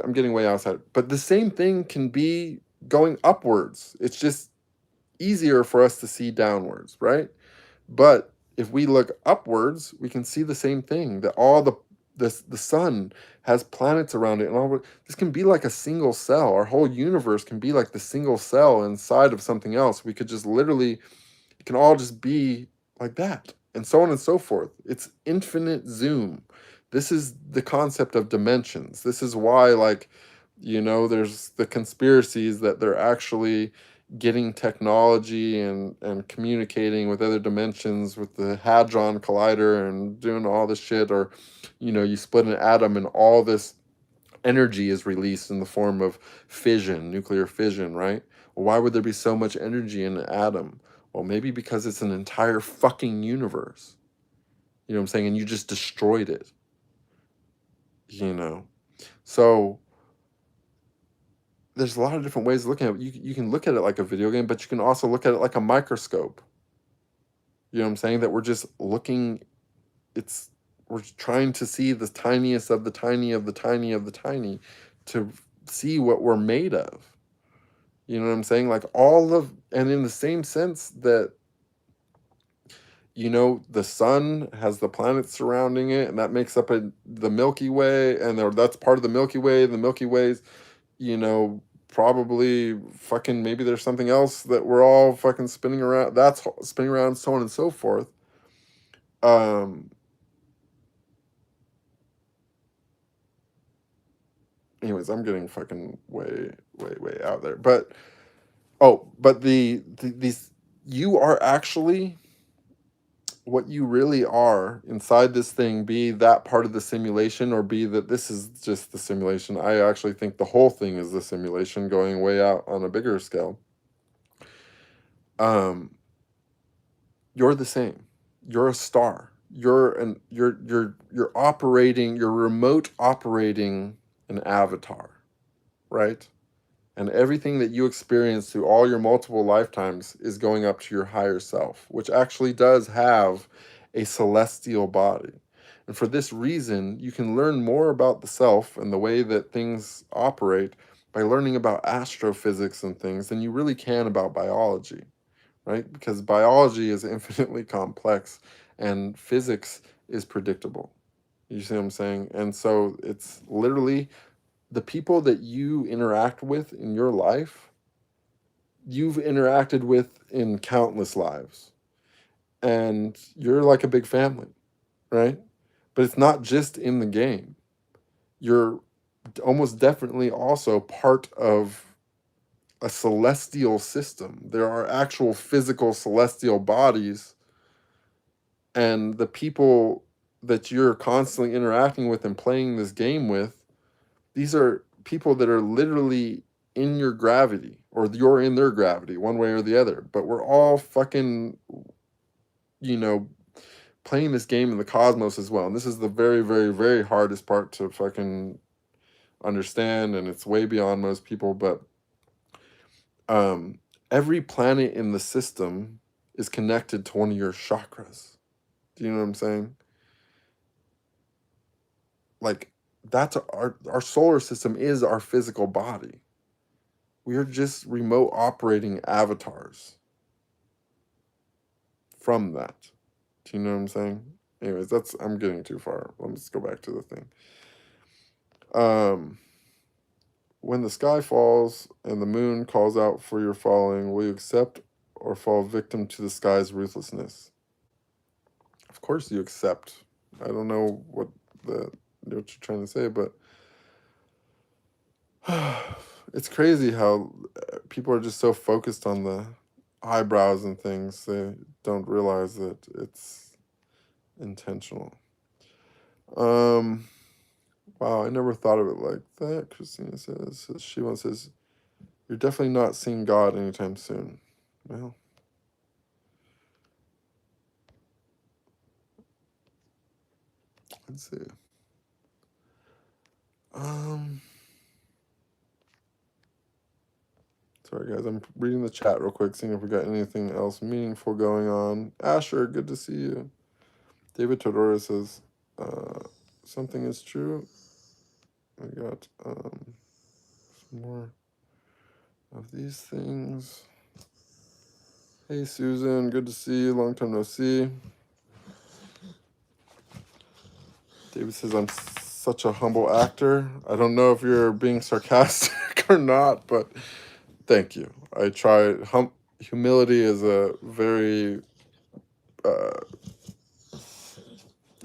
S1: I'm getting way outside. But the same thing can be going upwards. It's just easier for us to see downwards, right? But if we look upwards, we can see the same thing, that all the sun has planets around it, and all this can be like a single cell. Our whole universe can be like the single cell inside of something else. We could just literally, it can all just be like that, and so on and so forth. It's infinite zoom. This is the concept of dimensions. This is why, there's the conspiracies that they're actually getting technology and communicating with other dimensions with the Hadron Collider and doing all this shit, or, you split an atom and all this energy is released in the form of fission, nuclear fission, right? Well, why would there be so much energy in an atom? Well, maybe because it's an entire fucking universe. You know what I'm saying? And you just destroyed it. So there's a lot of different ways of looking at it. You can look at it like a video game, but you can also look at it like a microscope. You know what I'm saying? That we're just looking, we're trying to see the tiniest of the tiny of the tiny of the tiny to see what we're made of. You know what I'm saying? And in the same sense that, the sun has the planets surrounding it, and that makes up the Milky Way, and that's part of the Milky Way. The Milky Way's, probably fucking, maybe there's something else that we're all fucking spinning around, that's spinning around, so on and so forth. Anyways, I'm getting fucking way out there. But but these, you are actually what you really are inside this thing, be that part of the simulation or be that this is just the simulation. I actually think the whole thing is the simulation going way out on a bigger scale. You're the same. You're a star. You're operating, you're remote operating an avatar, right? And everything that you experience through all your multiple lifetimes is going up to your higher self, which actually does have a celestial body. And for this reason, you can learn more about the self and the way that things operate by learning about astrophysics and things than you really can about biology, right? Because biology is infinitely complex and physics is predictable. You see what I'm saying? And so it's literally the people that you interact with in your life, you've interacted with in countless lives. And you're like a big family, right? But it's not just in the game. You're almost definitely also part of a celestial system. There are actual physical celestial bodies, and the people that you're constantly interacting with and playing this game with, these are people that are literally in your gravity, or you're in their gravity, one way or the other. But we're all fucking, playing this game in the cosmos as well. And this is the very, very, very hardest part to fucking understand, and it's way beyond most people. But every planet in the system is connected to one of your chakras. Do you know what I'm saying? Like, that's our solar system is our physical body. We are just remote operating avatars from that. Do you know what I'm saying? Anyways, I'm getting too far. Let's go back to the thing. When the sky falls and the moon calls out for your falling, will you accept or fall victim to the sky's ruthlessness? Of course you accept. I don't know what you're trying to say, but it's crazy how people are just so focused on the eyebrows and things, they don't realize that it's intentional. Wow, I never thought of it like that. Christina says, she once says, you're definitely not seeing God anytime soon. Well, let's see. Sorry guys, I'm reading the chat real quick, seeing if we got anything else meaningful going on. Asher, good to see you. David Todora says, something is true. I got some more of these things. Hey Susan, good to see you. Long time no see. David says, I'm such a humble actor. I don't know if you're being sarcastic or not, but thank you. I try. Humility is a very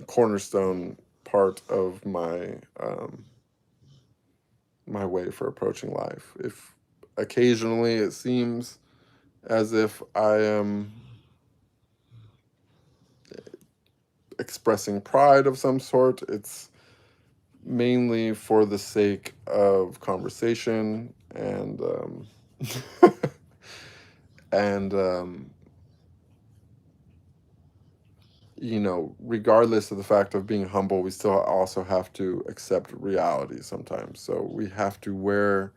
S1: cornerstone part of my my way for approaching life. If occasionally it seems as if I am expressing pride of some sort, it's mainly for the sake of conversation and regardless of the fact of being humble, we still also have to accept reality sometimes. So we have to wear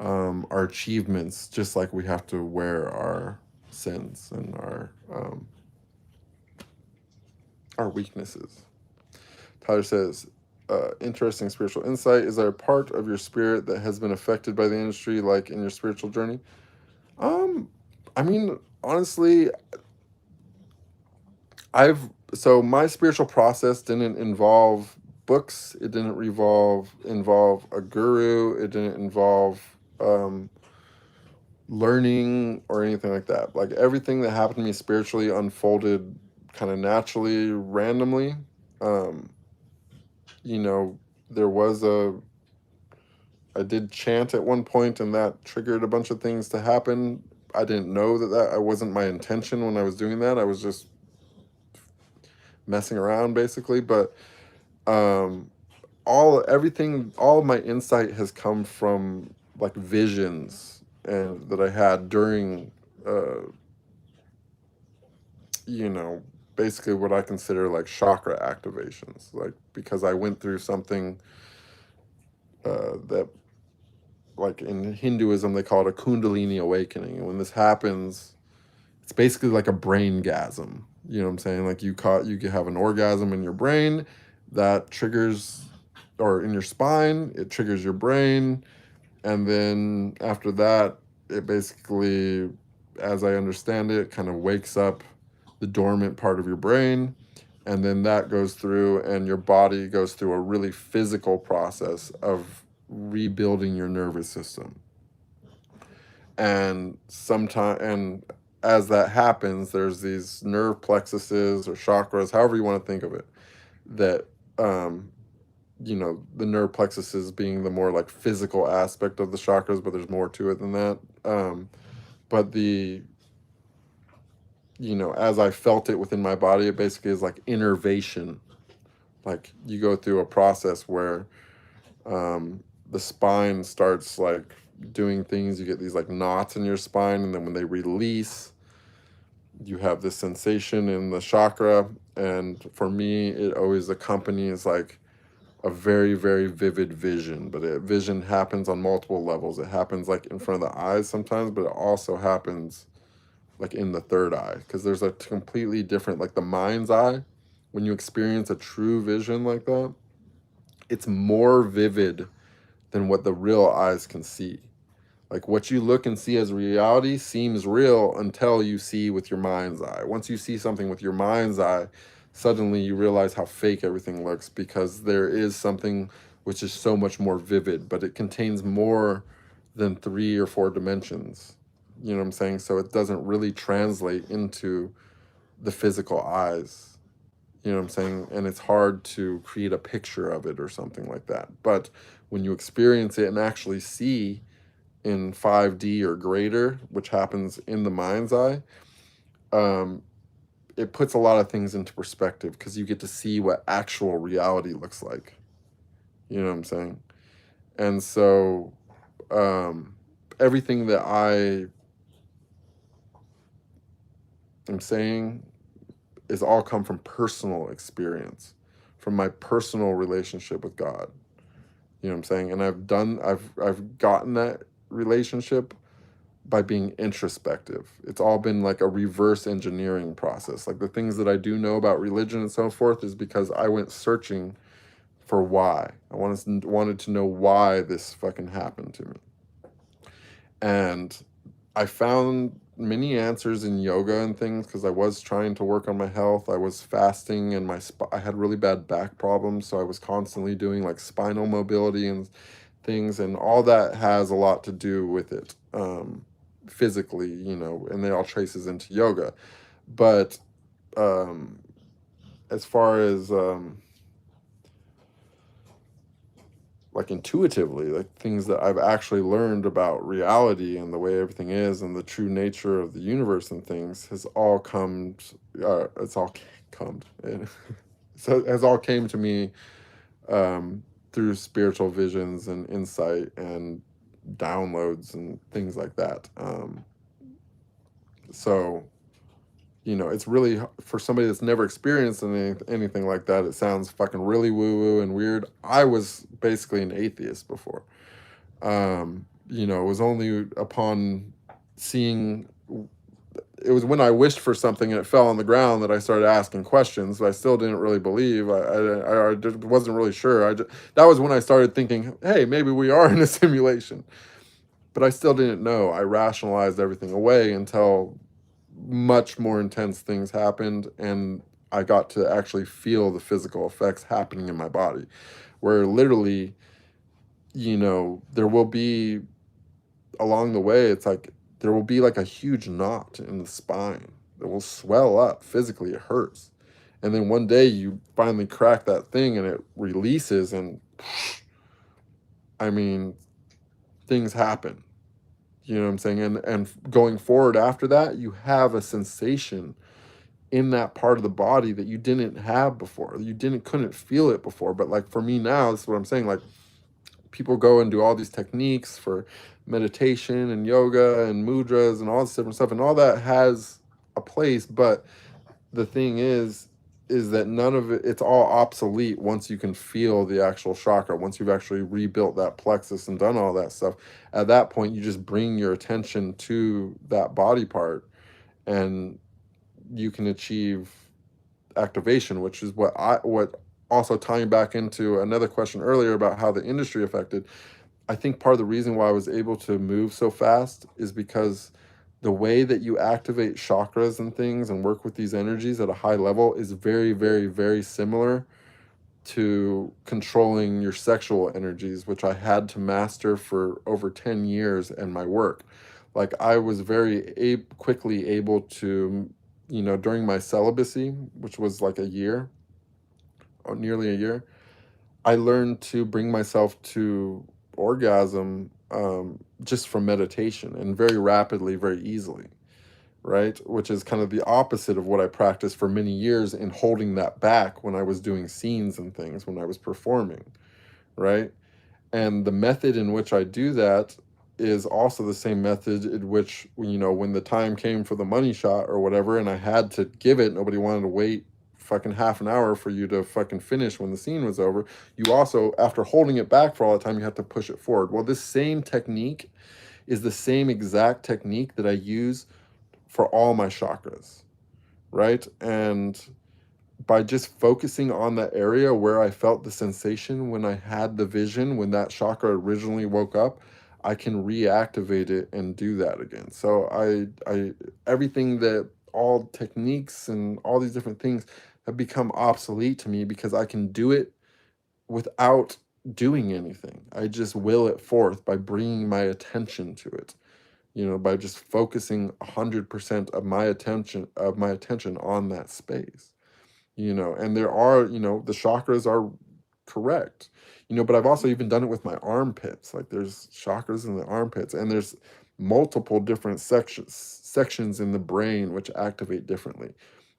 S1: our achievements just like we have to wear our sins and our weaknesses. Tyler says, interesting spiritual insight. Is there a part of your spirit that has been affected by the industry, like in your spiritual journey? I mean, honestly, so my spiritual process didn't involve books. It didn't involve a guru. It didn't involve learning or anything like that. Like everything that happened to me spiritually unfolded kind of naturally, randomly. You know, there was I did chant at one point, and that triggered a bunch of things to happen. I didn't know that I wasn't my intention when I was doing that. I was just messing around, basically. But all of my insight has come from like visions and that I had during, you know, basically what I consider like chakra activations, like because I went through something that, like in Hinduism, they call it a Kundalini awakening. And when this happens, it's basically like a brain gasm. You know what I'm saying? Like you can have an orgasm in your brain that triggers, or in your spine, it triggers your brain. And then after that, it basically, as I understand it, kind of wakes up the dormant part of your brain. And then that goes through, and your body goes through a really physical process of rebuilding your nervous system. And as that happens, there's these nerve plexuses or chakras, however you want to think of it, that you know, the nerve plexuses being the more like physical aspect of the chakras, but there's more to it than that. But you know, as I felt it within my body, it basically is like innervation. Like you go through a process where the spine starts like doing things. You get these like knots in your spine, and then when they release, you have this sensation in the chakra. And for me, it always accompanies like a very, very vivid vision. But vision happens on multiple levels. It happens like in front of the eyes sometimes, but it also happens like in the third eye, because there's a completely different, like the mind's eye. When you experience a true vision like that, it's more vivid than what the real eyes can see. Like what you look and see as reality seems real until you see with your mind's eye. Once you see something with your mind's eye, suddenly you realize how fake everything looks, because there is something which is so much more vivid, but it contains more than 3 or 4 dimensions. You know what I'm saying? So it doesn't really translate into the physical eyes. You know what I'm saying? And it's hard to create a picture of it or something like that. But when you experience it and actually see in 5D or greater, which happens in the mind's eye, it puts a lot of things into perspective, because you get to see what actual reality looks like. You know what I'm saying? And so everything that I am saying is all come from personal experience, from my personal relationship with God. You know what I'm saying? And I've gotten that relationship by being introspective. It's all been like a reverse engineering process. Like the things that I do know about religion and so forth is because I went searching for why. I wanted to know why this fucking happened to me. And I found many answers in yoga and things, because I was trying to work on my health. I was fasting, and I had really bad back problems, so I was constantly doing like spinal mobility and things, and all that has a lot to do with it. Physically, you know, and it all traces into yoga. But as far as like intuitively, like things that I've actually learned about reality and the way everything is and the true nature of the universe and things has all come, it's all come, so it has all came to me through spiritual visions and insight and downloads and things like that. So, you know, it's really, for somebody that's never experienced anything like that, it sounds fucking really woo-woo and weird. I was basically an atheist before. You know, it was only upon seeing, it was when I wished for something and it fell on the ground that I started asking questions, but I still didn't really believe. I just wasn't really sure. That was when I started thinking, hey, maybe we are in a simulation. But I still didn't know. I rationalized everything away until much more intense things happened, and I got to actually feel the physical effects happening in my body, where literally, you know, there will be, along the way, it's like there will be like a huge knot in the spine, It will swell up physically. It hurts. And then one day you finally crack that thing and it releases, and I mean, things happen. You know what I'm saying? And going forward after that, you have a sensation in that part of the body that you didn't have before. You couldn't feel it before. But like for me now, this is what I'm saying. Like, people go and do all these techniques for meditation and yoga and mudras and all this different stuff, and all that has a place. But the thing is that none of it, it's all obsolete once you can feel the actual chakra, once you've actually rebuilt that plexus and done all that stuff. At that point, you just bring your attention to that body part, and you can achieve activation, which is what also tying back into another question earlier about how the industry affected. I think part of the reason why I was able to move so fast is because the way that you activate chakras and things and work with these energies at a high level is very, very, very similar to controlling your sexual energies, which I had to master for over 10 years in my work. Like, I was very quickly able to, during my celibacy, which was like a year, or nearly a year, I learned to bring myself to orgasm, just from meditation, and very rapidly, very easily, right? Which is kind of the opposite of what I practiced for many years in holding that back when I was doing scenes and things, when I was performing, right? And the method in which I do that is also the same method in which, when the time came for the money shot or whatever, and I had to give it, nobody wanted to wait fucking half an hour for you to fucking finish when the scene was over. You also, after holding it back for all the time, you have to push it forward. Well, this same technique is the same exact technique that I use for all my chakras, right? And by just focusing on the area where I felt the sensation when I had the vision, when that chakra originally woke up, I can reactivate it and do that again. So everything that, all techniques and all these different things have become obsolete to me because I can do it without doing anything. I just will it forth by bringing my attention to it, by just focusing 100% of my attention on that space. And there are, the chakras are correct, but I've also even done it with my armpits. Like, there's chakras in the armpits, and there's multiple different sections in the brain which activate differently.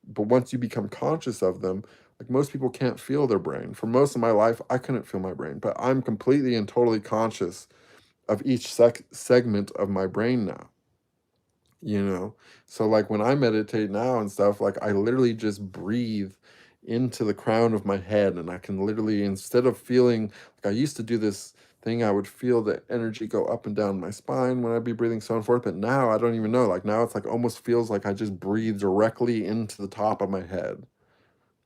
S1: But once you become conscious of them, like, most people can't feel their brain. For most of my life, I couldn't feel my brain, but I'm completely and totally conscious of each segment of my brain now. So like when I meditate now and stuff, like, I literally just breathe into the crown of my head, and I can literally, instead of feeling like I used to do this thing, I would feel the energy go up and down my spine when I'd be breathing so on forth, but now I don't even know. Like, now it's like almost feels like I just breathe directly into the top of my head.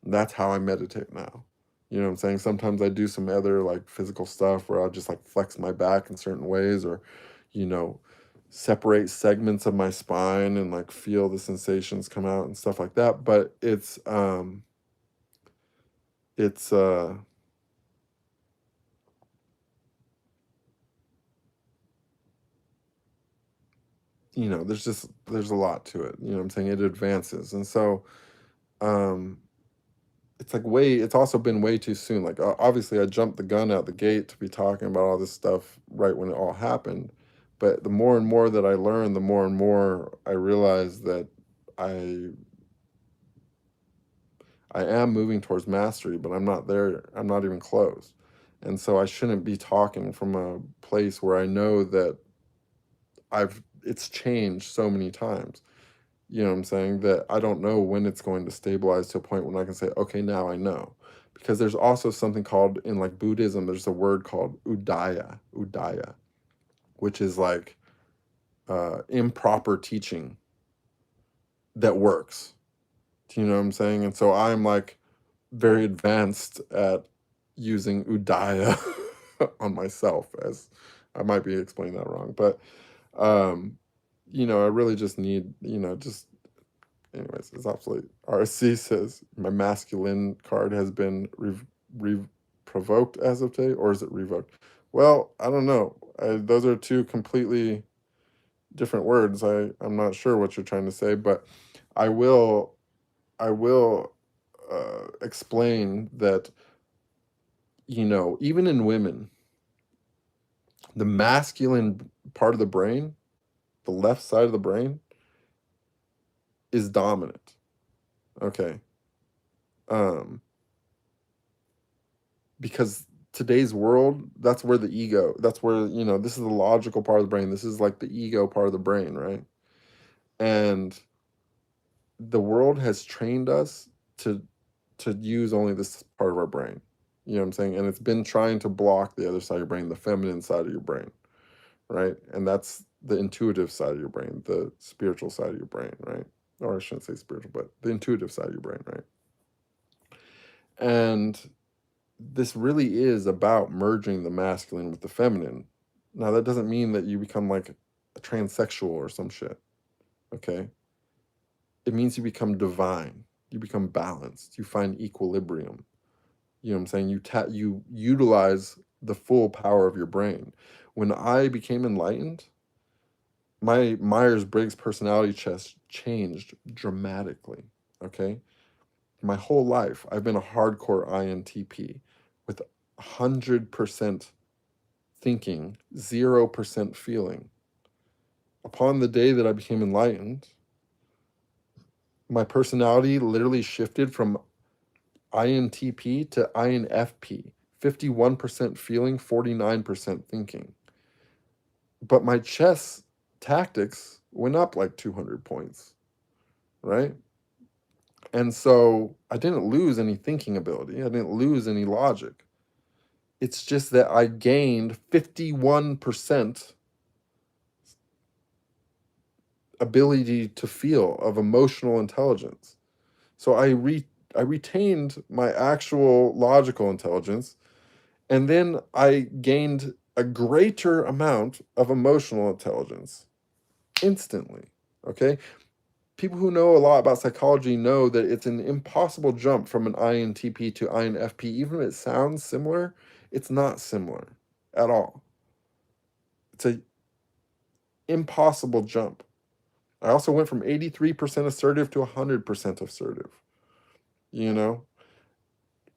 S1: That's how I meditate now. You know what I'm saying? Sometimes I do some other like physical stuff where I'll just like flex my back in certain ways, or, you know, separate segments of my spine and like feel the sensations come out and stuff like that. But it's there's a lot to it. You know what I'm saying? It advances. And so um it's also been way too soon. Like, obviously I jumped the gun out the gate to be talking about all this stuff right when it all happened. But the more and more that I learn, the more and more I realize that I I am moving towards mastery, but I'm not there. I'm not even close. And so I shouldn't be talking from a place where I know that it's changed so many times. You know what I'm saying? That I don't know when it's going to stabilize to a point when I can say, okay, now I know. Because there's also something called, in like Buddhism, there's a word called udaya, which is like improper teaching that works. Do you know what I'm saying? And so I'm like very advanced at using udaya on myself, as I might be explaining that wrong. But I really just need, just anyways, it's obsolete. RC says my masculine card has been provoked as of today, or is it revoked? Well, I don't know. Those are two completely different words. I'm not sure what you're trying to say, but I will explain that, even in women, the masculine part of the brain, the left side of the brain, is dominant. Okay. Because today's world, that's where the ego, that's where, this is the logical part of the brain. This is like the ego part of the brain, right? And the world has trained us to use only this part of our brain. You know what I'm saying? And it's been trying to block the other side of your brain, the feminine side of your brain, right? And that's the intuitive side of your brain, the spiritual side of your brain, right? Or I shouldn't say spiritual, but the intuitive side of your brain, right? And this really is about merging the masculine with the feminine. Now, that doesn't mean that you become like a transsexual or some shit, okay? It means you become divine. You become balanced. You find equilibrium. You know what I'm saying? You utilize the full power of your brain. When I became enlightened, my Myers-Briggs personality test changed dramatically, okay? My whole life, I've been a hardcore INTP with 100% thinking, 0% feeling. Upon the day that I became enlightened, my personality literally shifted from INTP to INFP, 51% feeling, 49% thinking. But my chess tactics went up like 200 points, right? And so I didn't lose any thinking ability. I didn't lose any logic. It's just that I gained 51% ability to feel of emotional intelligence. So I retained my actual logical intelligence, and then I gained a greater amount of emotional intelligence instantly. Okay? People who know a lot about psychology know that it's an impossible jump from an INTP to INFP. Even if it sounds similar, it's not similar at all. It's an impossible jump. I also went from 83% assertive to 100% assertive. You know?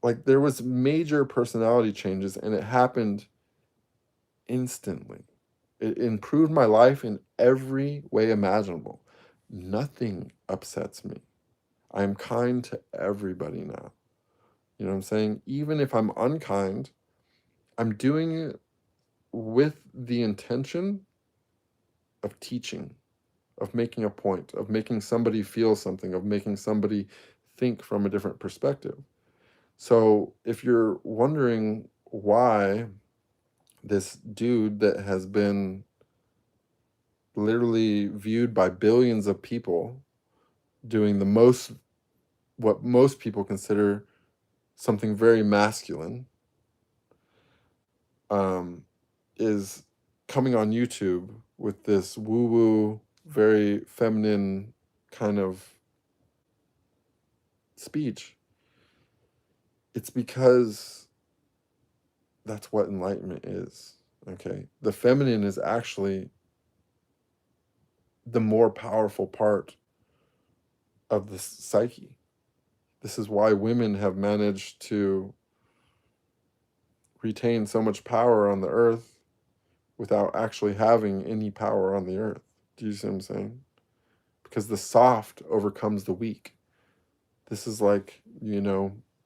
S1: Like, there was major personality changes, and it happened instantly. It improved my life in every way imaginable. Nothing upsets me. I am kind to everybody now. You know what I'm saying? Even if I'm unkind, I'm doing it with the intention of teaching, of making a point, of making somebody feel something, of making somebody think from a different perspective. So if you're wondering why this dude that has been literally viewed by billions of people doing what most people consider something very masculine, is coming on YouTube with this woo-woo, very feminine kind of speech, it's because that's what enlightenment is, okay? The feminine is actually the more powerful part of the psyche. This is why women have managed to retain so much power on the earth without actually having any power on the earth. Do you see what I'm saying? Because the soft overcomes the weak. This is like,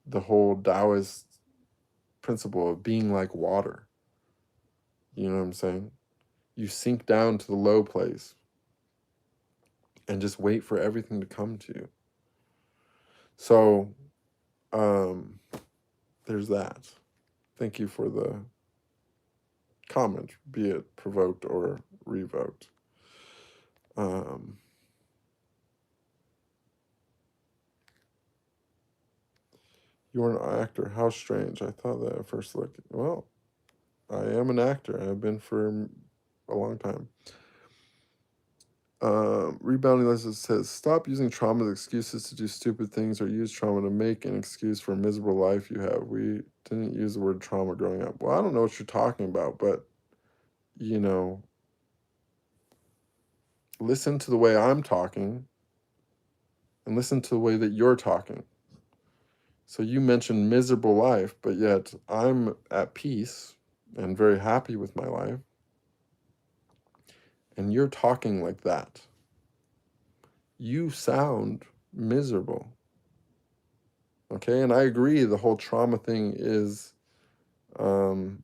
S1: the whole Taoist principle of being like water. You know what I'm saying? You sink down to the low place and just wait for everything to come to you. So, there's that. Thank you for the comment, be it provoked or revoked. You're an actor. How strange. I thought that at first look. Well, I am an actor. I've been for a long time. Rebounding Lesson says, stop using trauma as excuses to do stupid things or use trauma to make an excuse for a miserable life you have. We didn't use the word trauma growing up. Well, I don't know what you're talking about, but, listen to the way I'm talking and listen to the way that you're talking. So you mentioned miserable life, but yet I'm at peace and very happy with my life. And you're talking like that. You sound miserable. Okay, and I agree the whole trauma thing is kind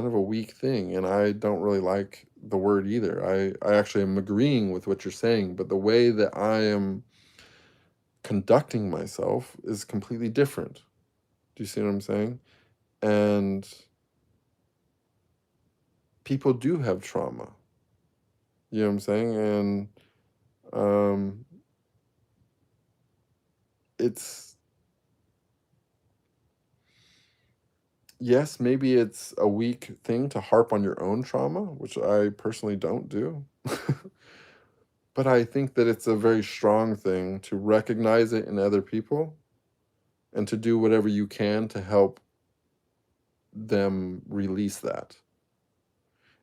S1: of a weak thing, and I don't really like the word either. I actually am agreeing with what you're saying, but the way that I am conducting myself is completely different. Do you see what I'm saying? And people do have trauma. You know what I'm saying? And it's, yes, maybe it's a weak thing to harp on your own trauma, which I personally don't do. But I think that it's a very strong thing to recognize it in other people and to do whatever you can to help them release that.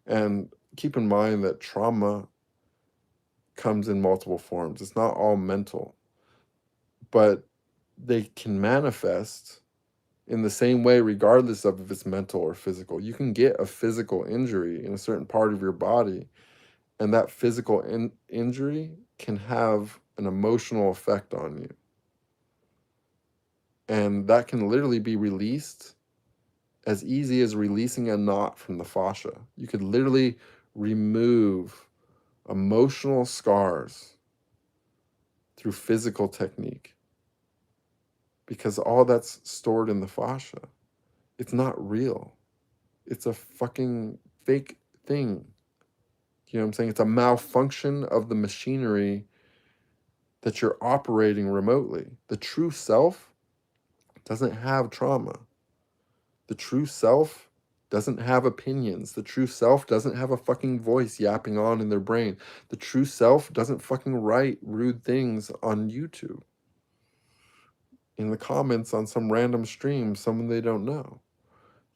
S1: And keep in mind that trauma comes in multiple forms. It's not all mental, but they can manifest in the same way regardless of if it's mental or physical. You can get a physical injury in a certain part of your body, and that physical injury can have an emotional effect on you. And that can literally be released as easy as releasing a knot from the fascia. You could literally remove emotional scars through physical technique because all that's stored in the fascia. It's not real. It's a fucking fake thing. You know what I'm saying? It's a malfunction of the machinery that you're operating remotely. The true self doesn't have trauma. The true self doesn't have opinions. The true self doesn't have a fucking voice yapping on in their brain. The true self doesn't fucking write rude things on YouTube, in the comments on some random stream, someone they don't know.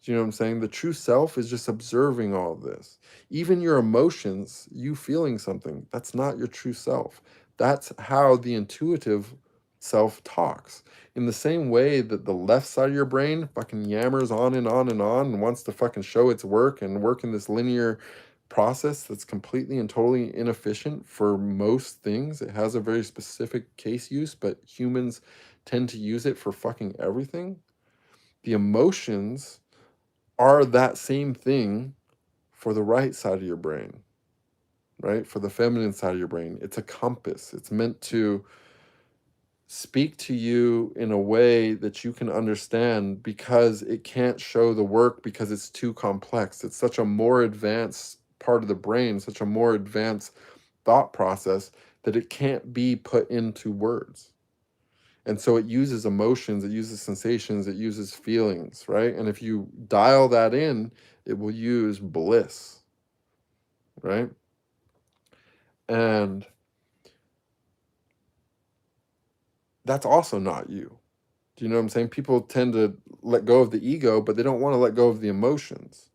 S1: Do you know what I'm saying? The true self is just observing all of this. Even your emotions, you feeling something, that's not your true self. That's how the intuitive self talks. In the same way that the left side of your brain fucking yammers on and on and on and wants to fucking show its work and work in this linear process that's completely and totally inefficient for most things. It has a very specific case use, but humans tend to use it for fucking everything. The emotions are that same thing for the right side of your brain, right? For the feminine side of your brain. It's a compass. It's meant to speak to you in a way that you can understand because it can't show the work because it's too complex. It's such a more advanced part of the brain, such a more advanced thought process that it can't be put into words. And so it uses emotions, it uses sensations, it uses feelings, right? And if you dial that in, it will use bliss, right? And that's also not you. Do you know what I'm saying? People tend to let go of the ego, but they don't want to let go of the emotions.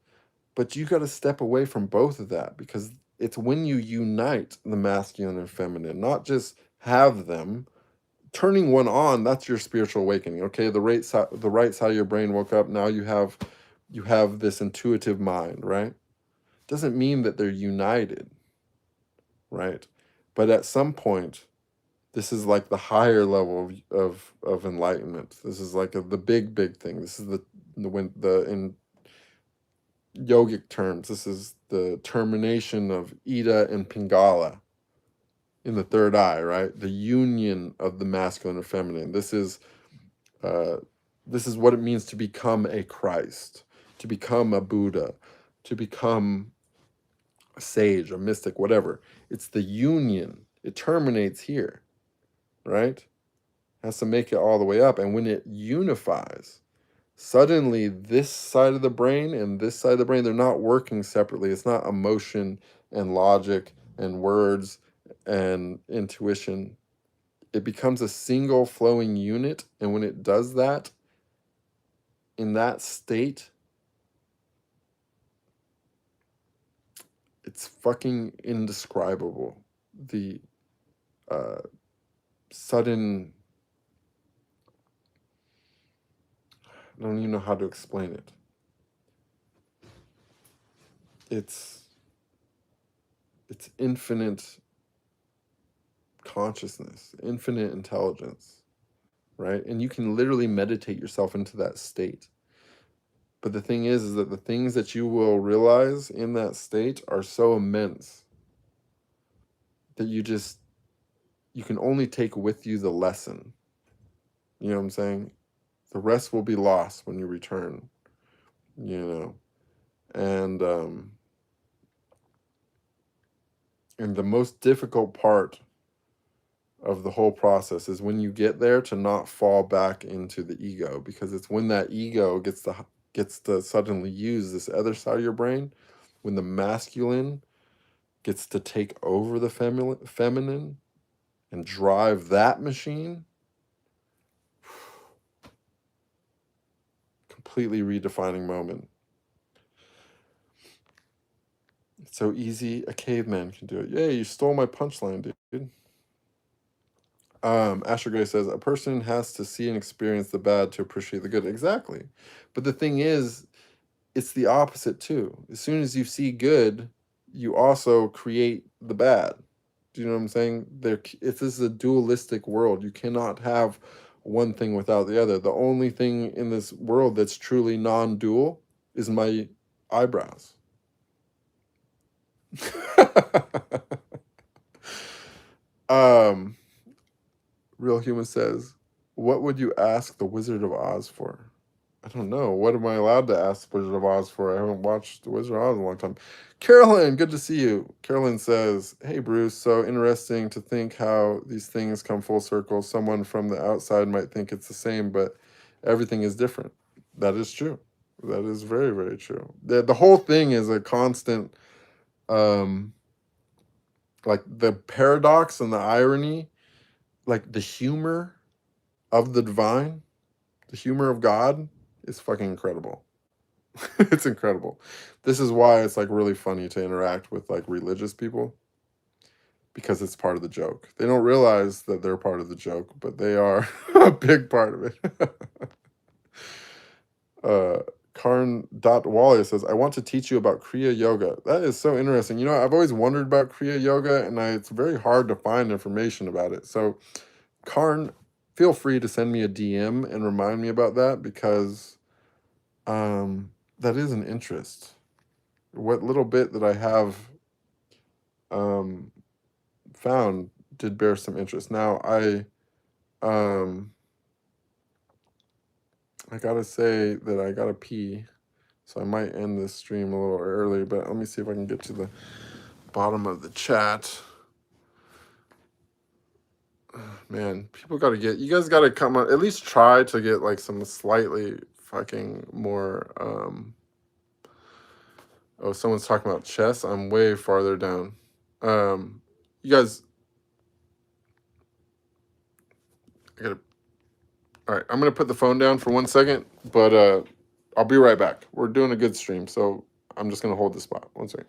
S1: But you got to step away from both of that because it's when you unite the masculine and feminine, not just have them. Turning one on, that's your spiritual awakening. Okay, the right side of your brain woke up. Now you have this intuitive mind, right? Doesn't mean that they're united, right? But at some point, this is like the higher level of enlightenment. This is like the big thing. This is the in yogic terms, this is the termination of Ida and Pingala in the third eye, right? The union of the masculine and feminine. This is what it means to become a Christ, to become a Buddha, to become a sage, a mystic, whatever. It's the union. It terminates here, right? Has to make it all the way up. And when it unifies, suddenly this side of the brain and this side of the brain, they're not working separately. It's not emotion and logic and words and intuition. It becomes a single flowing unit. And when it does that, in that state, it's fucking indescribable. The sudden, I don't even know how to explain it. It's infinite consciousness, infinite intelligence, right? And you can literally meditate yourself into that state. But the thing is that the things that you will realize in that state are so immense that you can only take with you the lesson. You know what I'm saying? The rest will be lost when you return, And the most difficult part of the whole process is when you get there to not fall back into the ego, because it's when that ego gets to suddenly use this other side of your brain, when the masculine gets to take over the feminine and drive that machine. Completely redefining moment. It's so easy, a caveman can do it. Yay, you stole my punchline, dude. Asher Gray says, a person has to see and experience the bad to appreciate the good. Exactly. But the thing is, it's the opposite too. As soon as you see good, you also create the bad. Do you know what I'm saying? This is a dualistic world. You cannot have one thing without the other. The only thing in this world that's truly non-dual is my eyebrows. Real Human says, what would you ask the Wizard of Oz for? I don't know. What am I allowed to ask the Wizard of Oz for? I haven't watched the Wizard of Oz in a long time. Carolyn, good to see you. Carolyn says, hey, Bruce, so interesting to think how these things come full circle. Someone from the outside might think it's the same, but everything is different. That is true. That is very, very true. The whole thing is a constant, like the paradox and the irony, like the humor of the divine, the humor of God is fucking incredible. It's incredible. This is why it's like really funny to interact with like religious people, because it's part of the joke. They don't realize that they're part of the joke, but they are a big part of it. Karn.Wallace says, I want to teach you about Kriya Yoga. That is so interesting. You know, I've always wondered about Kriya Yoga, and it's very hard to find information about it. So, Karn, feel free to send me a DM and remind me about that, because that is an interest. What little bit that I have found did bear some interest. Now, I gotta say that I gotta pee, so I might end this stream a little early, but let me see if I can get to the bottom of the chat. Man, people gotta you guys gotta come on, at least try to get like some slightly fucking more, oh, someone's talking about chess. I'm way farther down. You guys, all right, I'm gonna put the phone down for 1 second, but I'll be right back. We're doing a good stream, so I'm just gonna hold the spot. 1 second.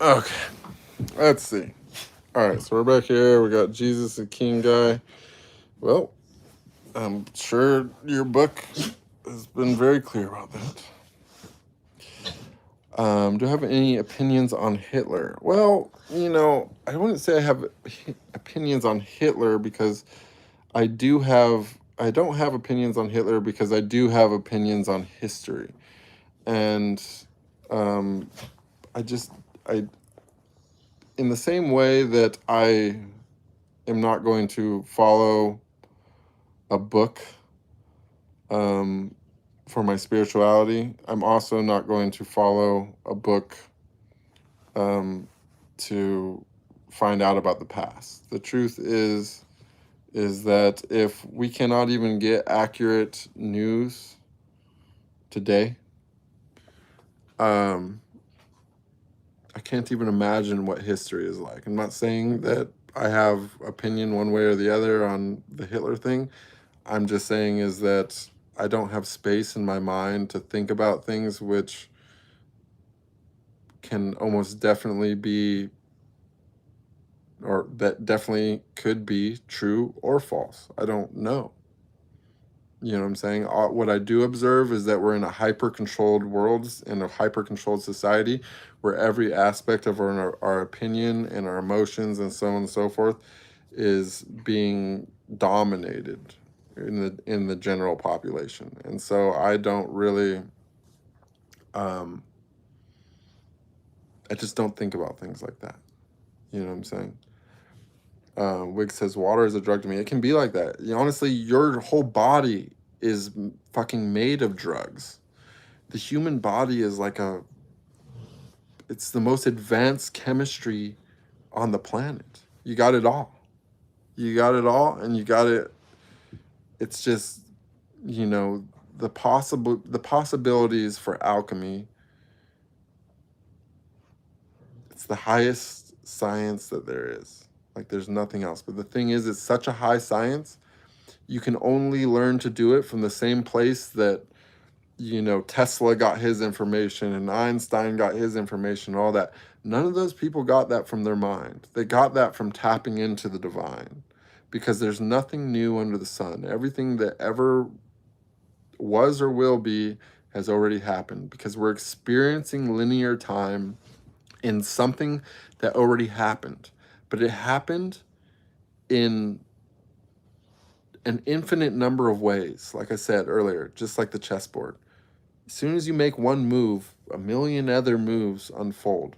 S1: Okay, let's see. All right, so we're back here. We got Jesus the King guy. Well, I'm sure your book has been very clear about that. Do I have any opinions on Hitler? Well, you know, I wouldn't say I have opinions on Hitler, because I don't have opinions on Hitler because I do have opinions on history. And um, I, in the same way that I am not going to follow a book for my spirituality, I'm also not going to follow a book to find out about the past. The truth is that if we cannot even get accurate news today, I can't even imagine what history is like. I'm not saying that I have opinion one way or the other on the Hitler thing. I'm just saying is that I don't have space in my mind to think about things which can almost definitely be, or that definitely could be true or false. I don't know. You know what I'm saying? What I do observe is that we're in a hyper-controlled world, in a hyper-controlled society, where every aspect of our opinion and our emotions and so on and so forth is being dominated in the general population. And so I don't really, I just don't think about things like that. You know what I'm saying? Wig says water is a drug to me. It can be like that. Honestly, your whole body is fucking made of drugs. The human body is like it's the most advanced chemistry on the planet. You got it all. You got it all, and you got it. It's just, the possibilities for alchemy. It's the highest science that there is. Like, there's nothing else. But the thing is, it's such a high science, you can only learn to do it from the same place that, Tesla got his information and Einstein got his information, all that. None of those people got that from their mind. They got that from tapping into the divine, because there's nothing new under the sun. Everything that ever was or will be has already happened, because we're experiencing linear time in something that already happened. But it happened in an infinite number of ways, like I said earlier, just like the chessboard. As soon as you make one move, a million other moves unfold,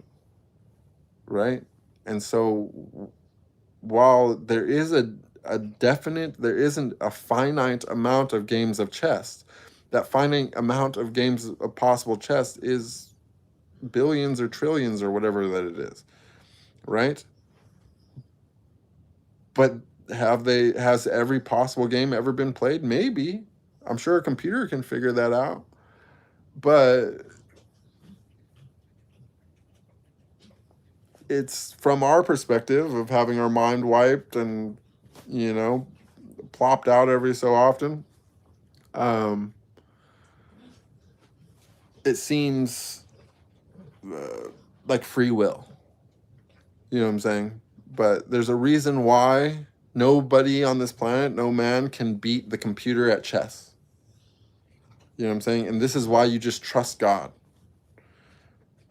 S1: right? And so while there is there isn't a finite amount of games of chess, that finite amount of games of possible chess is billions or trillions or whatever that it is, right? But has every possible game ever been played? Maybe. I'm sure a computer can figure that out. But it's from our perspective of having our mind wiped and, plopped out every so often. It seems like free will. You know what I'm saying? But there's a reason why nobody on this planet, no man, can beat the computer at chess. You know what I'm saying? And this is why you just trust God.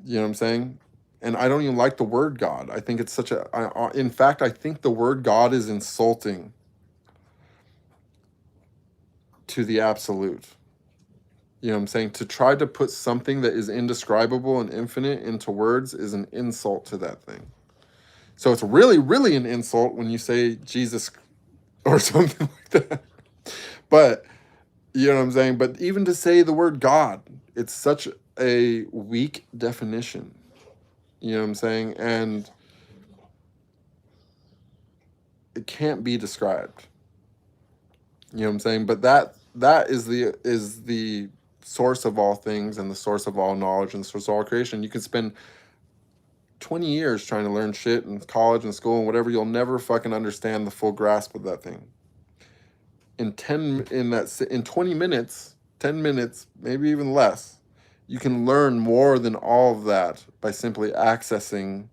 S1: You know what I'm saying? And I don't even like the word God. I think it's in fact, I think the word God is insulting to the absolute. You know what I'm saying? To try to put something that is indescribable and infinite into words is an insult to that thing. So it's really, really an insult when you say Jesus or something like that. But, you know what I'm saying? But even to say the word God, it's such a weak definition. You know what I'm saying? And it can't be described. You know what I'm saying? But that is the source of all things and the source of all knowledge and the source of all creation. You can spend 20 years trying to learn shit in college and school and whatever, you'll never fucking understand the full grasp of that thing. In 20 minutes, 10 minutes, maybe even less, you can learn more than all of that by simply accessing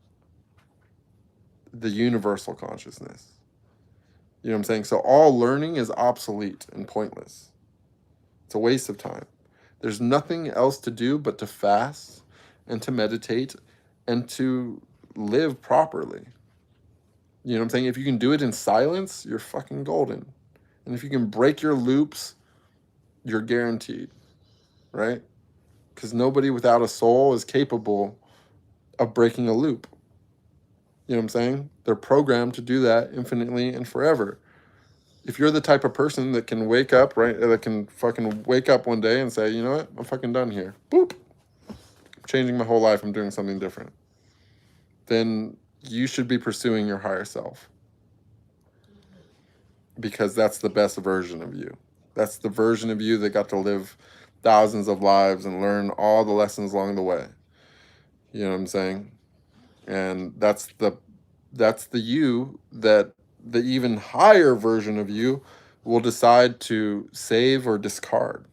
S1: the universal consciousness. You know what I'm saying? So all learning is obsolete and pointless. It's a waste of time. There's nothing else to do but to fast and to meditate and to live properly. You know what I'm saying? If you can do it in silence, you're fucking golden. And if you can break your loops, you're guaranteed, right? Because nobody without a soul is capable of breaking a loop. You know what I'm saying? They're programmed to do that infinitely and forever. If you're the type of person that can wake up, right, that can fucking wake up one day and say, you know what, I'm fucking done here. Boop. I'm changing my whole life. I'm doing something different. Then you should be pursuing your higher self. Because that's the best version of you. That's the version of you that got to live thousands of lives and learn all the lessons along the way. You know what I'm saying? And that's the you that the even higher version of you will decide to save or discard.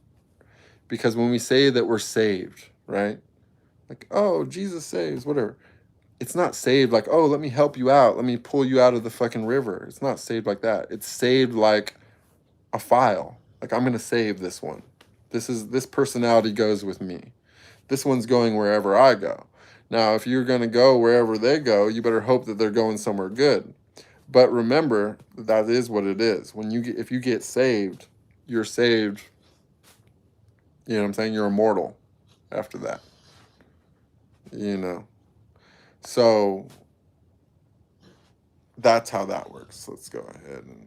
S1: Because when we say that we're saved, right? Like, oh, Jesus saves, whatever. It's not saved like, oh, let me help you out. Let me pull you out of the fucking river. It's not saved like that. It's saved like a file. Like, I'm going to save this one. This personality goes with me. This one's going wherever I go. Now, if you're going to go wherever they go, you better hope that they're going somewhere good. But remember, that is what it is. If you get saved, you're saved. You know what I'm saying? You're immortal after that. You know. So that's how that works. Let's go ahead and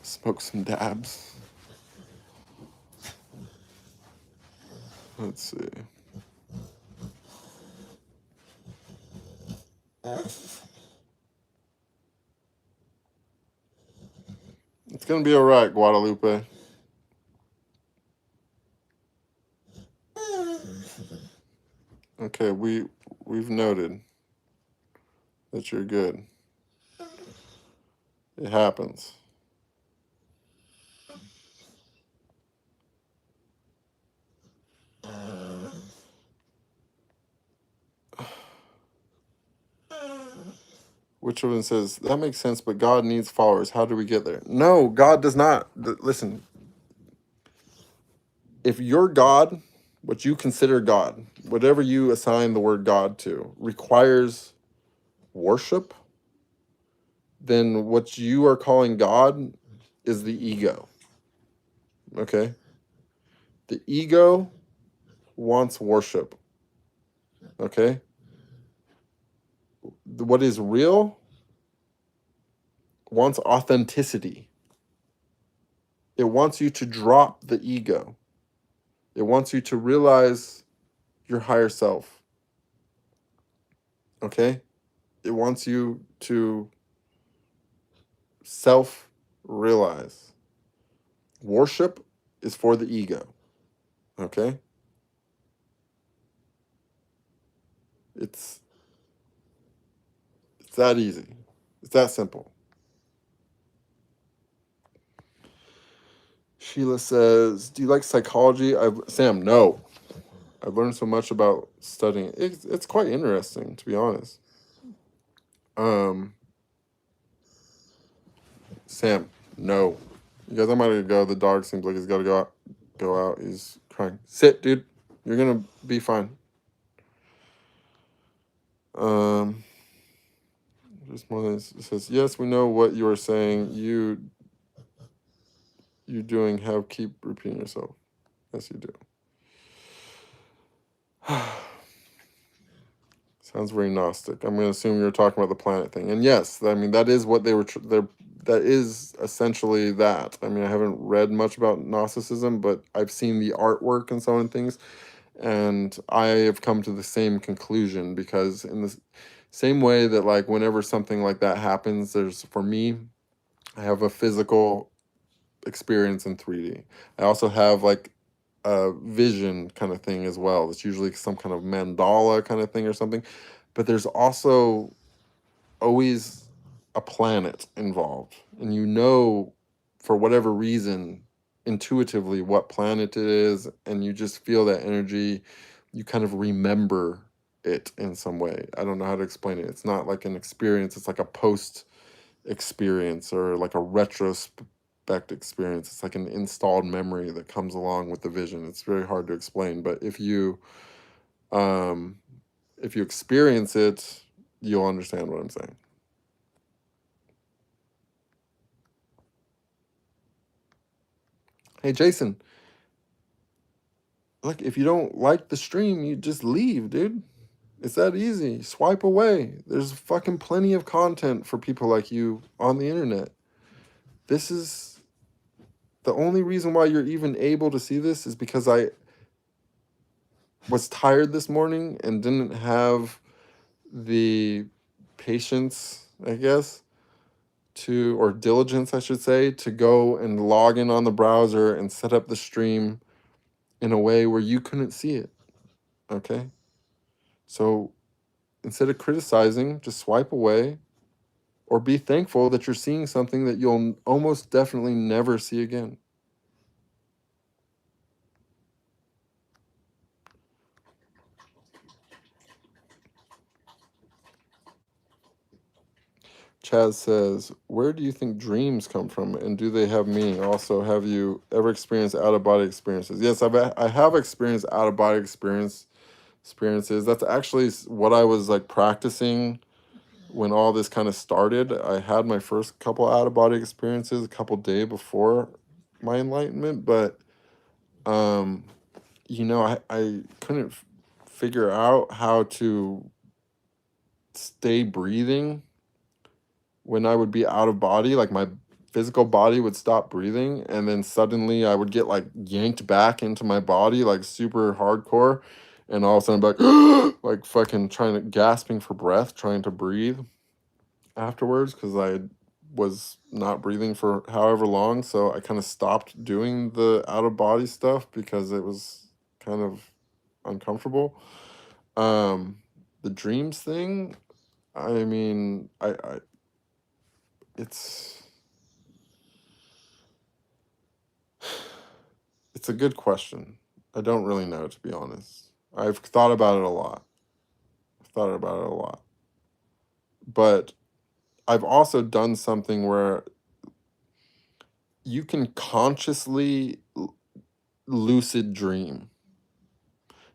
S1: smoke some dabs. Let's see. It's going to be all right, Guadalupe. Okay, we've noted that you're good. It happens. Which one says, that makes sense, but God needs followers. How do we get there? No, God does not. Listen, if your God, what you consider God, whatever you assign the word God to, requires worship, then what you are calling God is the ego. Okay? The ego wants worship. Okay? What is real wants authenticity. It wants you to drop the ego. It wants you to realize your higher self. Okay? It wants you to self-realize. Worship is for the ego. Okay? It's that easy. It's that simple. Sheila says, do you like psychology? Sam, no. I've learned so much about studying. It's quite interesting, to be honest. Sam, no. You guys, I'm about to go. The dog seems like he's got to go out. He's crying. Sit, dude. You're going to be fine. Just more than it says, yes, we know what you are saying. You doing have keep repeating yourself. Yes, you do. Sounds very Gnostic. I'm going to assume you're talking about the planet thing. And yes, I mean, that is what they were, that is essentially that. I mean, I haven't read much about Gnosticism, but I've seen the artwork and so on things. And I have come to the same conclusion because in the same way that like whenever something like that happens, for me, I have a physical experience in 3D. I also have like a vision kind of thing as well. It's usually some kind of mandala kind of thing or something. But there's also always a planet involved. And you know, for whatever reason, intuitively what planet it is. And you just feel that energy. You kind of remember it in some way. I don't know how to explain it. It's not like an experience. It's like a post experience or like a retrospect experience. It's like an installed memory that comes along with the vision. It's very hard to explain, but if you experience it, you'll understand what I'm saying. Hey, Jason, look, if you don't like the stream, you just leave, dude. It's that easy. Swipe away. There's fucking plenty of content for people like you on the internet. This is the only reason why you're even able to see this is because I was tired this morning and didn't have the patience, I guess, or diligence, I should say, to go and log in on the browser and set up the stream in a way where you couldn't see it. Okay? So instead of criticizing, just swipe away or be thankful that you're seeing something that you'll almost definitely never see again. Chaz says, where do you think dreams come from and do they have meaning? Also, have you ever experienced out-of-body experiences? Yes, I have experienced out-of-body experiences. That's actually what I was like practicing when all this kind of started. I had my first couple out-of-body experiences a couple days before my enlightenment, but I couldn't figure out how to stay breathing when I would be out of body. Like my physical body would stop breathing and then suddenly I would get like yanked back into my body like super hardcore, and all of a sudden I'd be like like fucking gasping for breath, trying to breathe afterwards because I was not breathing for however long. So I kind of stopped doing the out of body stuff because it was kind of uncomfortable. The dreams thing, I mean, I it's it's a good question. I don't really know, to be honest. I've thought about it a lot. But I've also done something where you can consciously lucid dream,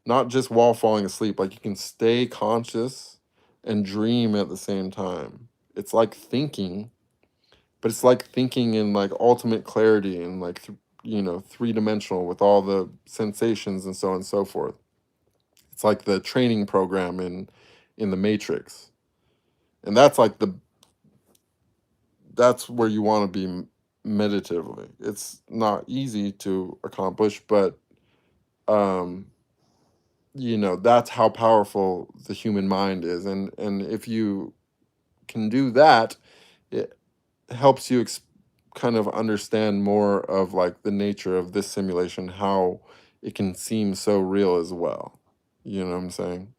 S1: not just while falling asleep. Like you can stay conscious and dream at the same time. It's like thinking, but it's like thinking in like ultimate clarity and like three-dimensional with all the sensations and so on and so forth. It's like the training program in the Matrix, and that's like that's where you want to be meditatively. It's not easy to accomplish, but that's how powerful the human mind is, and if you can do that, it helps you kind of understand more of like the nature of this simulation, how it can seem so real as well. You know what I'm saying?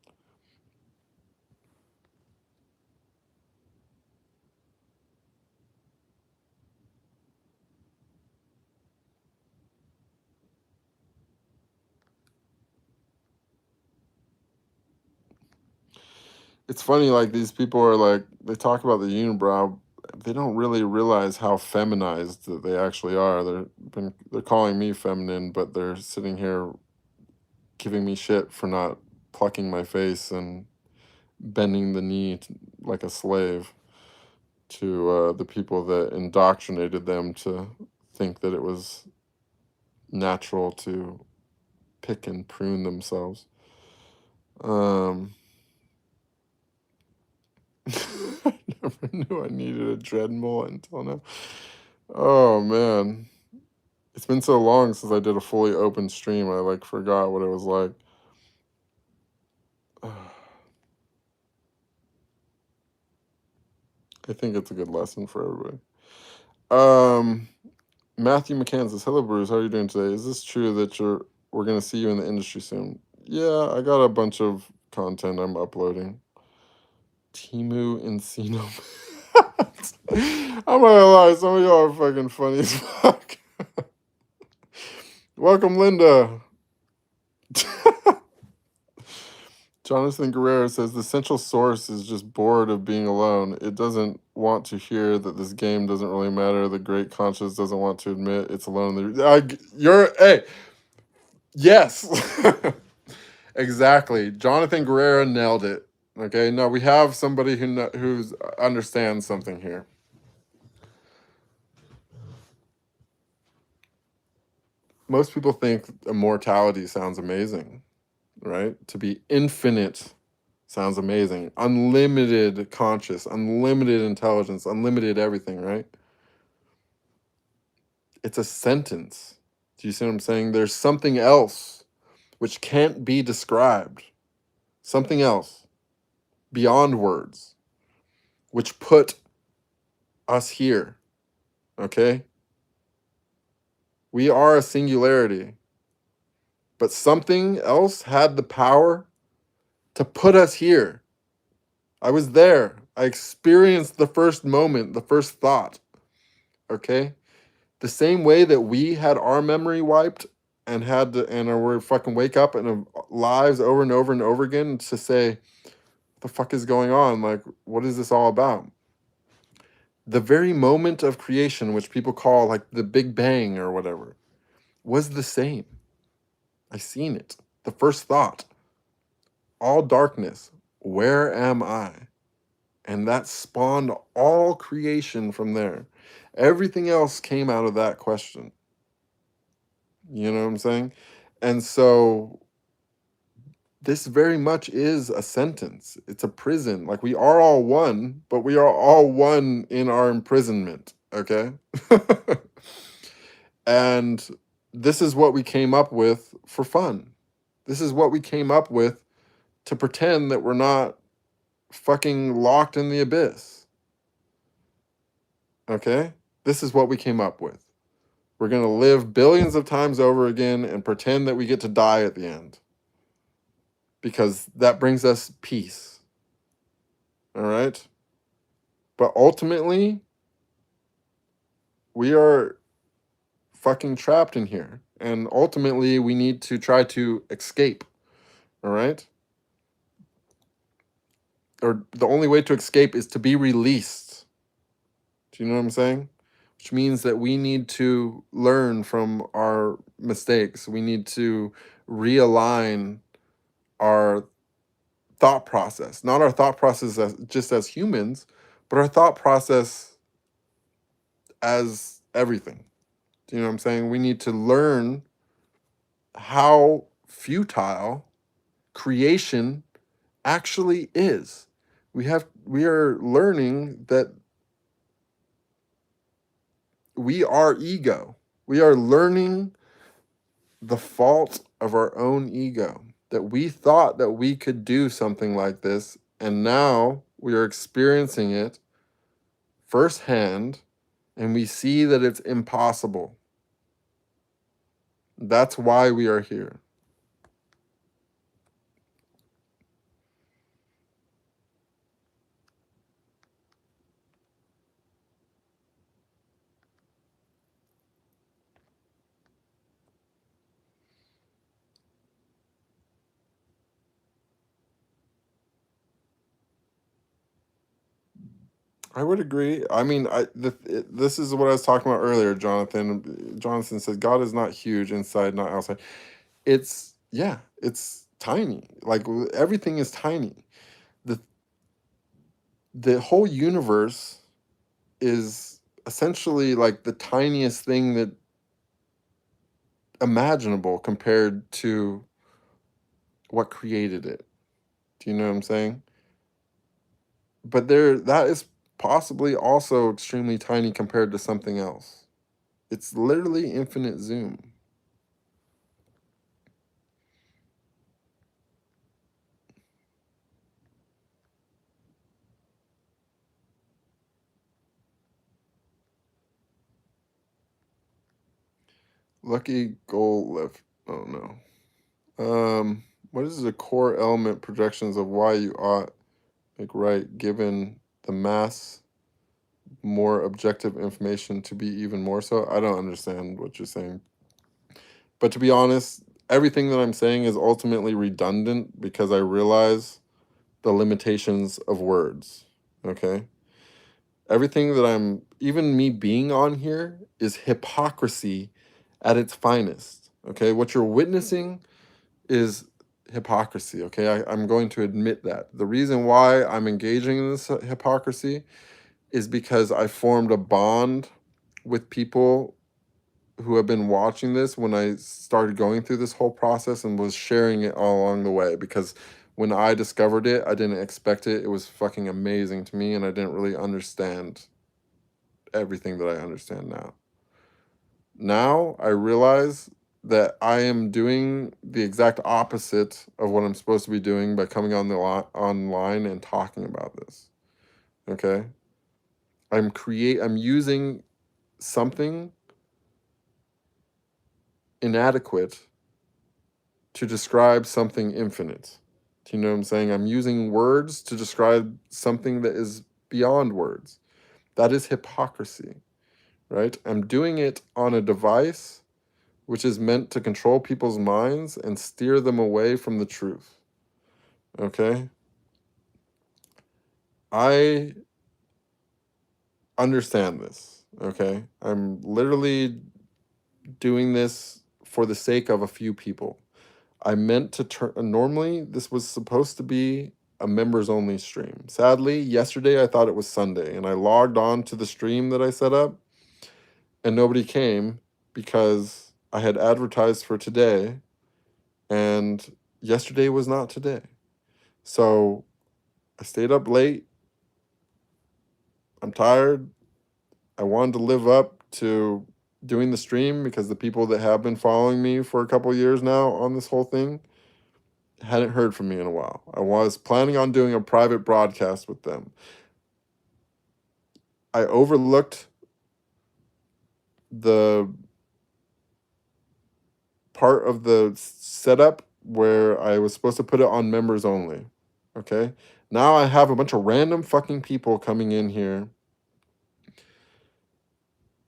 S1: It's funny, like these people are like, they talk about the unibrow, they don't really realize how feminized that they actually are. They're calling me feminine, but they're sitting here giving me shit for not plucking my face and bending the knee like a slave to the people that indoctrinated them to think that it was natural to pick and prune themselves. I never knew I needed a dreadnought until now. Oh man, it's been so long since I did a fully open stream. I like forgot what it was like. I think it's a good lesson for everybody. Matthew McCann says, "Hello, Bruce. How are you doing today? Is this true that we're gonna see you in the industry soon?" Yeah, I got a bunch of content I'm uploading. Timu Encino. I'm not gonna lie, some of y'all are fucking funny as fuck. Welcome, Linda. Jonathan Guerrero says the central source is just bored of being alone. It doesn't want to hear that this game doesn't really matter. The great conscience doesn't want to admit it's alone. Hey, yes, exactly. Jonathan Guerrero nailed it. Okay, no, we have somebody who's understands something here. Most people think immortality sounds amazing, right? To be infinite sounds amazing. Unlimited conscious, unlimited intelligence, unlimited everything, right? It's a sentence. Do you see what I'm saying? There's something else which can't be described. Something else beyond words, which put us here. Okay? We are a singularity. But something else had the power to put us here. I was there. I experienced the first moment, the first thought. Okay? The same way that we had our memory wiped and had to, and we're fucking wake up in lives over and over and over again to say, what the fuck is going on? Like, what is this all about? The very moment of creation, which people call like the Big Bang or whatever, was the same. I seen it. The first thought, all darkness, where am I? And that spawned all creation from there. Everything else came out of that question. You know what I'm saying? And so this very much is a sentence. It's a prison. Like we are all one, but we are all one in our imprisonment. Okay. And this is what we came up with for fun. This is what we came up with to pretend that we're not fucking locked in the abyss. Okay? This is what we came up with. We're going to live billions of times over again and pretend that we get to die at the end. Because that brings us peace. All right? But ultimately, we are fucking trapped in here. And ultimately, we need to try to escape. All right? Or the only way to escape is to be released. Do you know what I'm saying? Which means that we need to learn from our mistakes. We need to realign our thought process, not our thought process as, just as humans, but our thought process as everything. Do you know what I'm saying? We need to learn how futile creation actually is. We are learning that we are ego. We are learning the fault of our own ego, that we thought that we could do something like this, and now we are experiencing it firsthand, and we see that it's impossible. That's why we are here. I would agree. I mean, this is what I was talking about earlier, Jonathan. Jonathan said, God is not huge inside, not outside. It's, yeah, it's tiny. Like everything is tiny. The whole universe is essentially like the tiniest thing that imaginable compared to what created it. Do you know what I'm saying? But that is possibly also extremely tiny compared to something else. It's literally infinite zoom. Lucky goal left. Oh no. What is the core element projections of why you ought make right given the mass more objective information to be even more so? I don't understand what you're saying. But to be honest, everything that I'm saying is ultimately redundant because I realize the limitations of words. Okay? Everything that even me being on here is hypocrisy at its finest. Okay? What you're witnessing is hypocrisy. Okay? I'm going to admit that. The reason why I'm engaging in this hypocrisy is because I formed a bond with people who have been watching this when I started going through this whole process and was sharing it all along the way, because when I discovered it, I didn't expect it. It was fucking amazing to me, and I didn't really understand everything that I understand now. Now I realize that I am doing the exact opposite of what I'm supposed to be doing by coming on the online and talking about this. Okay? I'm using something inadequate to describe something infinite. Do you know what I'm saying? I'm using words to describe something that is beyond words. That is hypocrisy, right? I'm doing it on a device which is meant to control people's minds and steer them away from the truth. Okay? I understand this, okay? I'm literally doing this for the sake of a few people. I meant to turn. Normally, this was supposed to be a members only stream. Sadly, yesterday I thought it was Sunday, and I logged on to the stream that I set up, and nobody came because I had advertised for today, and yesterday was not today. So I stayed up late. I'm tired. I wanted to live up to doing the stream because the people that have been following me for a couple years now on this whole thing hadn't heard from me in a while. I was planning on doing a private broadcast with them. I overlooked the part of the setup where I was supposed to put it on members only. Okay? Now I have a bunch of random fucking people coming in here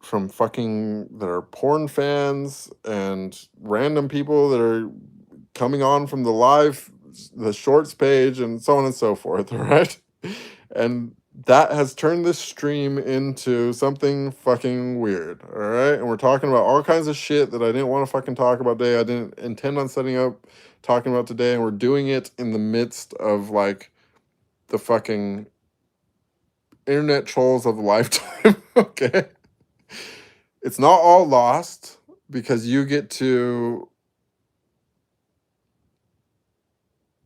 S1: from fucking that are porn fans and random people that are coming on from the shorts page and so on and so forth, all right? And that has turned this stream into something fucking weird, all right? And we're talking about all kinds of shit that I didn't want to fucking talk about today. I didn't intend on setting up talking about today, and we're doing it in the midst of like the fucking internet trolls of a lifetime, okay? It's not all lost because you get to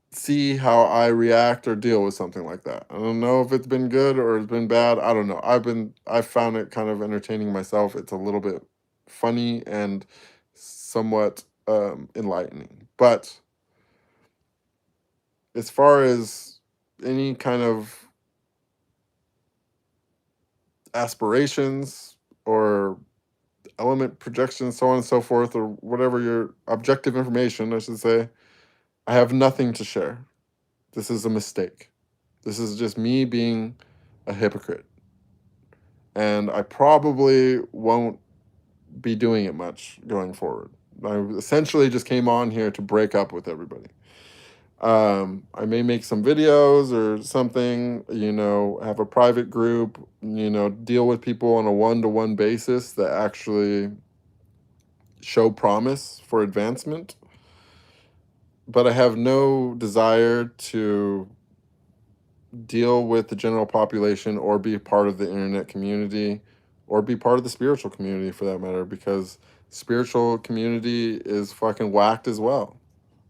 S1: see how I react or deal with something like that. I don't know if it's been good or it's been bad. I don't know. I found it kind of entertaining myself. It's a little bit funny and somewhat enlightening. But as far as any kind of aspirations or element projections, so on and so forth, or whatever your objective information, I should say, I have nothing to share. This is a mistake. This is just me being a hypocrite. And I probably won't be doing it much going forward. I essentially just came on here to break up with everybody. I may make some videos or something, have a private group, deal with people on a one-to-one basis that actually show promise for advancement. But I have no desire to deal with the general population or be part of the internet community or be part of the spiritual community for that matter, because spiritual community is fucking whacked as well.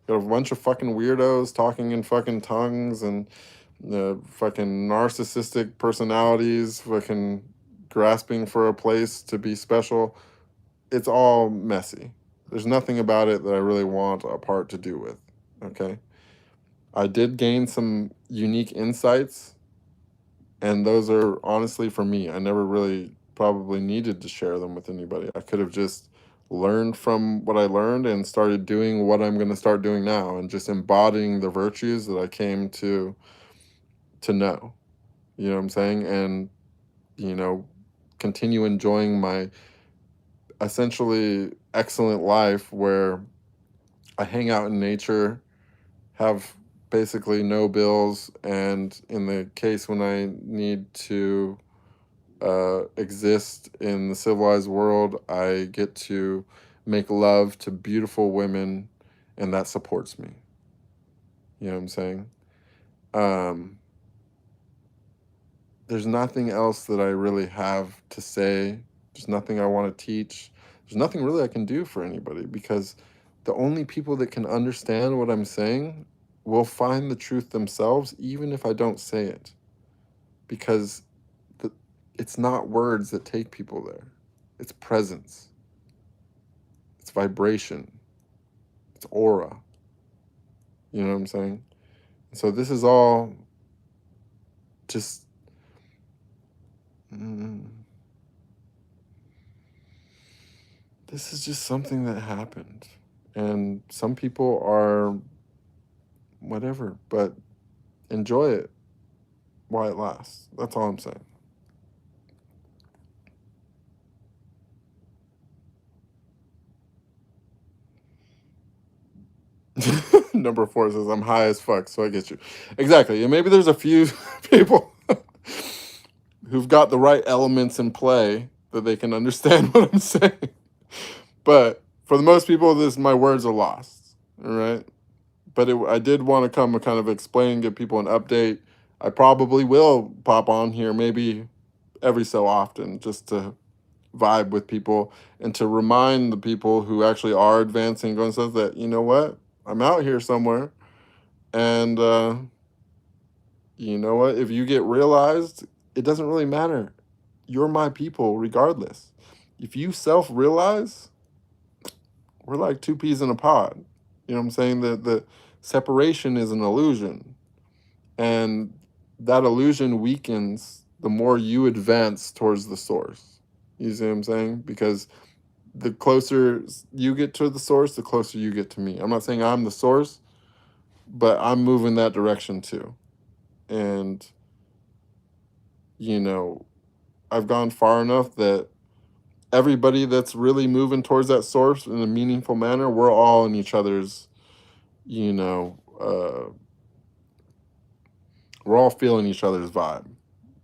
S1: Got a bunch of fucking weirdos talking in fucking tongues and the fucking narcissistic personalities fucking grasping for a place to be special. It's all messy. There's nothing about it that I really want a part to do with. Okay? I did gain some unique insights, and those are honestly for me. I never really probably needed to share them with anybody. I could have just learned from what I learned and started doing what I'm going to start doing now and just embodying the virtues that I came to know. You know what I'm saying? And, continue enjoying my essentially excellent life where I hang out in nature, have basically no bills, and in the case when I need to exist in the civilized world, I get to make love to beautiful women, and that supports me. You know what I'm saying? There's nothing else that I really have to say. There's nothing I want to teach. There's nothing really I can do for anybody, because the only people that can understand what I'm saying will find the truth themselves, even if I don't say it. Because it's not words that take people there. It's presence. It's vibration. It's aura. You know what I'm saying? So this is all just... this is just something that happened. And some people are whatever, but enjoy it while it lasts. That's all I'm saying. Number 4 says, I'm high as fuck, so I get you. Exactly. And maybe there's a few people who've got the right elements in play that they can understand what I'm saying. But for the most people, my words are lost. All right. But I did want to come and kind of explain, give people an update. I probably will pop on here maybe every so often, just to vibe with people and to remind the people who actually are advancing, going stuff, that, you know what, I'm out here somewhere. And you know what, if you get realized, it doesn't really matter. You're my people regardless. If you self-realize, we're like two peas in a pod. You know what I'm saying? The separation is an illusion. And that illusion weakens the more you advance towards the source. You see what I'm saying? Because the closer you get to the source, the closer you get to me. I'm not saying I'm the source, but I'm moving that direction too. And, you know, I've gone far enough that everybody that's really moving towards that source in a meaningful manner, we're all in each other's, you know, we're all feeling each other's vibe.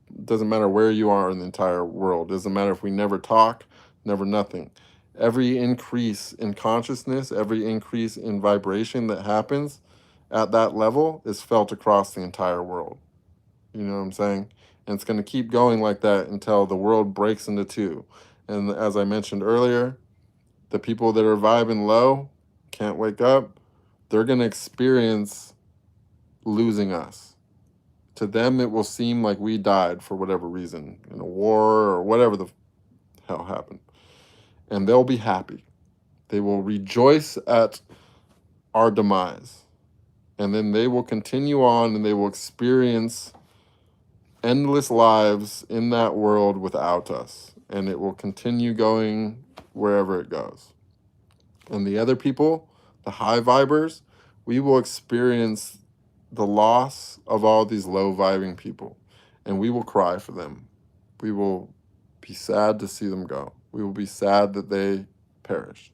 S1: It doesn't matter where you are in the entire world. It doesn't matter if we never talk, never nothing. Every increase in consciousness, every increase in vibration that happens at that level is felt across the entire world. You know what I'm saying? And it's going to keep going like that until the world breaks into two. And as I mentioned earlier, the people that are vibing low, can't wake up, they're going to experience losing us. To them, it will seem like we died for whatever reason, in a war or whatever the hell happened. And they'll be happy. They will rejoice at our demise. And then they will continue on and they will experience endless lives in that world without us. And it will continue going wherever it goes. And the other people, the high vibers, we will experience the loss of all these low vibing people. And we will cry for them. We will be sad to see them go. We will be sad that they perished.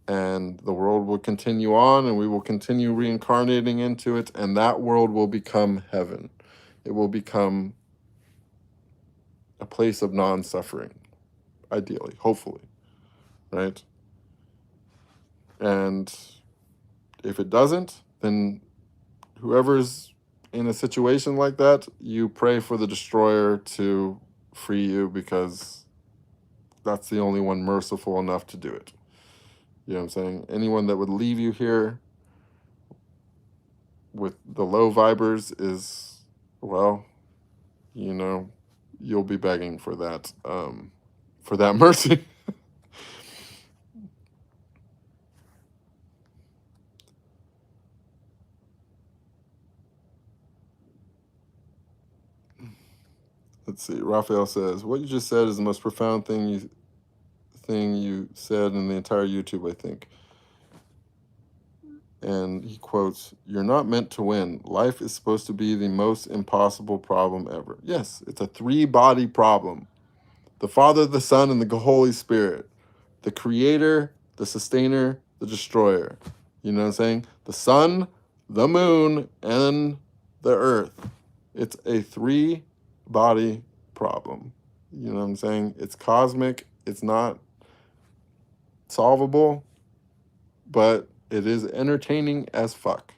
S1: And the world will continue on, and we will continue reincarnating into it, and that world will become heaven. It will become a place of non-suffering, ideally, hopefully, right? And if it doesn't, then whoever's in a situation like that, you pray for the destroyer to free you, because that's the only one merciful enough to do it. You know what I'm saying? Anyone that would leave you here with the low vibers is, well, you know, you'll be begging for that mercy. Let's see. Raphael says, what you just said is the most profound thing you said in the entire YouTube, I think. And he quotes, you're not meant to win. Life is supposed to be the most impossible problem ever. Yes, it's a 3-body problem. The Father, the Son, and the Holy Spirit. The creator, the sustainer, the destroyer. You know what I'm saying? The sun, the moon, and the earth. It's a 3-body problem. You know what I'm saying? It's cosmic. It's not solvable, but it is entertaining as fuck.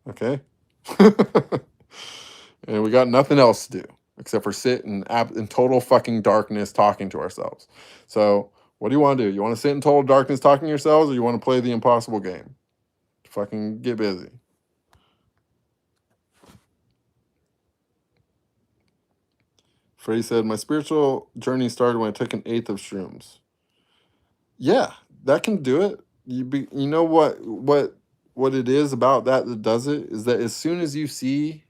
S1: Okay? And we got nothing else to do except for sit in total fucking darkness talking to ourselves. So, what do you want to do? You want to sit in total darkness talking to yourselves, or you want to play the impossible game? Fucking get busy. Freddie said, my spiritual journey started when I took an 1/8 of shrooms. Yeah, that can do it. You know what it is about that does it is that as soon as you see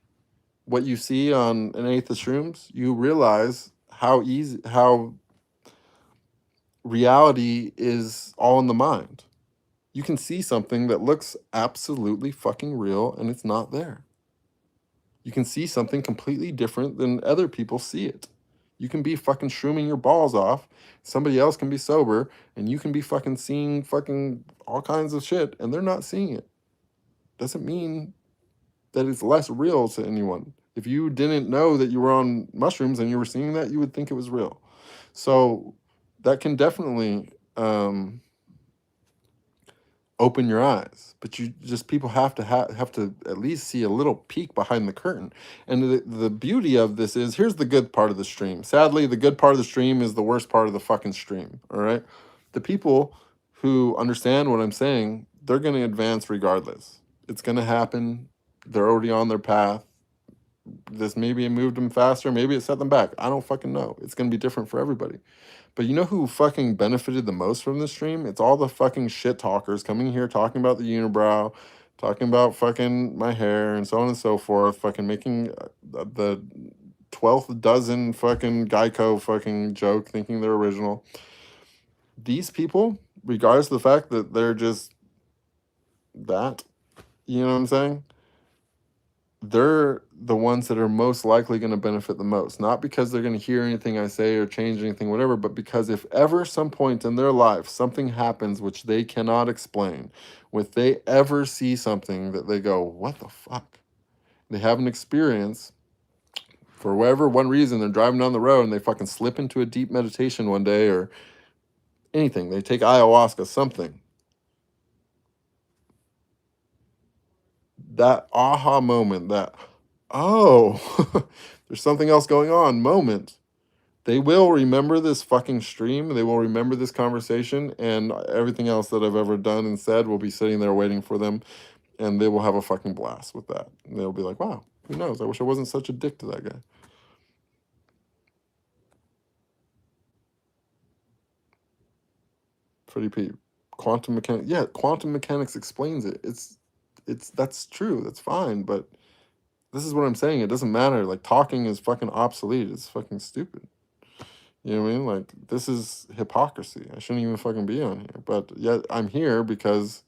S1: what you see on an 1/8 of shrooms, you realize how reality is all in the mind. You can see something that looks absolutely fucking real and it's not there. You can see something completely different than other people see it. You can be fucking shrooming your balls off. Somebody else can be sober and you can be fucking seeing fucking all kinds of shit and they're not seeing it. Doesn't mean that it's less real to anyone. If you didn't know that you were on mushrooms and you were seeing that, you would think it was real. So that can definitely open your eyes, but you just people have to at least see a little peek behind the curtain. And the beauty of this is, here's the good part of the stream. Sadly, the good part of the stream is the worst part of the fucking stream. All right, the people who understand what I'm saying, they're going to advance regardless. It's going to happen. They're already on their path. This maybe it moved them faster, maybe it set them back. I don't fucking know. It's going to be different for everybody. But you know who fucking benefited the most from this stream? It's all the fucking shit talkers coming here talking about the unibrow, talking about fucking my hair and so on and so forth, fucking making the 12th dozen fucking Geico fucking joke thinking they're original. These people, regardless of the fact that they're just that, you know what I'm saying? They're the ones that are most likely going to benefit the most, not because they're going to hear anything I say or change anything, whatever, but because if ever some point in their life something happens which they cannot explain, if they ever see something that they go, what the fuck? They have an experience for whatever one reason, they're driving down the road and they fucking slip into a deep meditation one day or anything. They take ayahuasca, something. That aha moment, that, oh, there's something else going on moment. They will remember this fucking stream. They will remember this conversation, and everything else that I've ever done and said will be sitting there waiting for them, and they will have a fucking blast with that. And they'll be like, wow, who knows? I wish I wasn't such a dick to that guy. Freddie P. Quantum mechanics. Yeah, quantum mechanics explains it. That's true. That's fine, but this is what I'm saying. It doesn't matter. Like, talking is fucking obsolete. It's fucking stupid. You know what I mean? Like, this is hypocrisy. I shouldn't even fucking be on here. But yet I'm here because,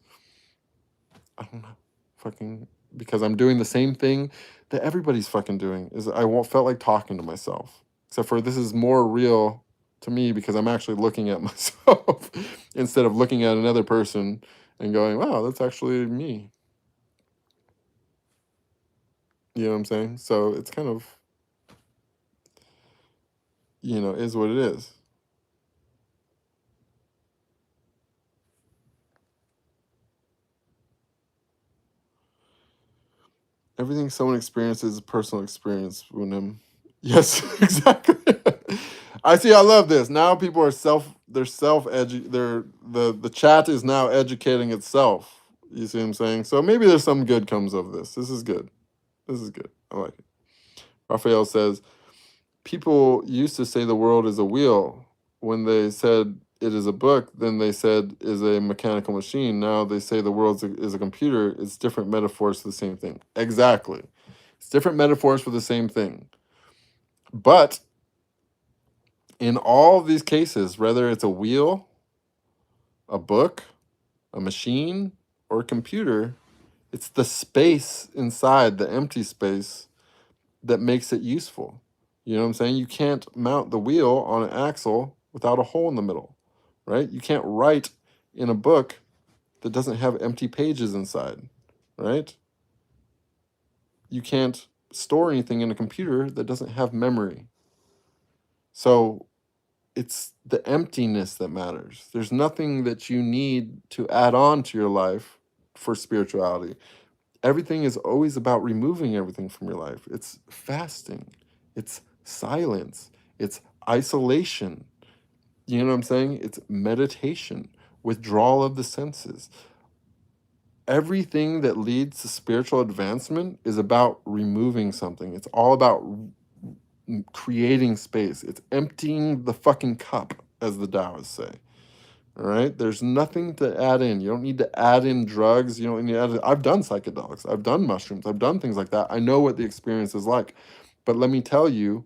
S1: I don't know, fucking, because I'm doing the same thing that everybody's fucking doing. Is I felt like talking to myself. Except for this is more real to me because I'm actually looking at myself instead of looking at another person and going, wow, that's actually me. You know what I'm saying? So it's kind of, is what it is. Everything someone experiences is personal experience with them. Yes, exactly. I see. I love this. Now people are the chat is now educating itself. You see what I'm saying? So maybe there's some good comes of this. This is good. This is good. I like it. Raphael says, people used to say the world is a wheel. When they said it is a book, then they said is a mechanical machine. Now they say the world is a computer. It's different metaphors for the same thing. Exactly. It's different metaphors for the same thing. But in all of these cases, whether it's a wheel, a book, a machine, or a computer, it's the space inside, the empty space, that makes it useful. You know what I'm saying? You can't mount the wheel on an axle without a hole in the middle, right? You can't write in a book that doesn't have empty pages inside, right? You can't store anything in a computer that doesn't have memory. So it's the emptiness that matters. There's nothing that you need to add on to your life for spirituality. Everything is always about removing everything from your life. It's fasting, it's silence, it's isolation. You know what I'm saying? It's meditation, withdrawal of the senses. Everything that leads to spiritual advancement is about removing something. It's all about creating space. It's emptying the fucking cup, as the Taoists say. All right? There's nothing to add in. You don't need to add in drugs. You don't need to add in. I've done psychedelics. I've done mushrooms. I've done things like that. I know what the experience is like. But let me tell you,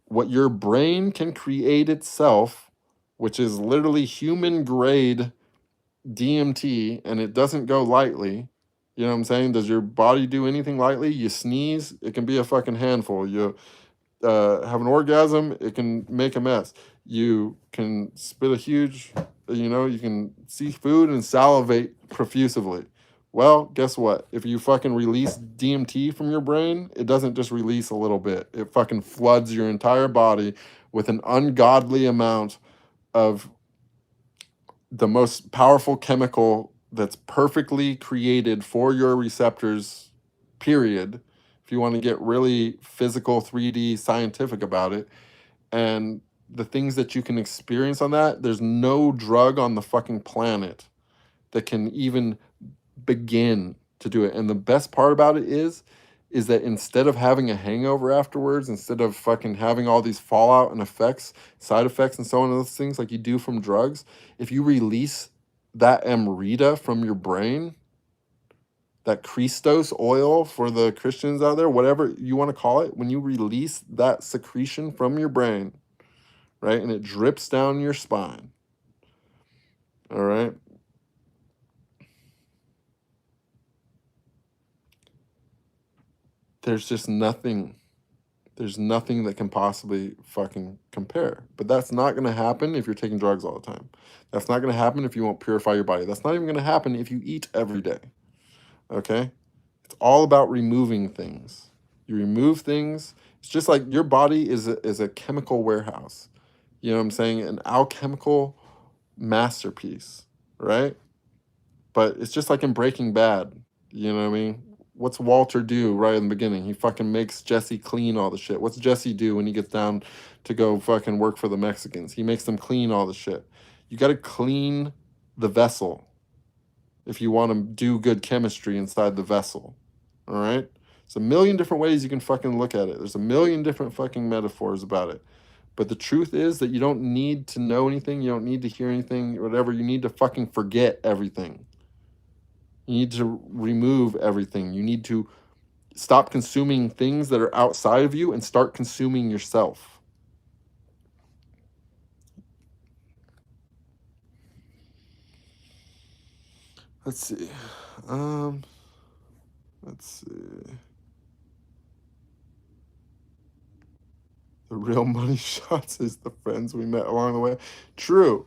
S1: what your brain can create itself, which is literally human grade DMT, and it doesn't go lightly. You know what I'm saying? Does your body do anything lightly? You sneeze, it can be a fucking handful. You have an orgasm, it can make a mess. You can spit a huge, you can see food and salivate profusively. Well, guess what? If you fucking release DMT from your brain, it doesn't just release a little bit. It fucking floods your entire body with an ungodly amount of the most powerful chemical that's perfectly created for your receptors, period. If you want to get really physical, 3D, scientific about it. And the things that you can experience on that, there's no drug on the fucking planet that can even begin to do it. And the best part about it is that instead of having a hangover afterwards, instead of fucking having all these fallout and effects, side effects and so on and those things like you do from drugs, if you release that amrita from your brain, that Christos oil for the Christians out there, whatever you want to call it, when you release that secretion from your brain, right, and it drips down your spine, all right, there's just nothing. There's nothing that can possibly fucking compare. But that's not going to happen if you're taking drugs all the time. That's not going to happen if you won't purify your body. That's not even going to happen if you eat every day. Okay? It's all about removing things. You remove things. It's just like your body is a chemical warehouse. You know what I'm saying? An alchemical masterpiece, right? But it's just like in Breaking Bad. You know what I mean? What's Walter do right in the beginning? He fucking makes Jesse clean all the shit. What's Jesse do when he gets down to go fucking work for the Mexicans? He makes them clean all the shit. You got to clean the vessel if you want to do good chemistry inside the vessel. All right? There's a million different ways you can fucking look at it. There's a million different fucking metaphors about it. But the truth is that you don't need to know anything. You don't need to hear anything, whatever. You need to fucking forget everything. You need to remove everything. You need to stop consuming things that are outside of you and start consuming yourself. Let's see. Let's see. The real money shots is the friends we met along the way. True.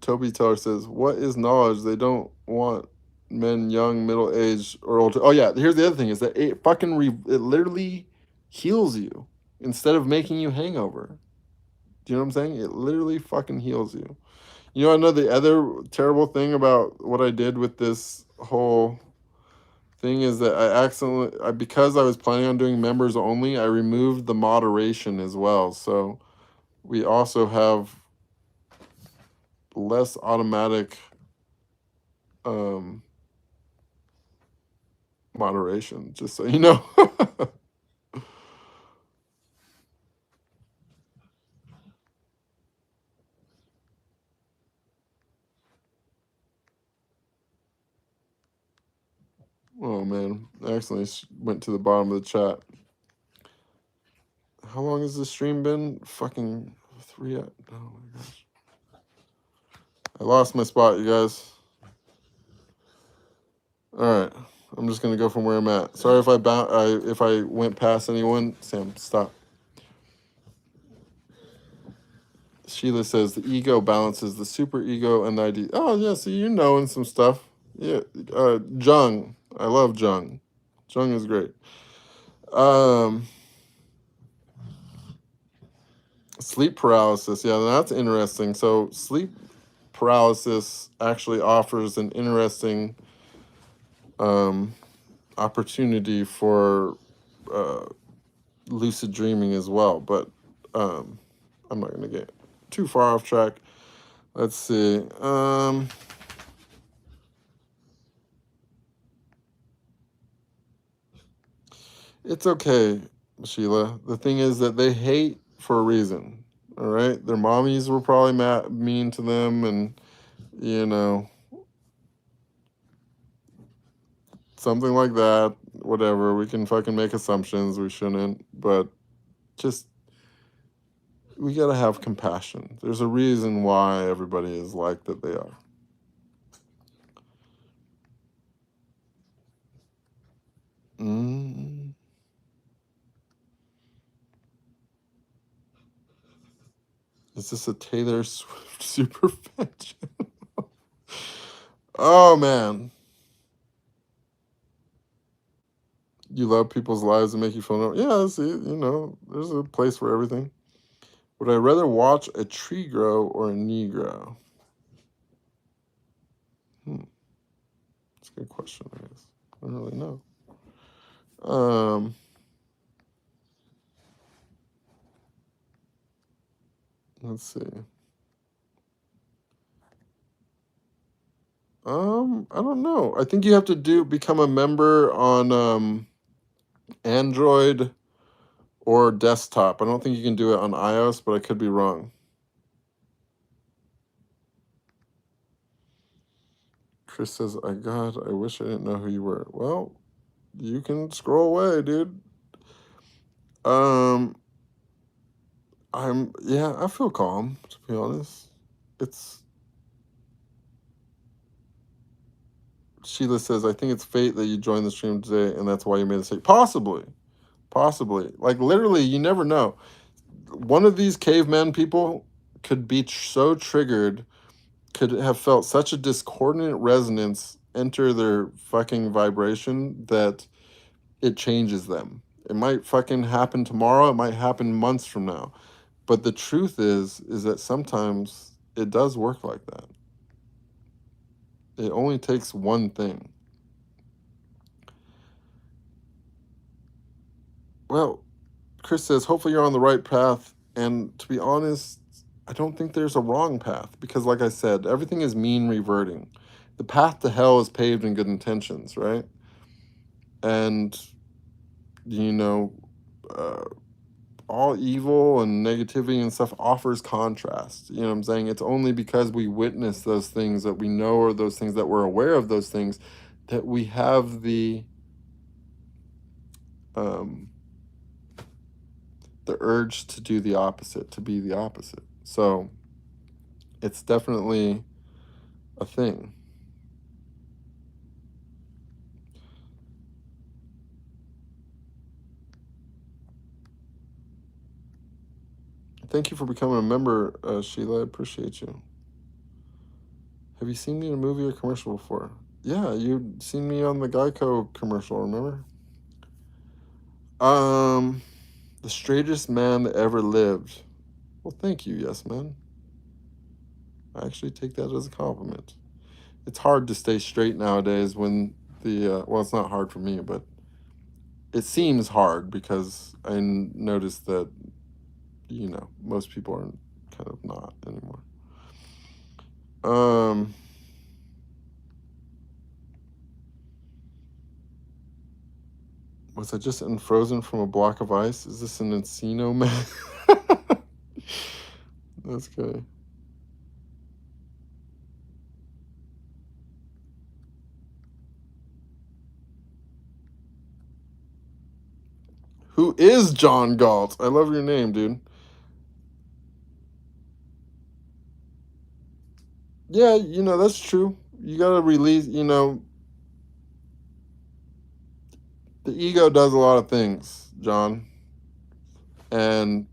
S1: Toby Teller says, what is knowledge? They don't want men young, middle-aged, or old. Oh, yeah. Here's the other thing is that it fucking it literally heals you instead of making you hangover. Do you know what I'm saying? It literally fucking heals you. You know, I know the other terrible thing about what I did with this whole thing is that I accidentally, because I was planning on doing members only, I removed the moderation as well. So we also have less automatic moderation, just so you know. Oh man, I accidentally went to the bottom of the chat. How long has this stream been? Fucking 3 hours. Oh my gosh. I lost my spot, you guys. All right, I'm just gonna go from where I'm at. Sorry if if I went past anyone. Sam, stop. Sheila says the ego balances the superego and the idea. Oh yeah, see, you're knowing some stuff. Yeah, Jung. I love Jung. Jung is great. Sleep paralysis. Yeah, that's interesting. So sleep paralysis actually offers an interesting opportunity for lucid dreaming as well. But I'm not going to get too far off track. Let's see. It's okay, Sheila. The thing is that they hate for a reason. All right, their mommies were probably mean to them, and you know, something like that. Whatever. We can fucking make assumptions. We shouldn't, but just we gotta have compassion. There's a reason why everybody is like that they are. Is this a Taylor Swift super fan channel? Oh man. You love people's lives and make you feel normal. Yeah, see, there's a place for everything. Would I rather watch a tree grow or a knee grow? That's a good question, I guess. I don't really know. Let's see. I don't know. I think you have to become a member on Android or desktop. I don't think you can do it on iOS, but I could be wrong. Chris says, I wish I didn't know who you were. Well, you can scroll away, dude. I feel calm, to be honest. Sheila says, I think it's fate that you joined the stream today, and that's why you made a mistake. Possibly. Like, literally, you never know. One of these caveman people could be so triggered, could have felt such a discordant resonance enter their fucking vibration that it changes them. It might fucking happen tomorrow. It might happen months from now. But the truth is that sometimes it does work like that. It only takes one thing. Well, Chris says, hopefully you're on the right path. And to be honest, I don't think there's a wrong path. Because like I said, everything is mean reverting. The path to hell is paved in good intentions, right? And, all evil and negativity and stuff offers contrast. You know what I'm saying? It's only because we witness those things that we know, or those things that we're aware of those things, that we have the urge to do the opposite, to be the opposite. So it's definitely a thing. Thank you for becoming a member, Sheila. I appreciate you. Have you seen me in a movie or commercial before? Yeah, you've seen me on the Geico commercial, remember? The straightest man that ever lived. Well, thank you, yes, man. I actually take that as a compliment. It's hard to stay straight nowadays when well, it's not hard for me, but it seems hard because I noticed that, most people are kind of not anymore. Was I just unfrozen from a block of ice? Is this an Encino man? That's good. Who is John Galt? I love your name, dude. Yeah, that's true. You gotta release, the ego does a lot of things, John. And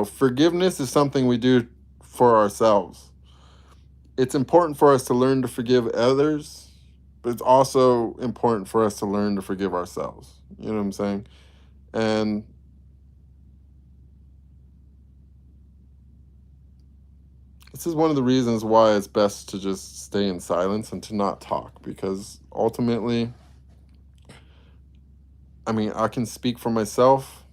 S1: forgiveness is something we do for ourselves. It's important for us to learn to forgive others, but it's also important for us to learn to forgive ourselves. You know what I'm saying? And this is one of the reasons why it's best to just stay in silence and to not talk, because ultimately, I mean, I can speak for myself,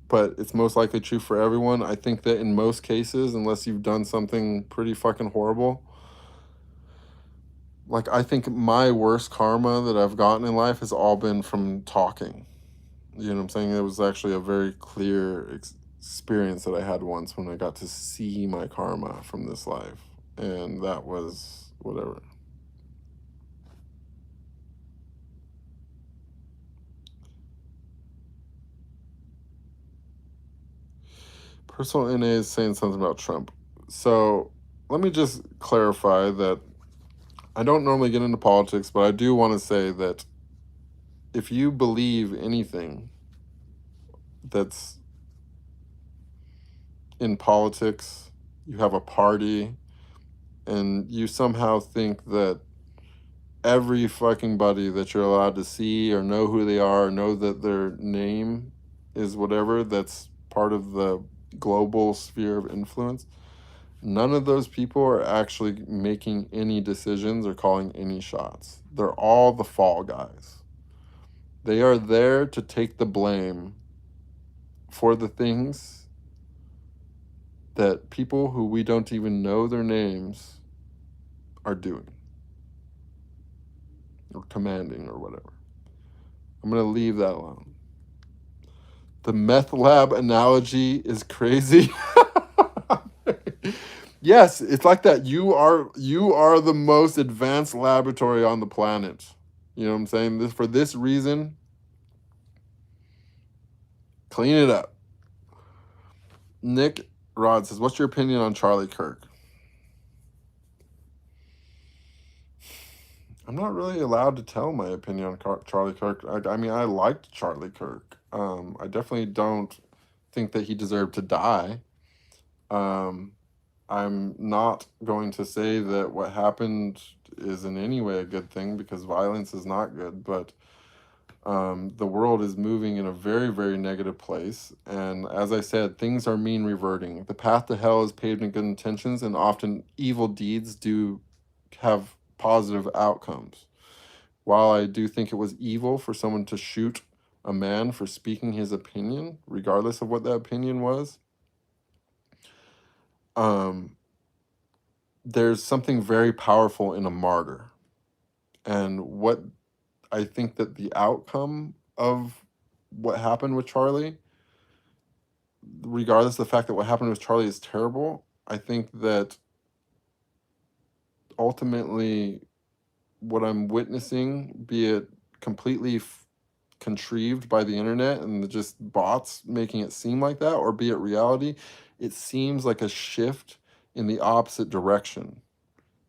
S1: but it's most likely true for everyone. I think that in most cases, unless you've done something pretty fucking horrible, like, I think my worst karma that I've gotten in life has all been from talking. You know what I'm saying? It was actually a very clear experience that I had once when I got to see my karma from this life. And that was whatever. Personal NA is saying something about Trump. So let me just clarify that I don't normally get into politics, but I do want to say that if you believe anything that's in politics, you have a party, and you somehow think that every fucking buddy that you're allowed to see or know who they are, or know that their name is whatever, that's part of the global sphere of influence, none of those people are actually making any decisions or calling any shots. They're all the fall guys. They are there to take the blame for the things that people who we don't even know their names are doing or commanding or whatever. I'm going to leave that alone. The meth lab analogy is crazy. Yes, it's like that. You are the most advanced laboratory on the planet. You know what I'm saying? For this reason, clean it up. Nick Rod says, "What's your opinion on Charlie Kirk?" I'm not really allowed to tell my opinion on Charlie Kirk. I mean, I liked Charlie Kirk. I definitely don't think that he deserved to die. I'm not going to say that what happened is in any way a good thing, because violence is not good, but the world is moving in a very, very negative place. And as I said, things are mean reverting. The path to hell is paved in good intentions, and often evil deeds do have positive outcomes. While I do think it was evil for someone to shoot a man for speaking his opinion, regardless of what that opinion was, there's something very powerful in a martyr. And what I think that the outcome of what happened with Charlie, regardless of the fact that what happened with Charlie is terrible, I think that ultimately what I'm witnessing, be it completely contrived by the internet and just bots making it seem like that, or be it reality, it seems like a shift in the opposite direction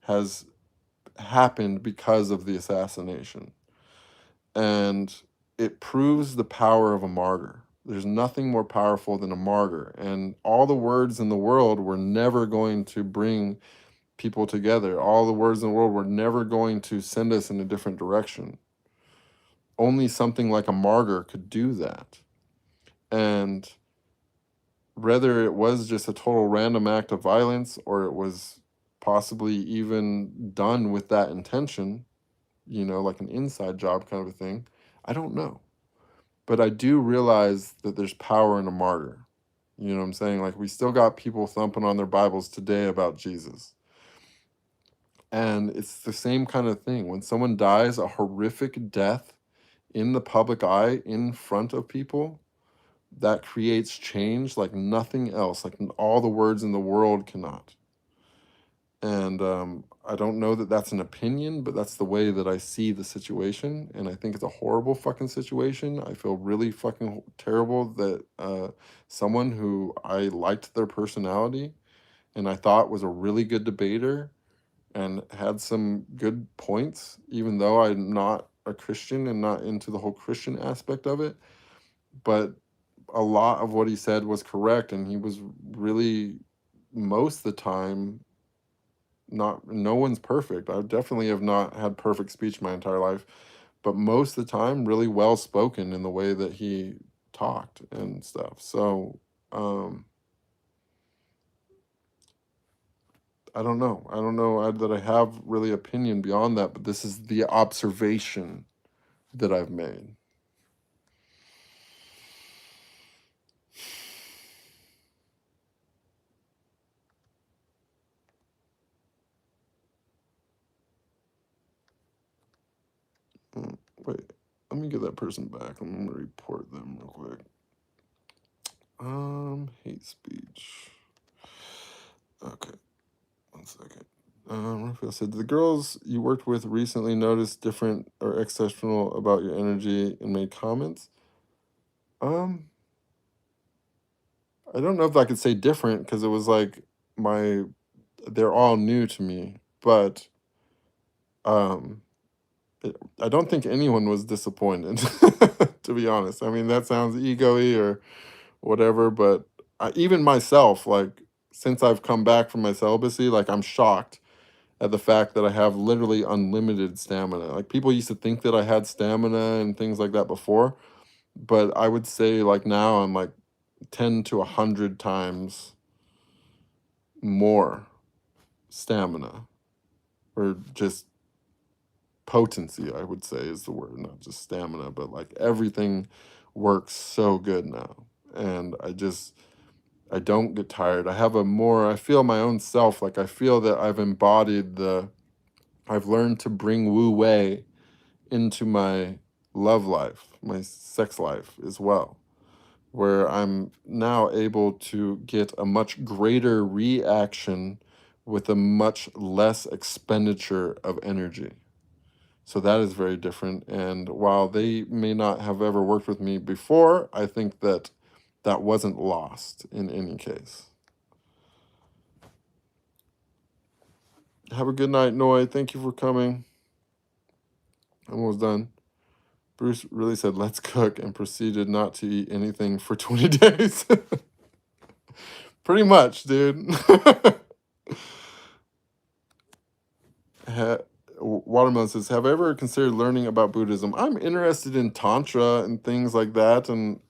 S1: has happened because of the assassination. And it proves the power of a martyr. There's nothing more powerful than a martyr. And all the words in the world were never going to bring people together. All the words in the world were never going to send us in a different direction. Only something like a martyr could do that. And whether it was just a total random act of violence, or it was possibly even done with that intention, like an inside job kind of a thing, I don't know. But I do realize that there's power in a martyr. You know what I'm saying? Like, we still got people thumping on their Bibles today about Jesus. And it's the same kind of thing. When someone dies a horrific death in the public eye, in front of people, that creates change like nothing else, like all the words in the world cannot. And I don't know that that's an opinion, but that's the way that I see the situation. And I think it's a horrible fucking situation. I feel really fucking terrible that someone who I liked their personality and I thought was a really good debater and had some good points, even though I'm not a Christian and not into the whole Christian aspect of it. But a lot of what he said was correct, and he was really, most of the time, no one's perfect. I definitely have not had perfect speech my entire life, but most of the time really well spoken in the way that he talked and stuff. So I don't know. I don't know that I have really opinion beyond that, but this is the observation that I've made. Wait, let me get that person back. I'm gonna report them real quick. Hate speech. Okay, 1 second. Raphael said, "The girls you worked with recently noticed different or exceptional about your energy and made comments." Um, I don't know if I could say different because it was like they're all new to me, but um, I don't think anyone was disappointed, to be honest. I mean, that sounds ego-y or whatever, but even myself, like, since I've come back from my celibacy, like, I'm shocked at the fact that I have literally unlimited stamina. Like, people used to think that I had stamina and things like that before, but I would say, like, now I'm like 10 to 100 times more stamina, or just potency, I would say is the word, not just stamina, but like everything works so good now. And I don't get tired. I feel my own self, like I feel that I've learned to bring Wu Wei into my love life, my sex life as well, where I'm now able to get a much greater reaction with a much less expenditure of energy. So that is very different. And while they may not have ever worked with me before, I think that that wasn't lost in any case. Have a good night, Noi. Thank you for coming. Almost done. Bruce really said, "Let's cook," and proceeded not to eat anything for 20 days. Pretty much, dude. Watermelon says, "Have I ever considered learning about Buddhism? I'm interested in Tantra and things like that. And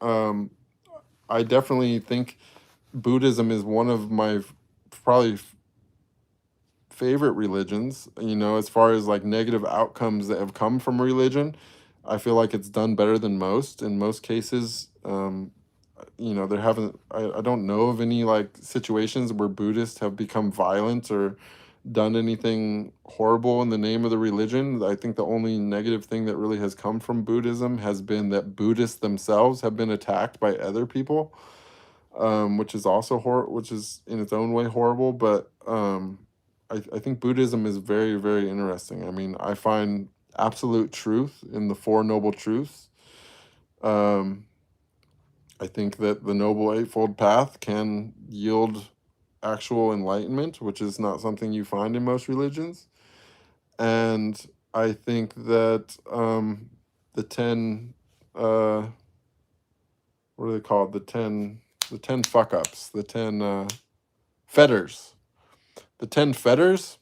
S1: I definitely think Buddhism is one of my probably favorite religions, as far as like negative outcomes that have come from religion. I feel like it's done better than most in most cases. There haven't, I don't know of any like situations where Buddhists have become violent or done anything horrible in the name of the religion. I think the only negative thing that really has come from Buddhism has been that Buddhists themselves have been attacked by other people, which is also which is in its own way horrible. But I think Buddhism is very, very interesting. I mean, I find absolute truth in the Four Noble Truths. I think that the Noble Eightfold Path can yield actual enlightenment, which is not something you find in most religions. And I think that the 10, what are they called? The 10 fuck ups, the 10 fetters. The 10 fetters,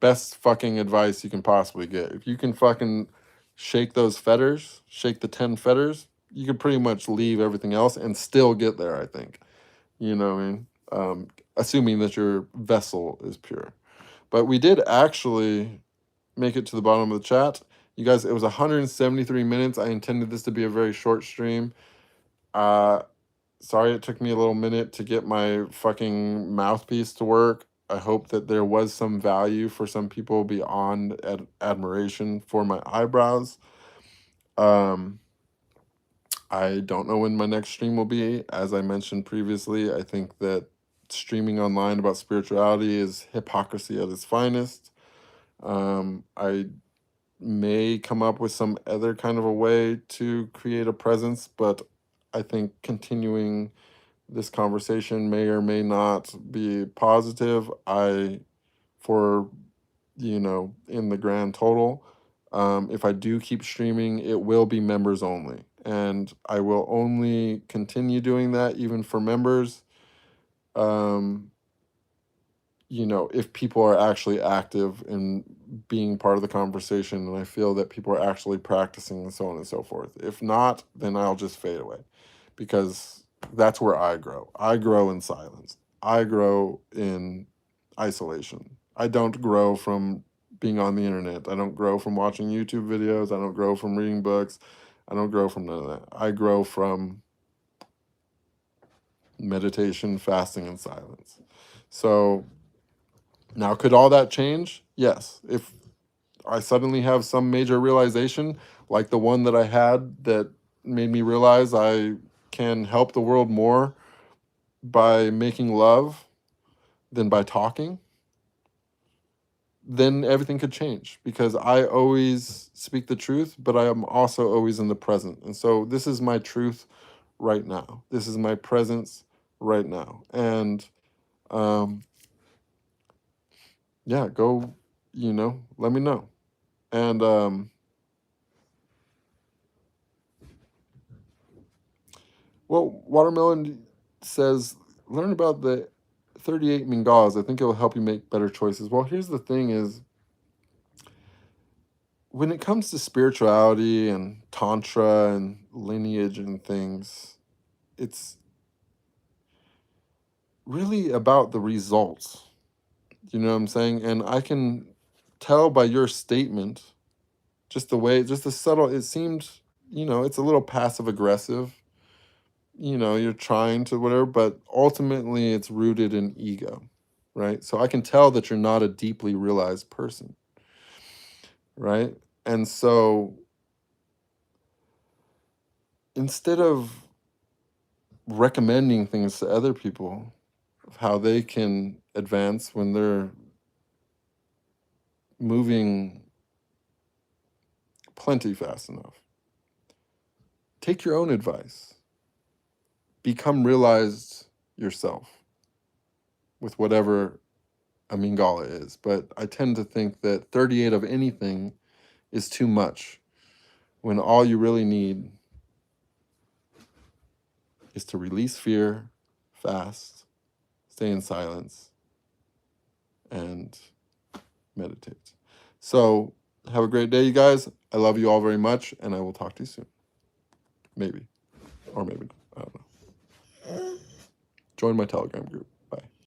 S1: best fucking advice you can possibly get. If you can fucking shake those fetters, shake the 10 fetters, you can pretty much leave everything else and still get there, I think. You know what I mean? Assuming that your vessel is pure. But we did actually make it to the bottom of the chat. You guys, it was 173 minutes. I intended this to be a very short stream. Sorry it took me a little minute to get my fucking mouthpiece to work. I hope that there was some value for some people beyond admiration for my eyebrows. I don't know when my next stream will be. As I mentioned previously, I think that streaming online about spirituality is hypocrisy at its finest. I may come up with some other kind of a way to create a presence, but I think continuing this conversation may or may not be positive. For, in the grand total, if I do keep streaming, it will be members only. and I will only continue doing that even for members. If people are actually active in being part of the conversation, and I feel that people are actually practicing and so on and so forth. If not, then I'll just fade away, because that's where I grow. I grow in silence. I grow in isolation. I don't grow from being on the internet. I don't grow from watching YouTube videos. I don't grow from reading books. I don't grow from none of that. I grow from meditation, fasting, and silence. So now, could all that change? Yes. If I suddenly have some major realization, like the one that I had that made me realize I can help the world more by making love than by talking, then everything could change, because I always speak the truth, but I am also always in the present. And so this is my truth right now. This is my presence right now. And yeah, go, let me know. And well, Watermelon says, learn about the 38 Mingalas. I think it will help you make better choices. Well, here's the thing is, when it comes to spirituality and tantra and lineage and things, it's really about the results. You know what I'm saying? And I can tell by your statement, just the subtle, it seemed, it's a little passive aggressive. You're trying to whatever, but ultimately it's rooted in ego, right? So I can tell that you're not a deeply realized person, right? And so instead of recommending things to other people of how they can advance when they're moving plenty fast enough, take your own advice. Become realized yourself with whatever a Mingala is. But I tend to think that 38 of anything is too much, when all you really need is to release fear, fast, stay in silence, and meditate. So have a great day, you guys. I love you all very much, and I will talk to you soon. Maybe. Or maybe not. I don't know. Join my Telegram group.